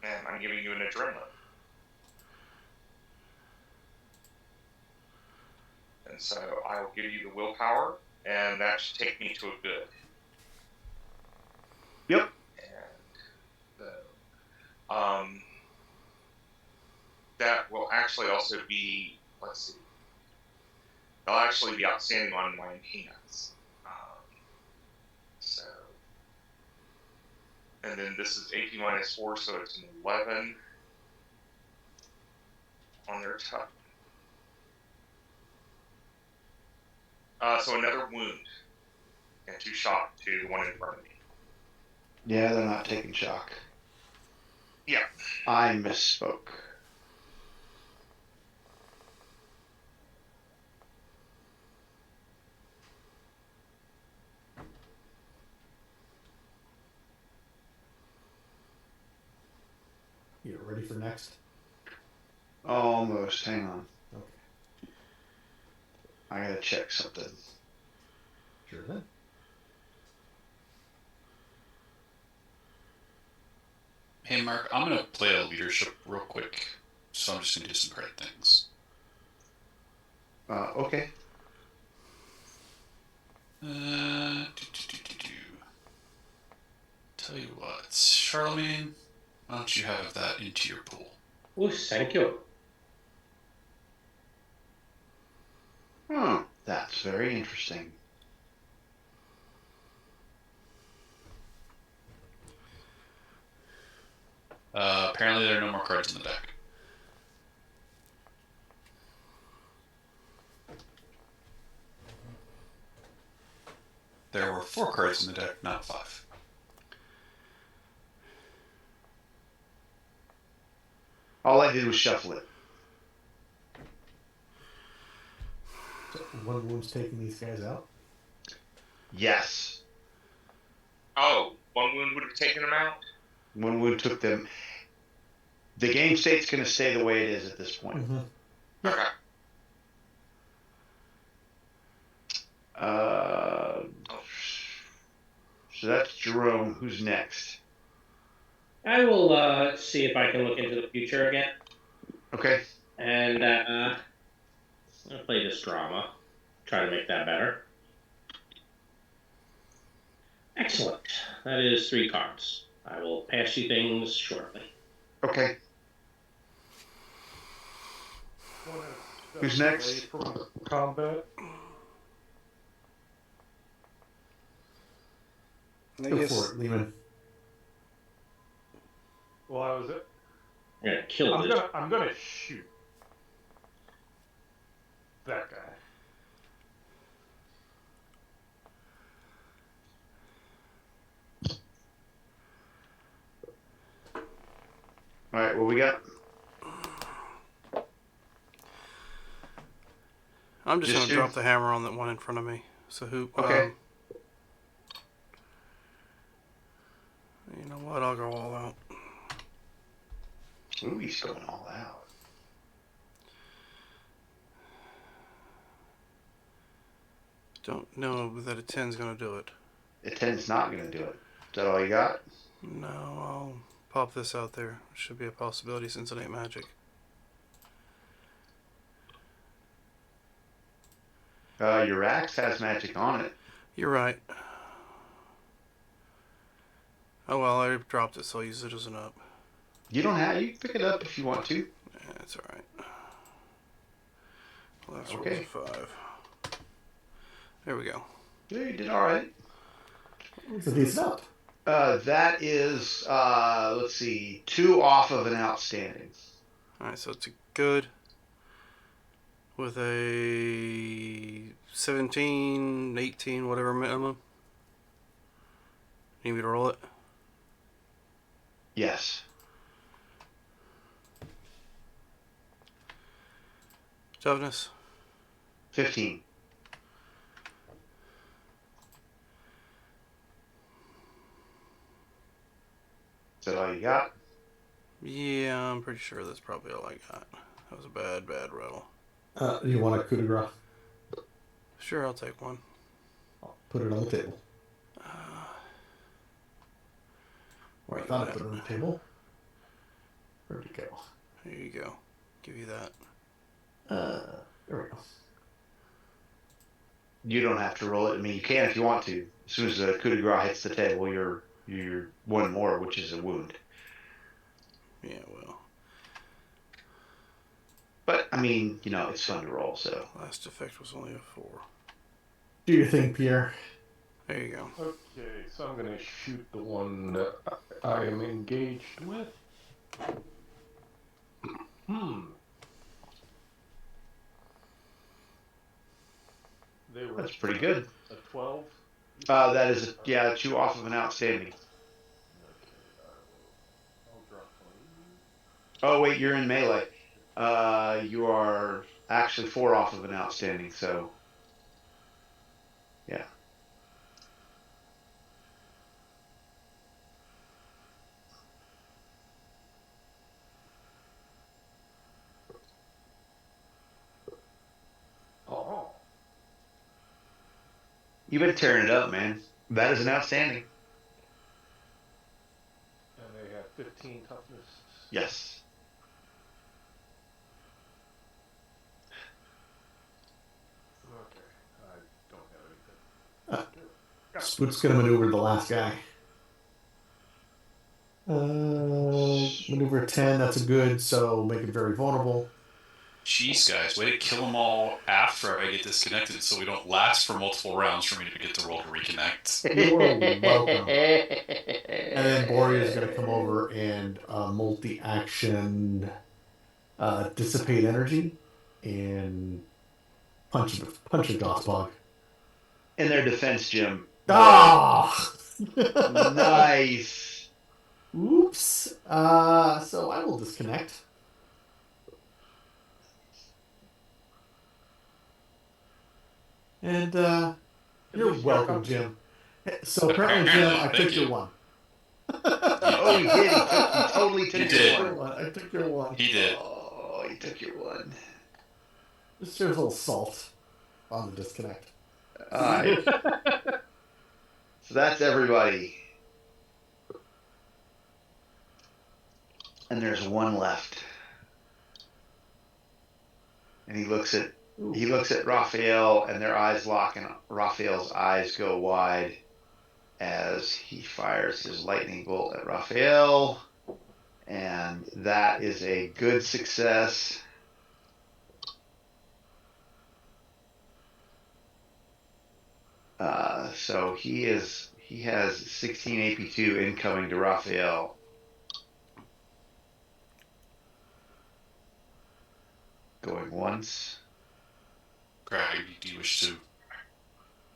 And I'm giving you an adrenaline. And so I will give you the willpower, and that should take me to a good. Yep. And that will actually also be, let's see, that'll actually be outstanding on my enhance. So, and then this is AP minus 4, so it's an 11 on their top. So another wound and 2 shock to the one in front of me. Yeah, they're not taking shock. Yeah. I misspoke. You ready for next? Almost. Hang on. Okay. I gotta check something. Sure then. Hey, Mark, I'm going to play a leadership real quick, so I'm just going to do some credit things. Okay. Tell you what, Charlemagne, why don't you have that into your pool? Oh, thank you. That's very interesting. Apparently there are no more cards in the deck. are 4 cards in the deck, not 5. All I did was shuffle it. So one wound's taking these guys out. Yes. Oh, 1 wound would have taken him out? One wound took them. The game state's going to stay the way it is at this point. Mm-hmm. Yep. Okay. So that's Jerome. Who's next? I will see if I can look into the future again. Okay. And I'll play this drama. Try to make that better. Excellent. That is 3 cards. I will pass you things shortly. Okay. Who's next? From combat. Go for it, Lehman. Well, I was it. I'm gonna kill this. I'm gonna shoot that guy. All right, what we got? I'm just going to drop the hammer on that one in front of me. So who... Okay. You know what? I'll go all out. Ooh, he's going all out. Don't know that a 10's going to do it. A 10's not going to do it. Is that all you got? No, I'll pop this out there. Should be a possibility since it ain't magic. Your axe has magic on it. You're right. Oh well, I dropped it, so I'll use it as an up. You don't have. You can pick it up if you want to. Yeah, it's all right. Well, that's okay. Rolls a 5. There we go. Yeah, you did all right. It's a decent up. That is, let's see, 2 off of an outstanding. All right, so it's a good with a 17, 18, whatever minimum. Need me to roll it? Yes. Toughness? 15. Is that all you got? Yeah, I'm pretty sure that's probably all I got. That was a bad roll. Do you want a coup de grace? Sure, I'll take one. I'll put it on the table. Or I thought I put it on the table. Where'd it go? Here you go. Give you that. There we go. You don't have to roll it. I mean, you can if you want to. As soon as the coup de grace hits the table, you're 1 more, which is a wound. Yeah, well. But, I mean, you know, it's fun to roll, so. Last effect was only a 4. Do your thing, Pierre. There you go. Okay, so I'm gonna shoot the one that I am engaged with. That's pretty good. A 12? That is, 2 off of an outstanding. Okay, I'll drop 20. Oh, wait, you're in melee. You are actually 4 off of an outstanding, so. Yeah. Oh. You've been tearing it up, man. That is an outstanding. And they have 15 toughness. Yes. Okay, I don't have anything. Spook's gonna maneuver the last guy. Maneuver 10, that's a good, so make it very vulnerable. Jeez, guys, way to kill them all after I get disconnected so we don't last for multiple rounds for me to get the roll to reconnect. You're welcome. And then Borea's going to come over and multi-action dissipate energy and punch a Gospog. In their defense, Jim, Ah! Nice. Oops. So I will disconnect. And you're least welcome, comes- Jim. So apparently, Jim, I Thank took your you. one. Oh, he did. He totally took He your did. one. I took your one. He did. Oh, he took your one. Just there's a little salt on the disconnect. All right. So that's everybody. And there's one left. And he looks at Raphael, and their eyes lock, and Raphael's eyes go wide as he fires his lightning bolt at Raphael. And that is a good success. So he has 16 AP2 incoming to Raphael. Going once. Greg, do you wish to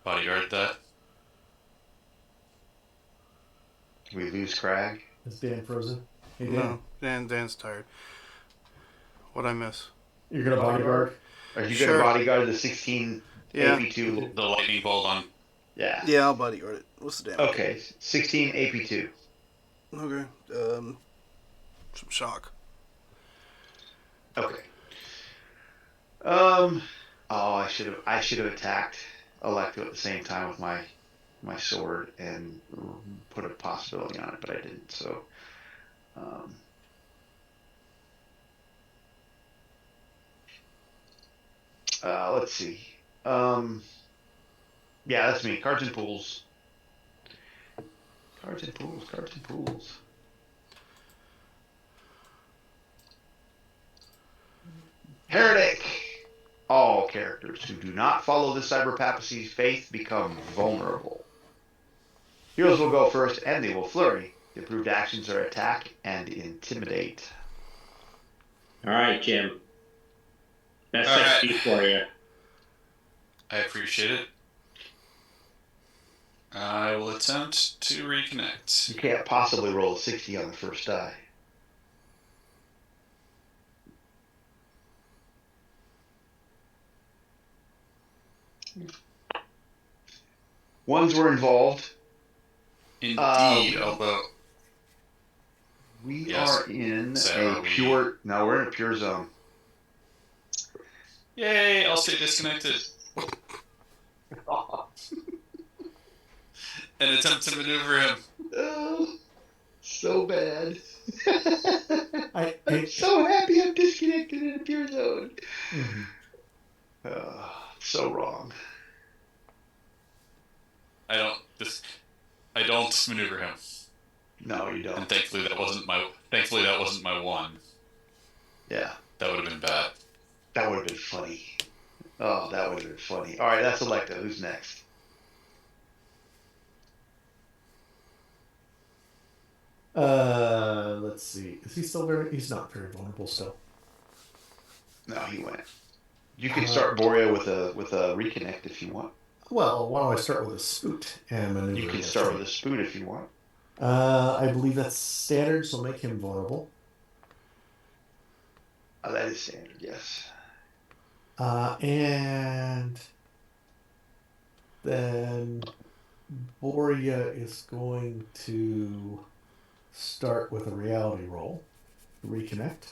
bodyguard that? Can we lose Crag? Is Dan frozen? Hey, Dan. No, Dan's tired. What'd I miss? You're gonna bodyguard? Are you Sure. going to bodyguard the 16 Yeah. AP2? The lightning bolt on. Yeah. Yeah, I'll bodyguard it. What's the damage? Okay, 16 AP2. Okay. Some shock. Okay. Oh, I should have attacked Electo at the same time with my sword and put a possibility on it, but I didn't. So, let's see. Yeah, that's me. Cards and pools. Cards and pools. Cards and pools. Heretic! All characters who do not follow the Cyber Papacy's faith become vulnerable. Heroes will go first and they will flurry. The approved actions are attack and intimidate. All right, Jim. That's All right. XP for you. I appreciate it. I will attempt to reconnect. You can't possibly roll a 60 on the first die. Ones were involved. Indeed, although We Yes. are in So a are we- pure... No, we're in a pure zone. yay, I'll stay disconnected. And attempt to maneuver him. Oh, so bad. I'm I'm so happy I'm disconnected in a pure zone. So wrong. I don't maneuver him. No, you don't. And thankfully that wasn't my one. Yeah, That would have been bad. that would have been funny. Oh, that would have been funny. All right, that's Electa. Who's next? Let's see. Is he still very? He's not very vulnerable still. No, he went. You can start Borea with a reconnect if you want. Well, why don't I start with a spoot and maneuver? You can start with a spoon if you want. I believe that's standard, so make him vulnerable. Oh, that is standard, yes. And then Borea is going to start with a reality roll. Reconnect.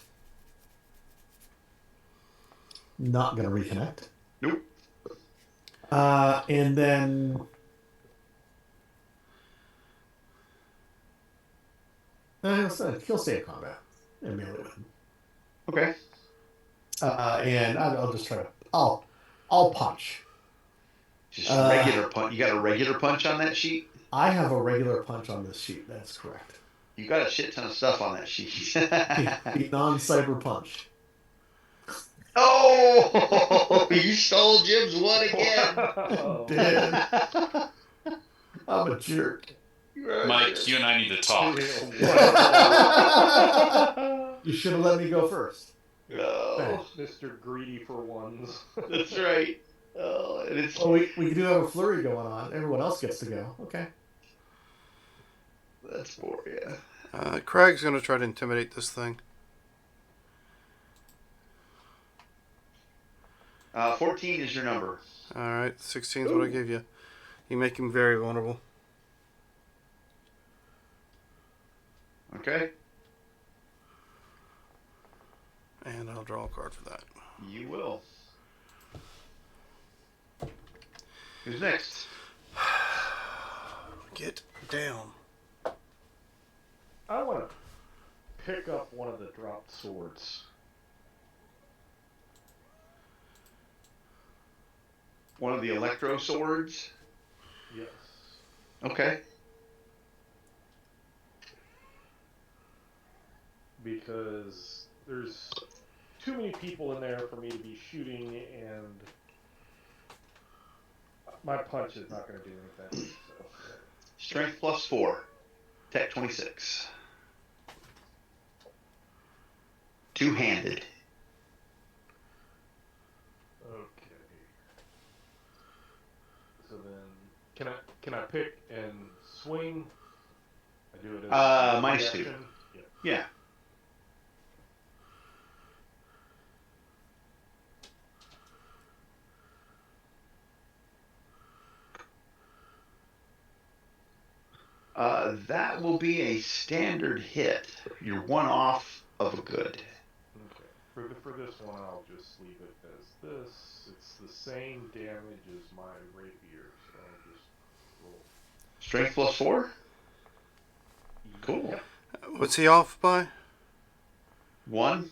Not going to reconnect. Nope. And then he'll stay in combat and melee weapon. Okay. And I'll just try to. I'll punch. Just regular punch. You got a regular punch on that sheet? I have a regular punch on this sheet. That's correct. You got a shit ton of stuff on that sheet. The non-cyber punch. Oh, you stole Jim's one again. Oh. Did. I'm a jerk. Mike, you and I need to talk. You should have let me go first. Oh, Mr. Greedy for ones. that's right. And it's Oh, we do have a flurry going on. Everyone else gets to go. Okay. that's more, yeah. Craig's going to try to intimidate this thing. 14 is your number. All right, 16 is what I give you. You make him very vulnerable. Okay. And I'll draw a card for that. You will. Who's next? Get down. I want to pick up one of the dropped swords. One of the electro swords? Yes. Okay. Because there's too many people in there for me to be shooting, and my punch is not going to do anything. So. Strength plus 4. Tech 26. Two-handed. Okay. So then, can I pick and swing? I do it as minus 2. reaction? Yeah. That will be a standard hit. You're one off of a good. Okay. For this one, I'll just leave it as this. It's the same damage as my rapier, so I'll just roll. Strength plus 4? Cool. Yep. What's he off by? 1?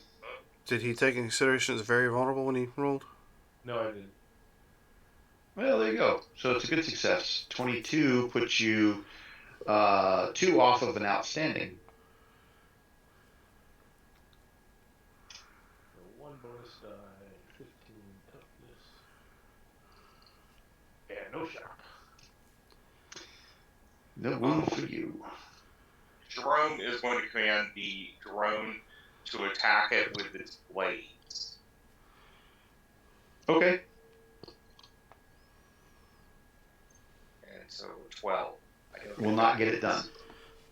Did he take into consideration it's very vulnerable when he rolled? No, I didn't. Well, there you go. So it's a good success. 22 puts you 2 off of an outstanding. So one bonus die, 15 toughness, and no shock. No wound for you. Jerome is going to command the drone to attack it with its blades. Okay. And so 12. Will not get it done.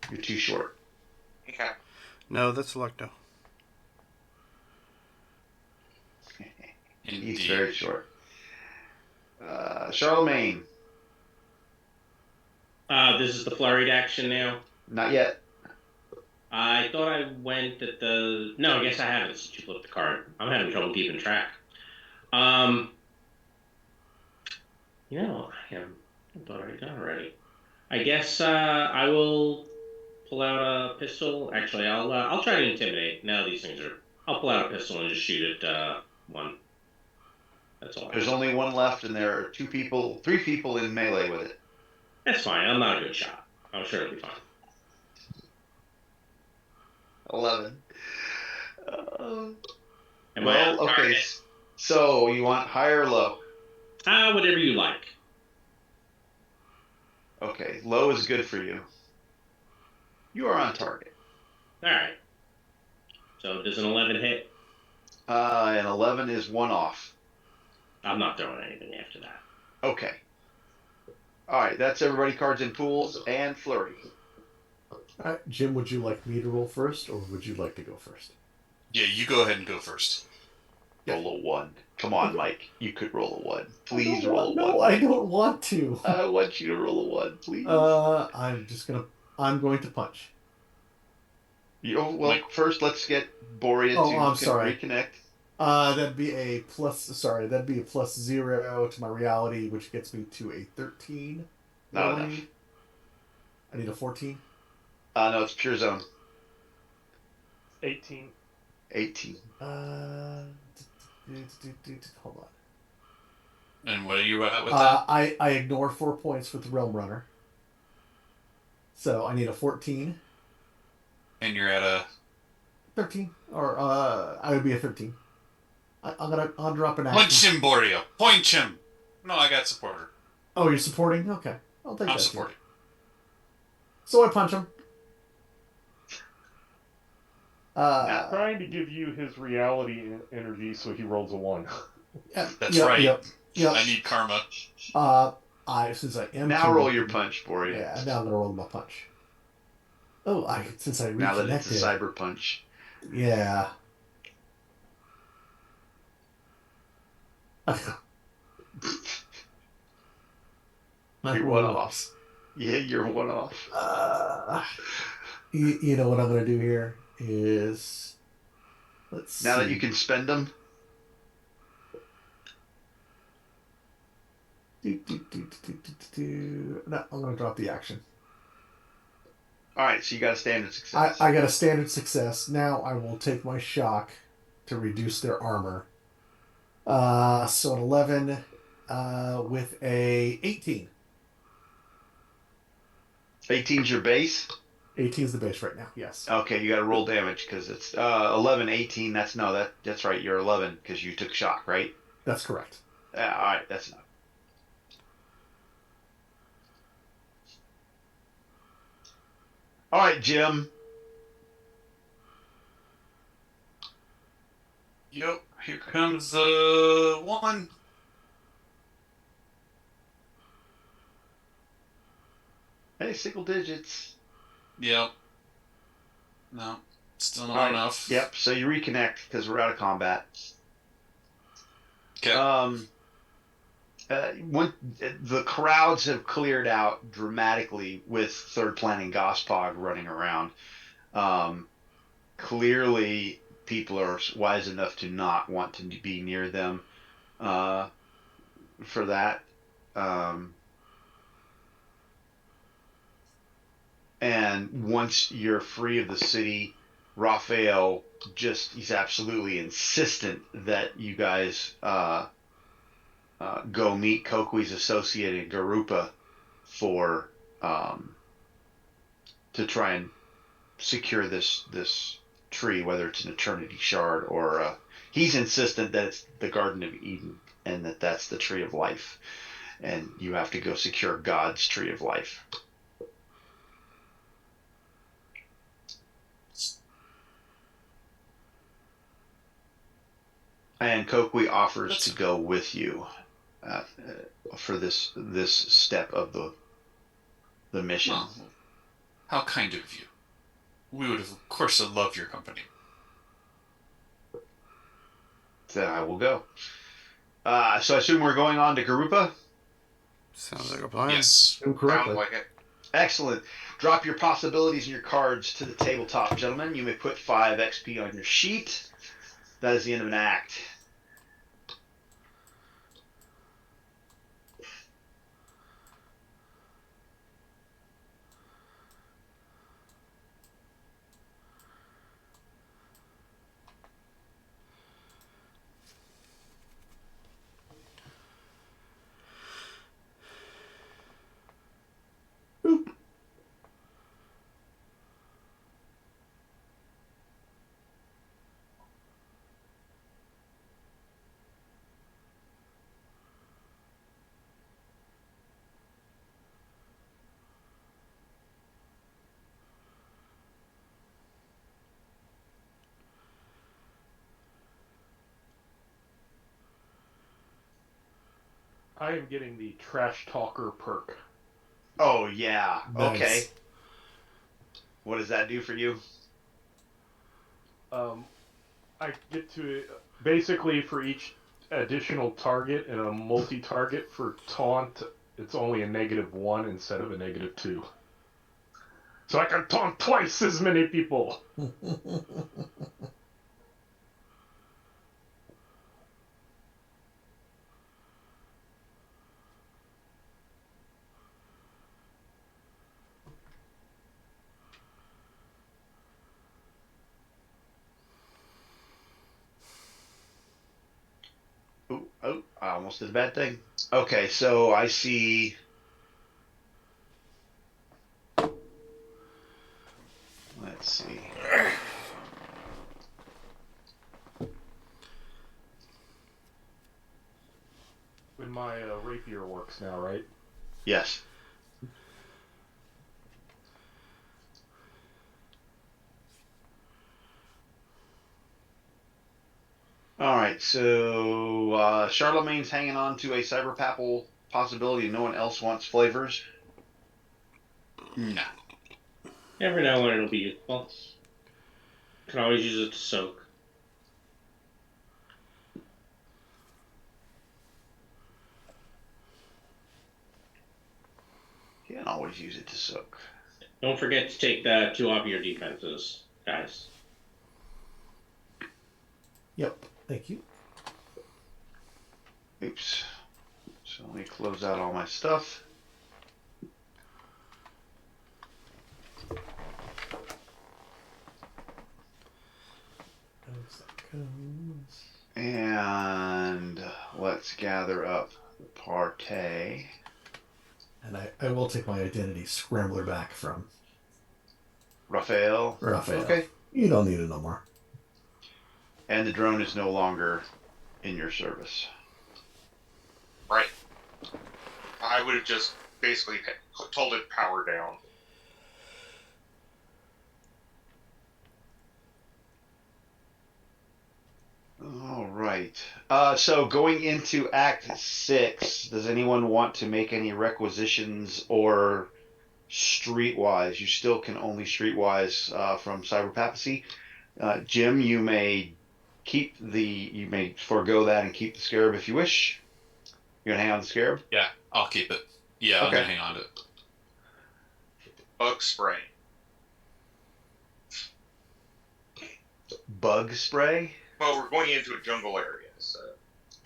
You're too short. Okay. No, that's Electo. He's very short. Charlemagne. This is the flurried action now. Not yet. I thought I went at the... No, I guess I haven't since you flipped the card. I'm having trouble keeping track. I thought I'd done already. I guess I will pull out a pistol. Actually, I'll try to intimidate. Now these things are... I'll pull out a pistol and just shoot at one. That's all. There's only one left, and there are 3 people in melee with it. That's fine. I'm not a good shot. I'm sure it'll be fine. 11. Am Well, I okay. So you want high or low? whatever you like. Okay, low is good for you. You are on target. All right. So does an 11 hit? And 11 is 1 off. I'm not throwing anything after that. Okay. All right, that's everybody. Cards and pools and flurry. All right, Jim, would you like me to roll first, or would you like to go first? Yeah, you go ahead and go first. Yeah. Roll a 1. Come on, Mike. You could roll a 1. Please roll a 1. No, I don't want to. I want you to roll a 1, please. I'm going to punch. First let's get Borea to reconnect. That'd be a plus 0 to my reality, which gets me to a 13. Not enough. I need a 14. No, it's pure zone. 18. 18. Hold on. And what are you at with that? I ignore 4 points with the Realm Runner. So I need a 14. And you're at a 13. Or I would be a 13. I'll drop an action. punch him, Borea. Punch him. No, I got supporter. Oh, you're supporting? Okay. I'll take that. I'm supporting. So I punch him. Trying to give you his reality energy so he rolls a 1. That's right. Yep. Yep. I need karma. Since I am Now roll connected, your punch, Bori. yeah. Now I'm gonna roll my punch. Oh, since I Now that it's a reconnected, cyber punch. yeah. You're one off. Yeah, you're one off. You know what I'm gonna do here is let's see. Now that you can spend them. No, I'm gonna drop the action. All right, so you got a standard success. I got a standard success. Now I will take my shock to reduce their armor. So an 11 with a 18. 18's your base. 18 is the base right now. Yes. Okay, you got to roll damage because it's 11, 18. That's right. You're 11 because you took shock, right? That's correct. All right, that's enough. All right, Jim. Yep, here comes one. Hey, single digits. Yep. No, still not All right. enough. Yep. So you reconnect because we're out of combat. Okay. The crowds have cleared out dramatically with Third Planet Gospog running around. Clearly, people are wise enough to not want to be near them for that. And once you're free of the city, Raphael he's absolutely insistent that you guys go meet Kokui's associate in Garupa for to try and secure this tree, whether it's an eternity shard or he's insistent that it's the Garden of Eden and that's the tree of life, and you have to go secure God's tree of life. And Kokui offers to go with you for this step of the mission. Oh, how kind of you. We would have, of course, loved your company. Then I will go. So I assume we're going on to Garupa? Sounds like a plan. Yes. Sounds like it. Excellent. Drop your possibilities and your cards to the tabletop, gentlemen. You may put 5 XP on your sheet. That is the end of an act. I am getting the Trash Talker perk. Oh, yeah. Nice. Okay. What does that do for you? I get to, basically for each additional target and a multi-target for taunt, it's only a -1 instead of a -2. So I can taunt twice as many people. Oh, I almost did a bad thing. Okay, so I see. Let's see. When my rapier works now, right? Yes. All right, so Charlemagne's hanging on to a cyber papal possibility. No one else wants flavors. Nah. Every now and then it'll be useful. Can always use it to soak. Can't always use it to soak. Don't forget to take the 2 off your defenses, guys. Yep. Thank you. Oops. So let me close out all my stuff. And let's gather up the party. And I will take my identity scrambler back from Raphael. Okay. You don't need it no more. And the drone is no longer in your service. Right. I would have just basically told it power down. All right. So going into Act 6, does anyone want to make any requisitions or streetwise? You still can only streetwise from Cyber Papacy. Jim, you may forego that and keep the scarab if you wish. You're gonna hang on the scarab? Yeah, I'll keep it. Yeah, I'm gonna hang on to it. Bug spray. Bug spray? Well, we're going into a jungle area, so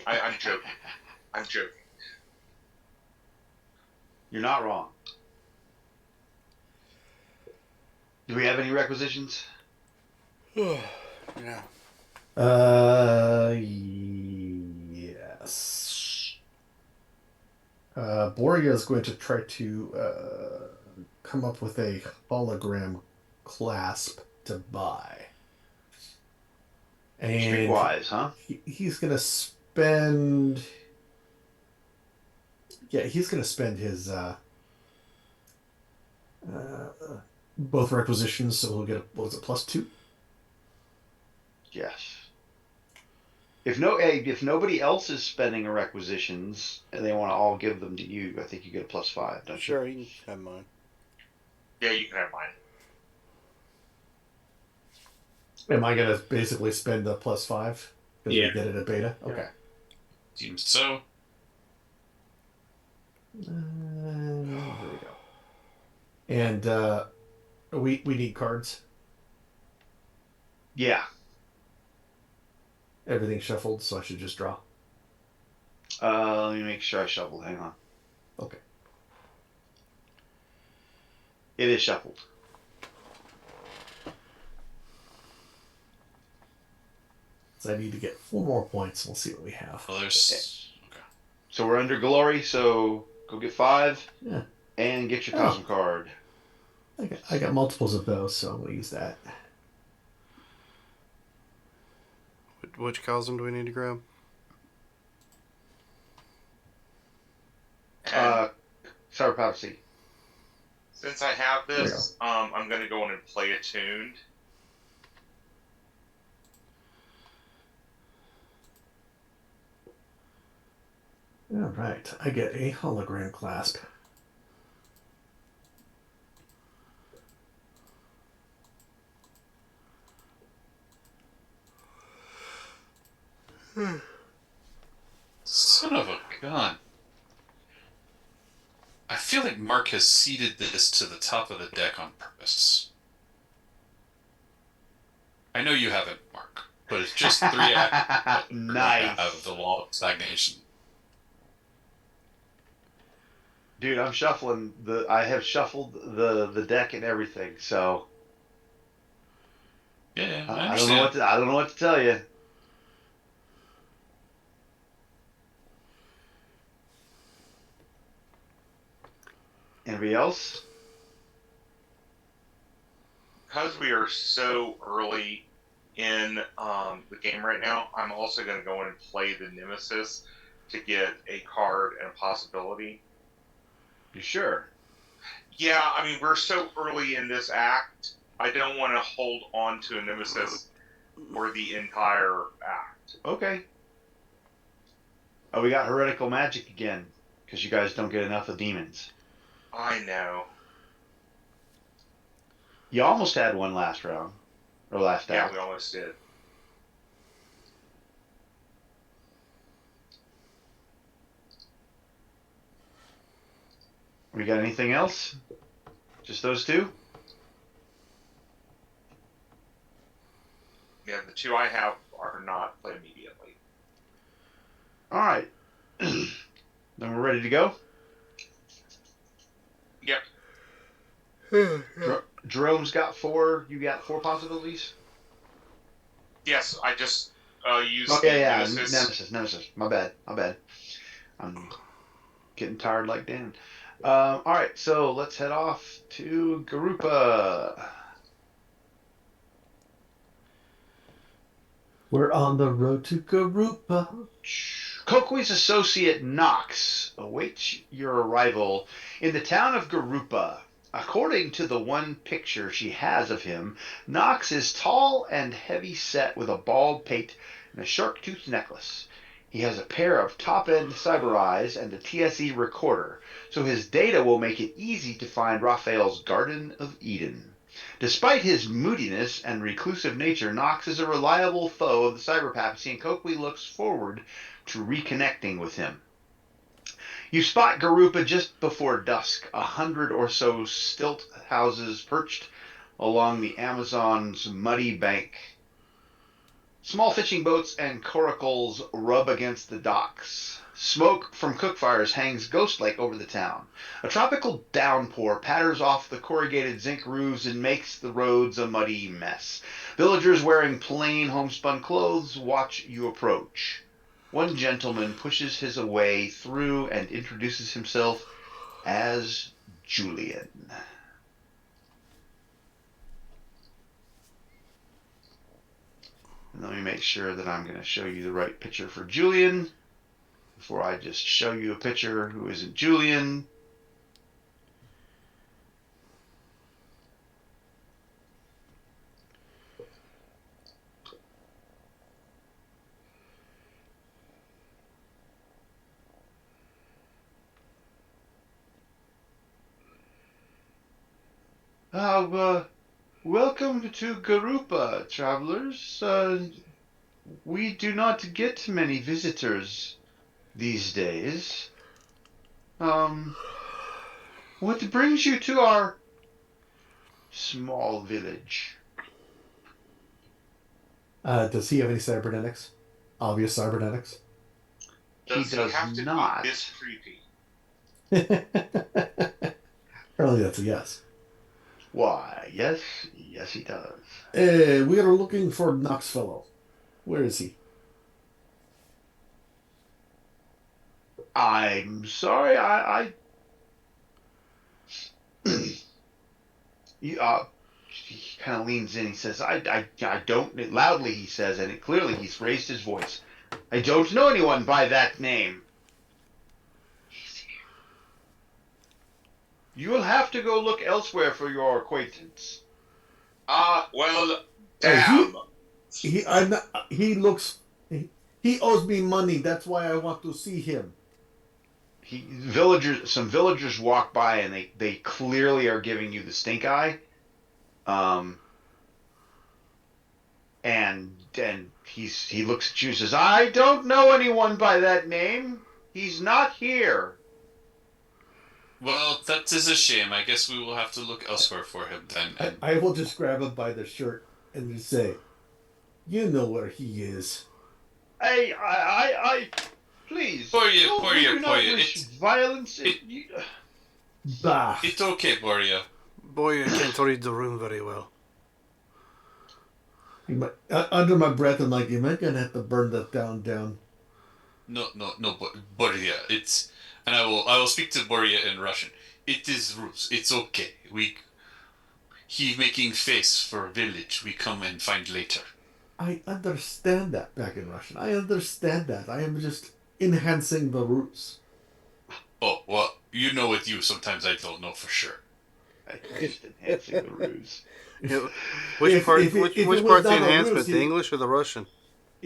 I'm joking. I'm joking. You're not wrong. Do we have any requisitions? Yeah. Yes. Borgia is going to try to come up with a hologram clasp to buy. And Streetwise, huh? He's going to spend... Yeah, he's going to spend his... both requisitions, so he'll get +2? Yes. If nobody else is spending requisitions and they want to all give them to you, I think you get a +5, don't you? Sure, you can have mine. Yeah, you can have mine. Am I going to basically spend the +5? Because we get it at beta? Okay. Seems so. Here we go. And we need cards. Yeah. Everything shuffled, so I should just draw. Let me make sure I shuffled. Hang on. Okay. It is shuffled. So I need to get 4 more points. We'll see what we have. Well, there's... Okay. So we're under glory, so go get 5. Yeah. And get your cosm card. I got multiples of those, so I'm going to use that. Which cosm do we need to grab? Cyber Prophecy. Since I have this, I'm going to go in and play attuned. All right. I get a hologram clasp. Son of a gun. I feel like Mark has seeded this to the top of the deck on purpose. I know you haven't, Mark, but it's just 3 out Nice. Of the law of stagnation. Dude, I'm shuffling I have shuffled the deck and everything, so Yeah, I don't know what to tell you. Anybody else? Because we are so early in the game right now, I'm also going to go in and play the Nemesis to get a card and a possibility. You sure? Yeah, I mean, we're so early in this act, I don't want to hold on to a Nemesis for the entire act. Okay. Oh, we got heretical magic again, because you guys don't get enough of demons. I know. You almost had one last round, or last Yeah, act. we almost did. We got anything else? Just those two? Yeah, the two I have are not play immediately. All right. Then we're ready to go. Yep. Jerome's got 4. You got 4 possibilities? Yes, I just used Oh, the yeah. Nemesis. My bad. I'm getting tired like Dan. All right, so let's head off to Garupa. We're on the road to Garupa. Kokui's associate Knox awaits your arrival in the town of Garupa. According to the one picture she has of him, Knox is tall and heavy set with a bald pate and a shark-toothed necklace. He has a pair of top-end cyber eyes and a TSE recorder, so his data will make it easy to find Raphael's Garden of Eden. Despite his moodiness and reclusive nature, Knox is a reliable foe of the cyber papacy, and Kokui looks forward to reconnecting with him. You spot Garupa just before dusk, 100 or so stilt houses perched along the Amazon's muddy bank. Small fishing boats and coracles rub against the docks. Smoke from cook fires hangs ghost-like over the town. A tropical downpour patters off the corrugated zinc roofs and makes the roads a muddy mess. Villagers wearing plain homespun clothes watch you approach. One gentleman pushes his way through and introduces himself as Julian. And let me make sure that I'm going to show you the right picture for Julian before I just show you a picture who isn't Julian. Welcome to Garupa, travelers. We do not get many visitors these days. What brings you to our small village? Does he have any cybernetics? Obvious cybernetics? Does He does have to not. be this creepy? Apparently that's a yes. Why, yes, he does. We are looking for Knoxfellow. Where is he? I'm sorry, he kind of leans in. He says, I don't, loudly he says, and clearly he's raised his voice. I don't know anyone by that name. He's here. You will have to go look elsewhere for your acquaintance. Well, Hey, damn. he looks. He owes me money. That's why I want to see him. Some villagers walk by and they clearly are giving you the stink eye. And he looks at you and says, I don't know anyone by that name. He's not here. Well, that is a shame. I guess we will have to look elsewhere for him then. I will just grab him by the shirt and just say, "You know where he is." Hey, please. Borya, we do not Borya, wish violence. Bah. It's okay, Borya. Boy, I can't read the room very well. Under my breath, I'm like, "Am I gonna have to burn that down?" No, Borya. And I will speak to Borya in Russian. It is Rus. It's okay. He making face for village. We come and find later. I understand that back in Russian. I understand that. I am just enhancing the roots. Oh, well, you know with you, sometimes I don't know for sure. Just enhancing the ruse. Which part's the not a enhancement? ruse, The English or the Russian?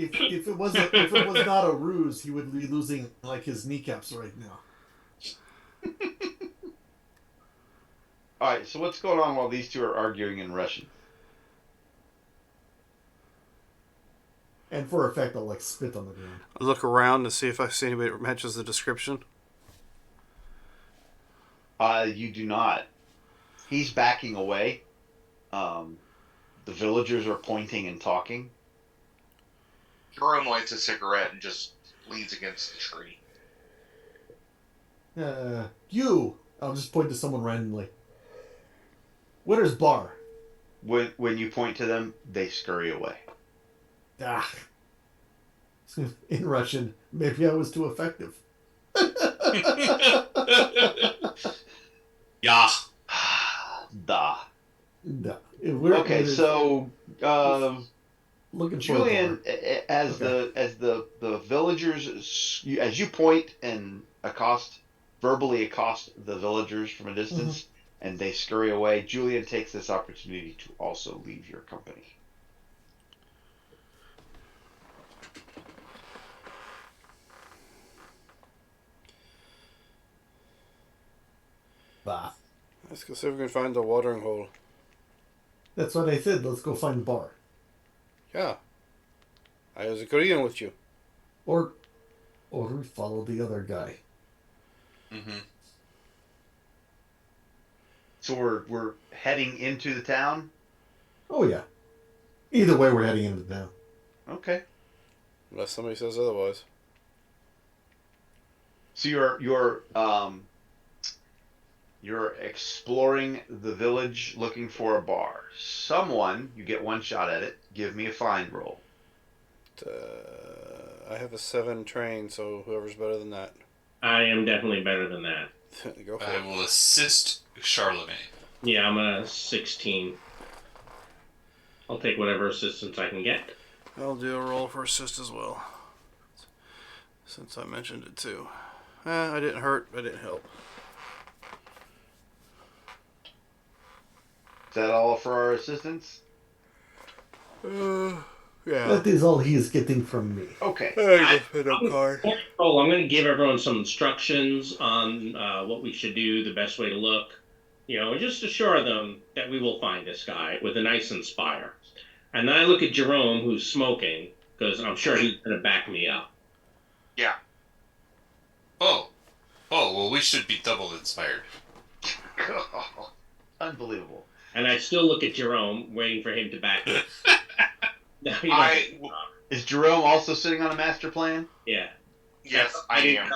if it was not a ruse, he would be losing like his kneecaps right now. All right. So what's going on while these two are arguing in Russian? And for effect, I'll like spit on the ground. I look around to see if I see anybody that matches the description. You do not. He's backing away. The villagers are pointing and talking. Jerome lights a cigarette and just leans against the tree. I'll just point to someone randomly. Winter's bar. When you point to them, they scurry away. Ah. In Russian, maybe I was too effective. Yeah. Da. No. Okay, so looking for Julian, as the villagers, as you point and verbally accost the villagers from a distance, and they scurry away, Julian takes this opportunity to also leave your company. Bah. Let's go see if we can find the watering hole. That's what I said. Let's go find the bar. Yeah. I was agreeing with you. Or we follow the other guy. Mm-hmm. So we're heading into the town? Oh, yeah. Either way, we're heading into town. Okay. Unless somebody says otherwise. So you're exploring the village looking for a bar. You get one shot at it. Give me a find roll. I have a 7 train, so whoever's better than that. I am definitely better than that. Go for I it. will assist Charlemagne. Yeah, I'm a 16. I'll take whatever assistance I can get. I'll do a roll for assist as well. Since I mentioned it too. I didn't hurt, I didn't help. Is that all for our assistance? Yeah. That is all he is getting from me. Okay. I'm going to give everyone some instructions on what we should do, the best way to look. And just assure them that we will find this guy with a nice inspire. And then I look at Jerome, who's smoking, because I'm sure he's going to back me up. Yeah. Oh, well, we should be double inspired. Unbelievable. And I still look at Jerome, waiting for him to back me. Is Jerome also sitting on a master plan? Yeah. Yes, I am.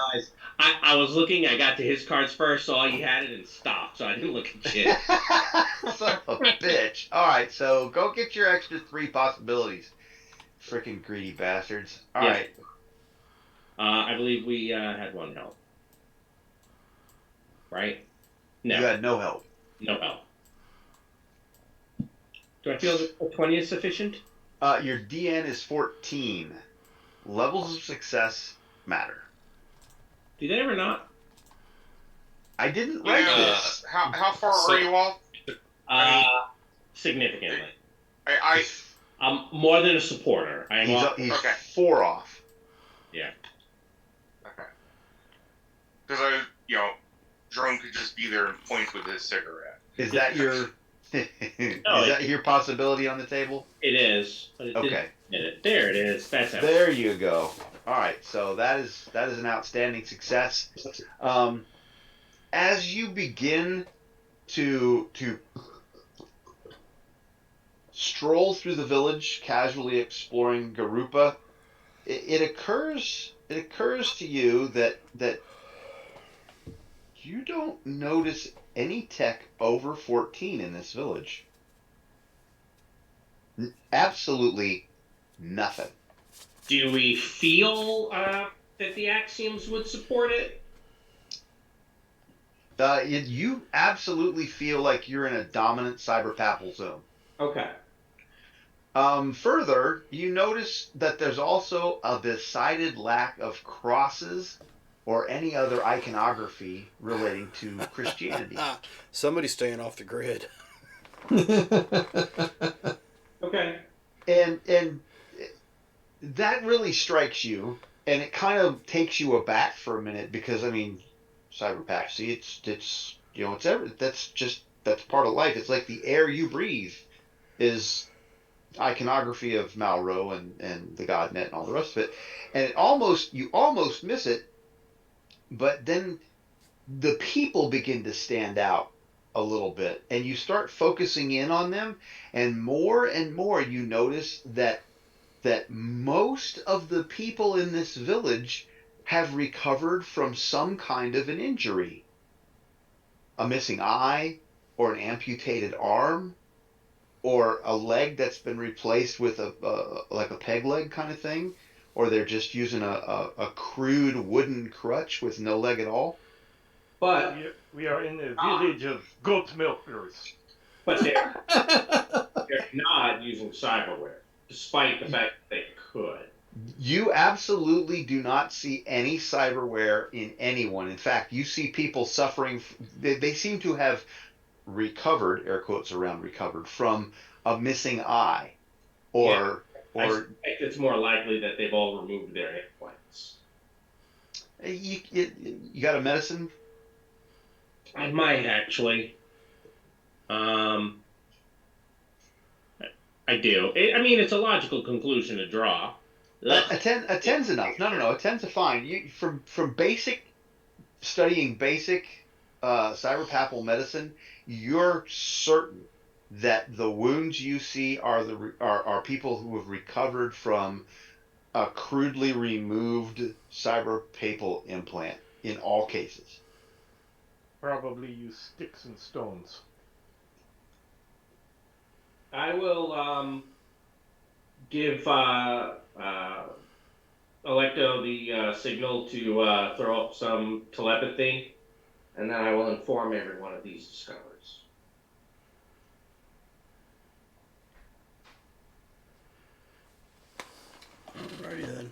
I was looking, I got to his cards first, saw he had it, and stopped, so I didn't look at shit. Son of a bitch. Alright, so go get your extra 3 possibilities. Freaking greedy bastards. Alright. I believe we had 1 help. Right? No. You had no help. No help. Do I feel that 20 is sufficient? Your DN is 14. Levels of success matter. Do they ever not? I didn't write this. How far are you off? Significantly. I'm more than a supporter. He's okay. 4 off. Yeah. Okay. Because Jerome could just be there and point with his cigarette. Is that your? Your possibility on the table? It is. But it okay. There it is. That's it. There you go. All right. So that is an outstanding success. As you begin to stroll through the village, casually exploring Garupa, it occurs to you that you don't notice any tech over 14 in this village. Absolutely nothing. Do we feel that the axioms would support it? You absolutely feel like you're in a dominant cyberpapal zone. Okay. Further, you notice that there's also a decided lack of crosses or any other iconography relating to Christianity. Somebody's staying off the grid. Okay. And that really strikes you, and it kind of takes you aback for a minute because I mean, cyberpathy, it's that's part of life. It's like the air you breathe is iconography of Malro and the Godnet and all the rest of it, and you almost miss it, but then the people begin to stand out a little bit, and you start focusing in on them, and more you notice that most of the people in this village have recovered from some kind of an injury, a missing eye, or an amputated arm, or a leg that's been replaced with like a peg leg kind of thing, or they're just using a crude wooden crutch with no leg at all. But We are in the village of goat milkers. but they're not using cyberware, despite the fact that they could. You absolutely do not see any cyberware in anyone. In fact, you see people suffering. They seem to have recovered, air quotes around recovered, from a missing eye, or I or suspect it's more likely that they've all removed their hip points. you got a medicine. I might actually. I do. I mean, it's a logical conclusion to draw. A ten's enough. No. A ten's a fine. You from basic studying basic cyberpathal medicine, you're certain that the wounds you see are people who have recovered from a crudely removed cyberpapal implant in all cases. Probably use sticks and stones. I will give Electo the signal to throw up some telepathy, and then I will inform everyone of these discoveries. Alrighty then.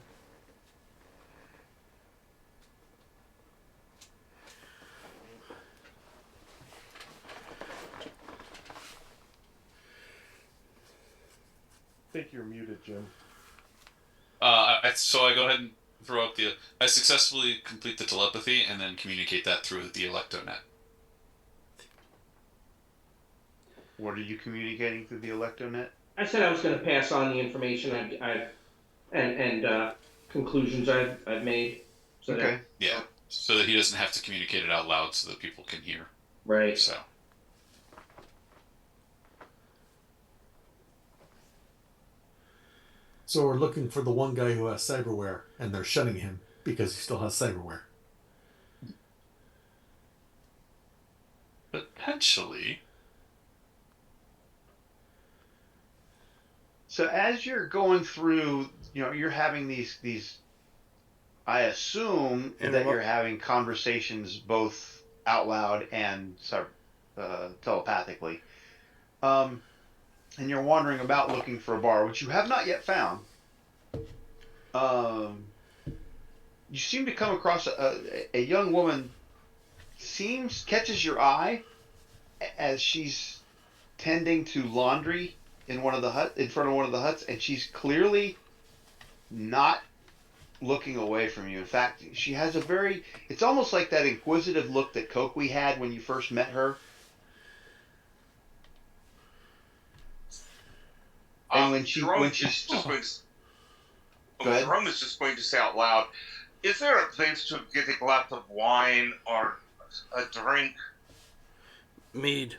I think you're muted, Jim. So I go ahead and throw up the. I successfully complete the telepathy and then communicate that through the Electonet. What are you communicating through the Electonet? I said I was going to pass on the information and conclusions I've made. So Okay. Yeah, so that he doesn't have to communicate it out loud, so that people can hear. Right. So. So we're looking for the one guy who has cyberware, and they're shunning him because he still has cyberware. Potentially. So as you're going through, you're having these. I assume that you're having conversations both out loud and telepathically. And you're wandering about looking for a bar, which you have not yet found. You seem to come across a young woman. Catches your eye as she's tending to laundry in front of one of the huts, and she's clearly not looking away from you. In fact, she has it's almost like that inquisitive look that Kokwi had when you first met her. And Jerome is just going to say out loud, "Is there a place to get a glass of wine or a drink?" Mead.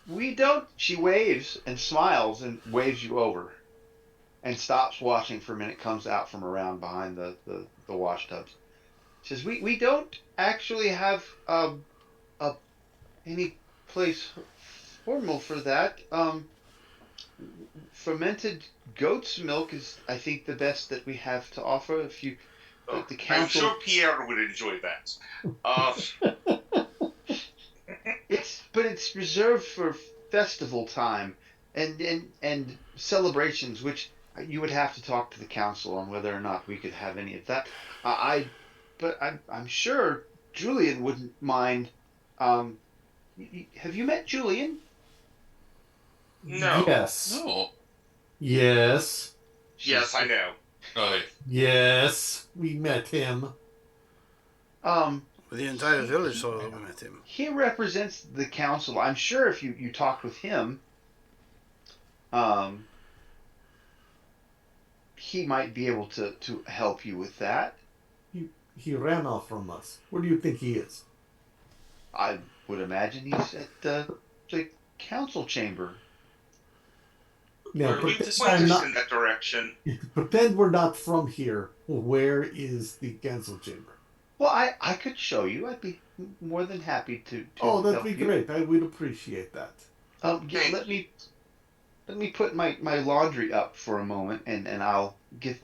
We don't. She waves and smiles and waves you over, and stops washing for a minute. Comes out from around behind the wash tubs. Says, "We don't actually have any place formal for that. Fermented goat's milk is, I think, the best that we have to offer. If you, the council, I'm sure Pierre would enjoy that. It's reserved for festival time and celebrations, which you would have to talk to the council on whether or not we could have any of that. But I'm sure Julian wouldn't mind. Have you met Julian? No. Yes. No. Yes. Yes, I know. Oh, Yes. We met him. The entire village saw that we met him. He represents the council. I'm sure if you talked with him, um, he might be able to help you with that. He ran off from us. Where do you think he is? I would imagine he's at the council chamber. Now, Where we You pretend point I'm us not. in that direction. Pretend we're not from here. Where is the council chamber? Well, I could show you. I'd be more than happy to Oh, that'd help be you. great. I would appreciate that. Thank Let you. me put my laundry up for a moment, and I'll get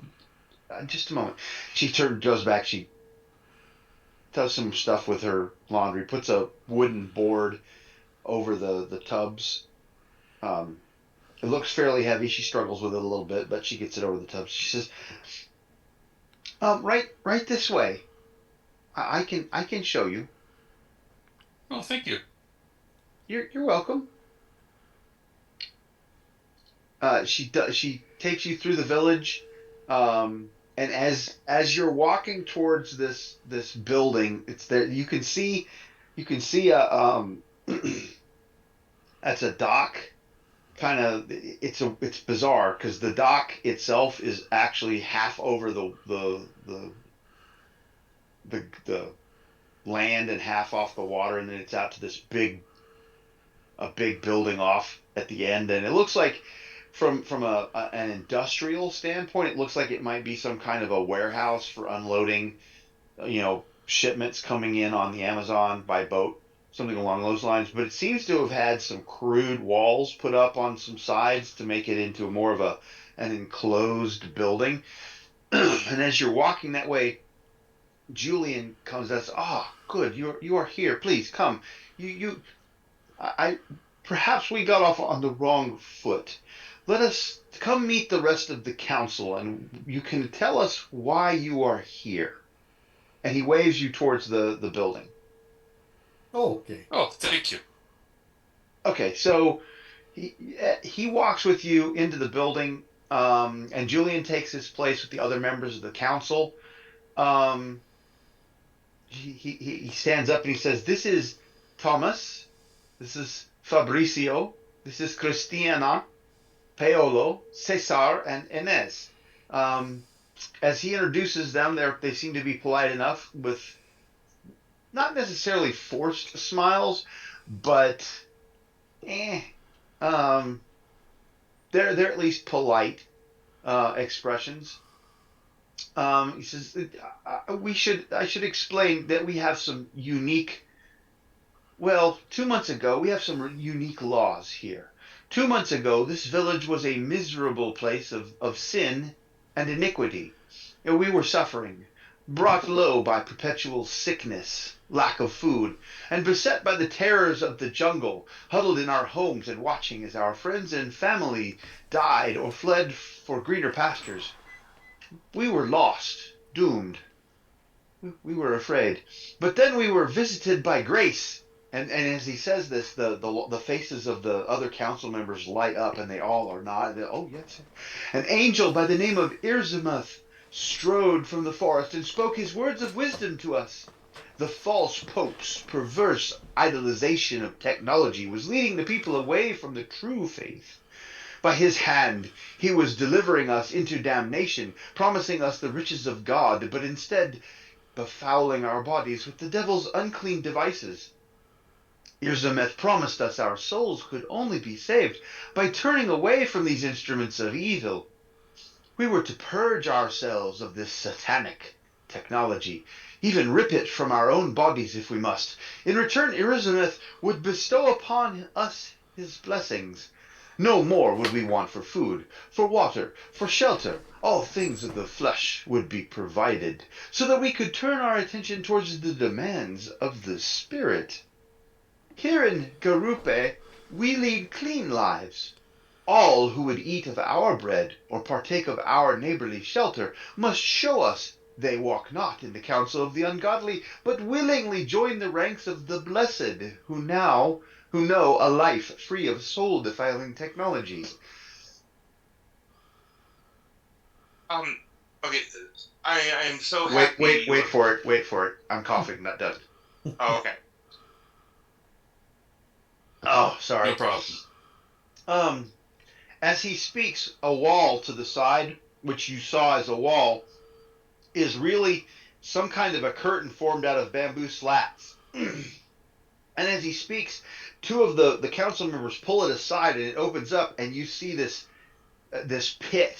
just a moment. She goes back. She does some stuff with her laundry. Puts a wooden board over the tubs. Um, it looks fairly heavy. She struggles with it a little bit, but she gets it over the tubs. She says, right this way. I can show you. oh, thank you. You're welcome. She takes you through the village, and as you're walking towards this building, it's there. You can see a that's a dock. Kind of, it's bizarre because the dock itself is actually half over the land and half off the water, and then it's out to this big building off at the end, and it looks like from an industrial standpoint, it looks like it might be some kind of a warehouse for unloading, shipments coming in on the Amazon by boat, something along those lines. But it seems to have had some crude walls put up on some sides to make it into more of an enclosed building. And as you're walking that way, Julian comes and says, "Ah, good, you are here. Please come. You I perhaps we got off on the wrong foot. Let us come meet the rest of the council, and you can tell us why you are here." And he waves you towards the building. Oh, okay. Oh, thank you. Okay, so he walks with you into the building, and Julian takes his place with the other members of the council. Um, he stands up and he says, "This is Thomas. This is Fabricio. This is Christiana, Paolo, Cesar, and Inez." As he introduces them, they seem to be polite enough, with not necessarily forced smiles, but eh, um, they're at least polite expressions. He says, I should explain that we have some unique. Well, 2 months ago, we have some unique laws here. 2 months ago, this village was a miserable place of sin and iniquity. We were suffering, brought low by perpetual sickness, lack of food, and beset by the terrors of the jungle, huddled in our homes and watching as our friends and family died or fled for greener pastures. We were lost, doomed. We were afraid. But then we were visited by grace. And as he says this, the faces of the other council members light up, and they all are nodding. Oh, yes. An angel by the name of Irzimuth strode from the forest and spoke his words of wisdom to us. The false pope's perverse idolization of technology was leading the people away from the true faith. By his hand he was delivering us into damnation, promising us the riches of God, but instead befouling our bodies with the devil's unclean devices. Irzameth promised us our souls could only be saved by turning away from these instruments of evil. We were to purge ourselves of this satanic technology, even rip it from our own bodies if we must. In return, Irzameth would bestow upon us his blessings. No more would we want for food, for water, for shelter. All things of the flesh would be provided, so that we could turn our attention towards the demands of the spirit. Here in Garupe, we lead clean lives. All who would eat of our bread or partake of our neighborly shelter must show us they walk not in the counsel of the ungodly, but willingly join the ranks of the blessed, who now who know a life free of soul-defiling technology. Okay, I am so happy. Wait for it. I'm coughing, not done. Oh, okay. Oh, sorry. No problem. As he speaks, a wall to the side, which you saw as a wall, is really some kind of a curtain formed out of bamboo slats. And as he speaks, two of the council members pull it aside, and it opens up, and you see this pit.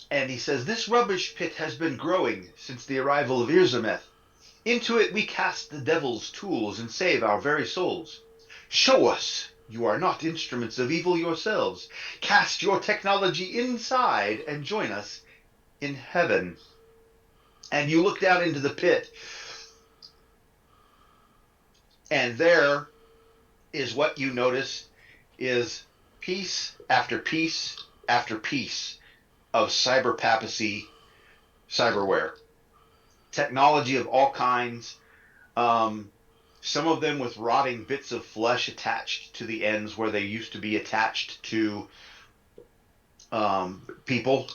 And he says, "This rubbish pit has been growing since the arrival of Irzameth. Into it we cast the devil's tools and save our very souls. Show us you are not instruments of evil yourselves. Cast your technology inside and join us in heaven." And you look down into the pit, and there is what you notice is piece after piece after piece of cyber papacy cyberware. Technology of all kinds, some of them with rotting bits of flesh attached to the ends where they used to be attached to people.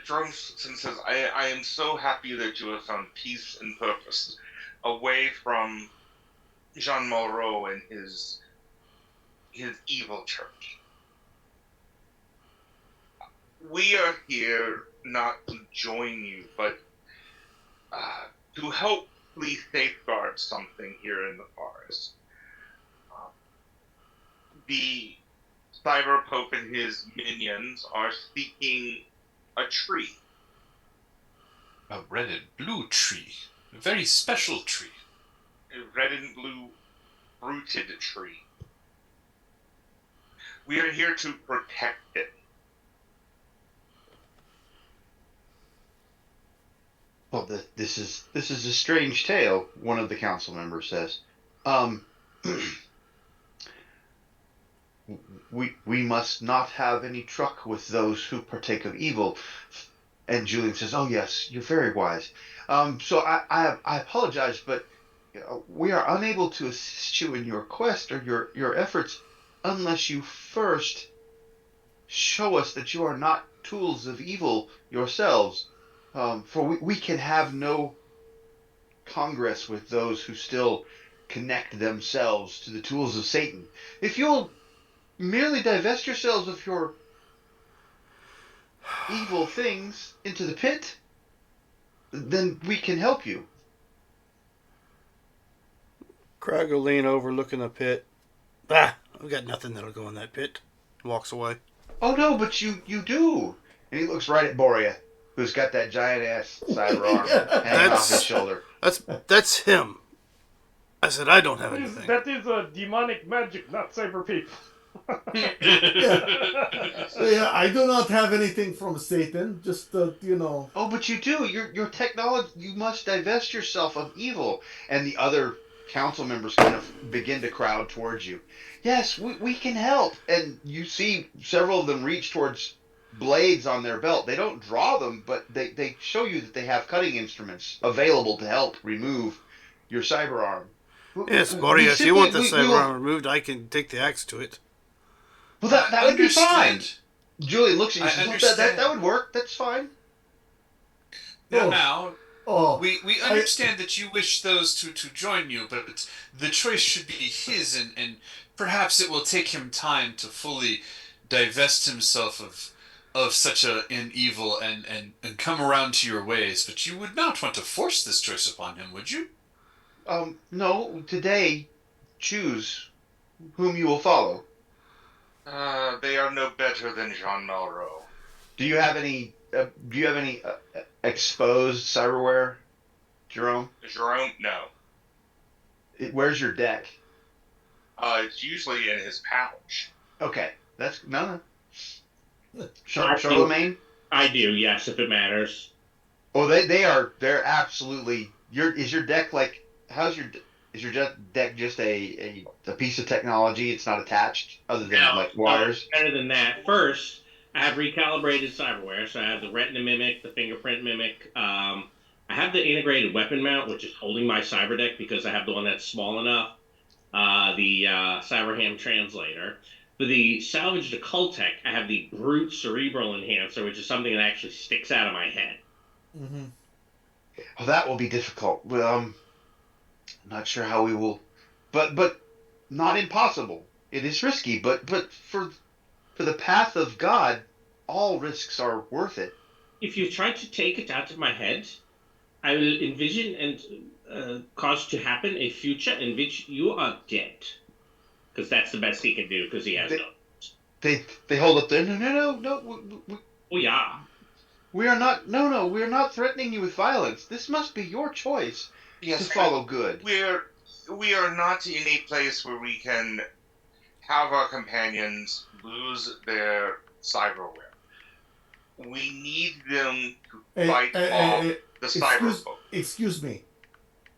Jerome says, I am so happy that you have found peace and purpose away from Jean Moreau and his evil church. We are here not to join you, but to help please safeguard something here in the forest. The Cyber Pope and his minions are seeking a tree. A red and blue tree. A very special tree. A red and blue fruited tree. We are here to protect it. Well, this is a strange tale, one of the council members says. We must not have any truck with those who partake of evil. And Julian says, "Oh yes, you're very wise. So I apologize, but we are unable to assist you in your quest or your efforts unless you first show us that you are not tools of evil yourselves. For we can have no congress with those who still connect themselves to the tools of Satan. If you'll merely divest yourselves of your evil things into the pit, then we can help you." Crag will lean over, look in the pit. I've got nothing that'll go in that pit. Walks away. "Oh no, but you do." And he looks right at Boria, who's got that giant ass cyber arm hanging off his shoulder. That's him. I said I don't have anything. That is a demonic magic, not cyber people. Yeah, I do not have anything from Satan. Just "Oh, but you do. Your technology. You must divest yourself of evil." And the other council members kind of begin to crowd towards you. "Yes, we can help." And you see several of them reach towards blades on their belt. They don't draw them, but they show you that they have cutting instruments available to help remove your cyber arm. Yes, Boria, if you want the cyber arm removed, I can take the axe to it. Well, that would be fine. Julian looks at you and says, that would work. That's fine. Now, we understand that you wish those to join you, but the choice should be his, and perhaps it will take him time to fully divest himself of such an evil and come around to your ways. But you would not want to force this choice upon him, would you? No. Today, choose whom you will follow. They are no better than Jean Malraux. Do you have any exposed cyberware, Jerome? Jerome, no. Where's your deck? It's usually in his pouch. Okay, that's no. Charlemagne? I do, yes, if it matters. Oh, they're absolutely. Is your deck like? Is your deck just a piece of technology? It's not attached other than like wires? Better than that. First, I have recalibrated cyberware, so I have the retina mimic, the fingerprint mimic. I I have the integrated weapon mount, which is holding my cyber deck because I have the one that's small enough. The Cyberham translator. For the salvaged occult tech, I have the brute cerebral enhancer, which is something that actually sticks out of my head. Mm-hmm. Oh, that will be difficult. I'm not sure how we will, but not impossible. It is risky, but for the path of God, all risks are worth it. If you try to take it out of my head, I will envision and cause to happen a future in which you are dead. Because that's the best he can do, because he has They no. they hold up there. No. Oh, yeah. We are not. No. We are not threatening you with violence. This must be your choice to Yes, but follow good. we are not in a place where we can have our companions lose their cyberware. We need them to fight off the cyber folk. Excuse me.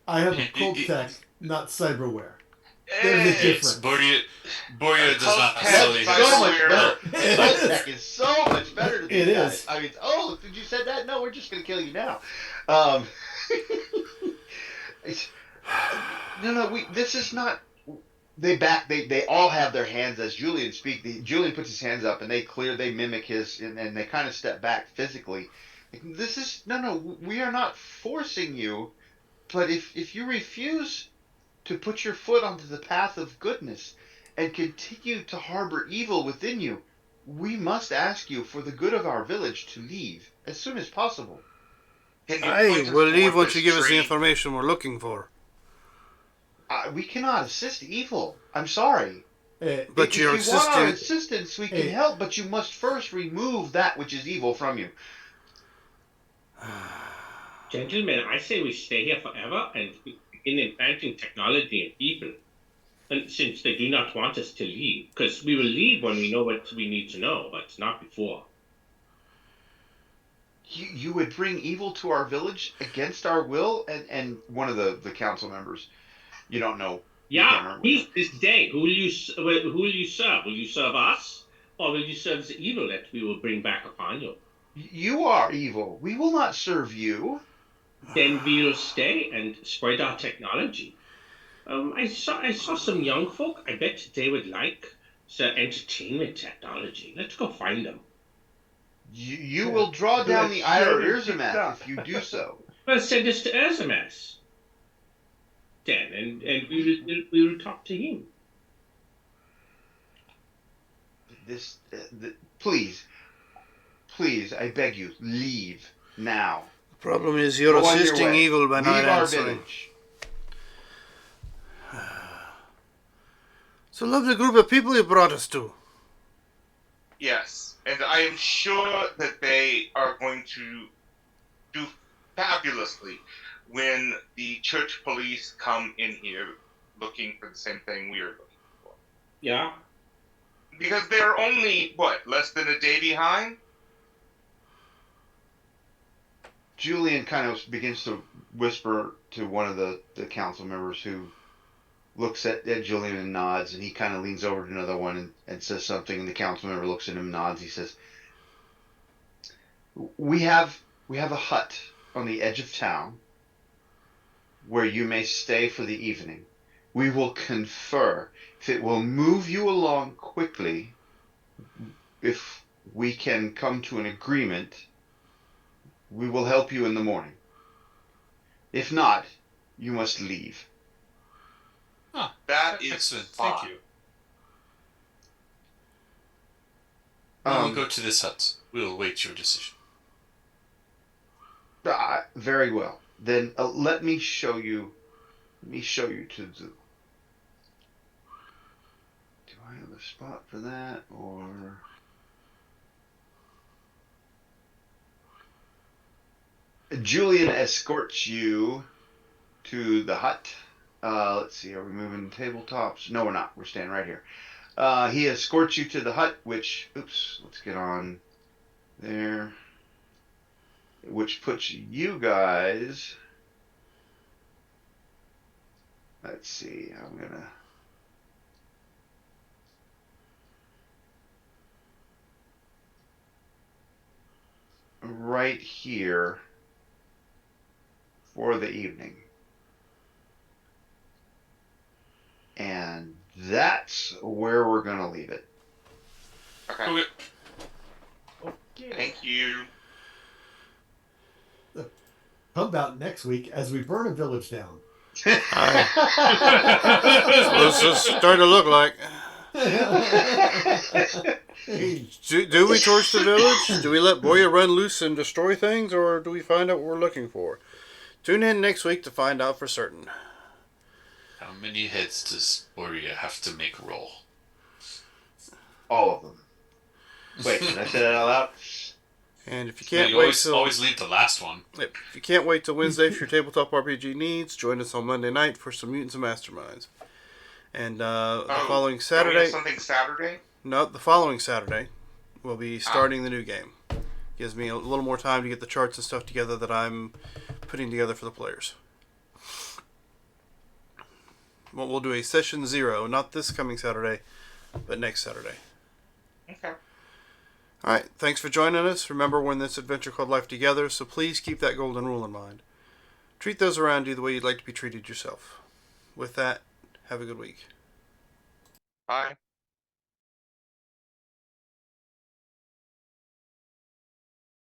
I have occult tech, not cyberware. There's a Eh, difference. Boria does Occult not tech, necessarily That's so much cyberware. better. Cult tech is so much better to these It guys. is. I mean, oh, did you said that? No, we're just gonna kill you now. Um, it's- no. This is not. They all have their hands as Julian speak. Julian puts his hands up and they mimic his and they kind of step back physically. This is no. We are not forcing you, but if you refuse to put your foot onto the path of goodness and continue to harbor evil within you, we must ask you for the good of our village to leave as soon as possible. Can you I point us will leave toward once this you give us the tree? information we're looking for. We cannot assist evil. I'm sorry. But If you're you want our assisting. assistance, we can Hey. help, but you must first remove that which is evil from you. Gentlemen, I say we stay here forever and begin implanting technology in people. And since they do not want us to leave, because we will leave when we know what we need to know, but not before. You would bring evil to our village against our will, and one of the council members, you don't know, you Yeah, can't remember which one. peace this day. Who will you serve? Will you serve us, or will you serve the evil that we will bring back upon you? You are evil. We will not serve you. Then we'll stay and spread our technology. I saw some young folk. I bet they would like the entertainment technology. Let's go find them. You will draw down the ire of Irzamath if you do so. Well, send us to Erzamas then, and we will talk to him. Please, I beg you, leave now. The problem is you're Go on your assisting way. evil by not Leave our answering. village. It's a lovely group of people you brought us to. Yes, and I am sure that they are going to do fabulously when the church police come in here looking for the same thing we are looking for. Yeah. Because they're only, what, less than a day behind? Julian kind of begins to whisper to one of the council members who looks at Julian and nods, and he kind of leans over to another one and says something, and the council member looks at him and nods. He says, we have a hut on the edge of town where you may stay for the evening. We will confer. If it will move you along quickly, if we can come to an agreement, we will help you in the morning. If not, you must leave. That is excellent. fine. Thank you. We'll go to this hut. We'll await your decision. Very well. Then let me show you. Let me show you to the. Do I have a spot for that, or? Julian escorts you to the hut. Let's see. Are we moving tabletops? No, we're not. We're staying right here. He escorts you to the hut, which. Oops. Let's get on there. Which puts you guys. Let's see. I'm gonna. Right here. for the evening. And that's where we're going to leave it. Okay. Okay. Okay. Thank you. How about next week as we burn a village down? What's this starting to look like? Do we torch the village? Do we let Boya run loose and destroy things, or do we find out what we're looking for? Tune in next week to find out for certain. How many heads does Boria have to make roll? All of them. Wait, can I say that out loud? And if you can't You wait always, till always leave the last one. if you can't wait till Wednesday for your tabletop RPG needs, join us on Monday night for some Mutants and Masterminds. And the following Don't we Saturday, have something Saturday? no, the following Saturday, we'll be starting the new game. Gives me a little more time to get the charts and stuff together that I'm putting together for the players. Well, we'll do a session 0, not this coming Saturday, but next Saturday. Okay. Alright, thanks for joining us. Remember, we're in this adventure called Life Together, so please keep that golden rule in mind. Treat those around you the way you'd like to be treated yourself. With that, have a good week. Bye.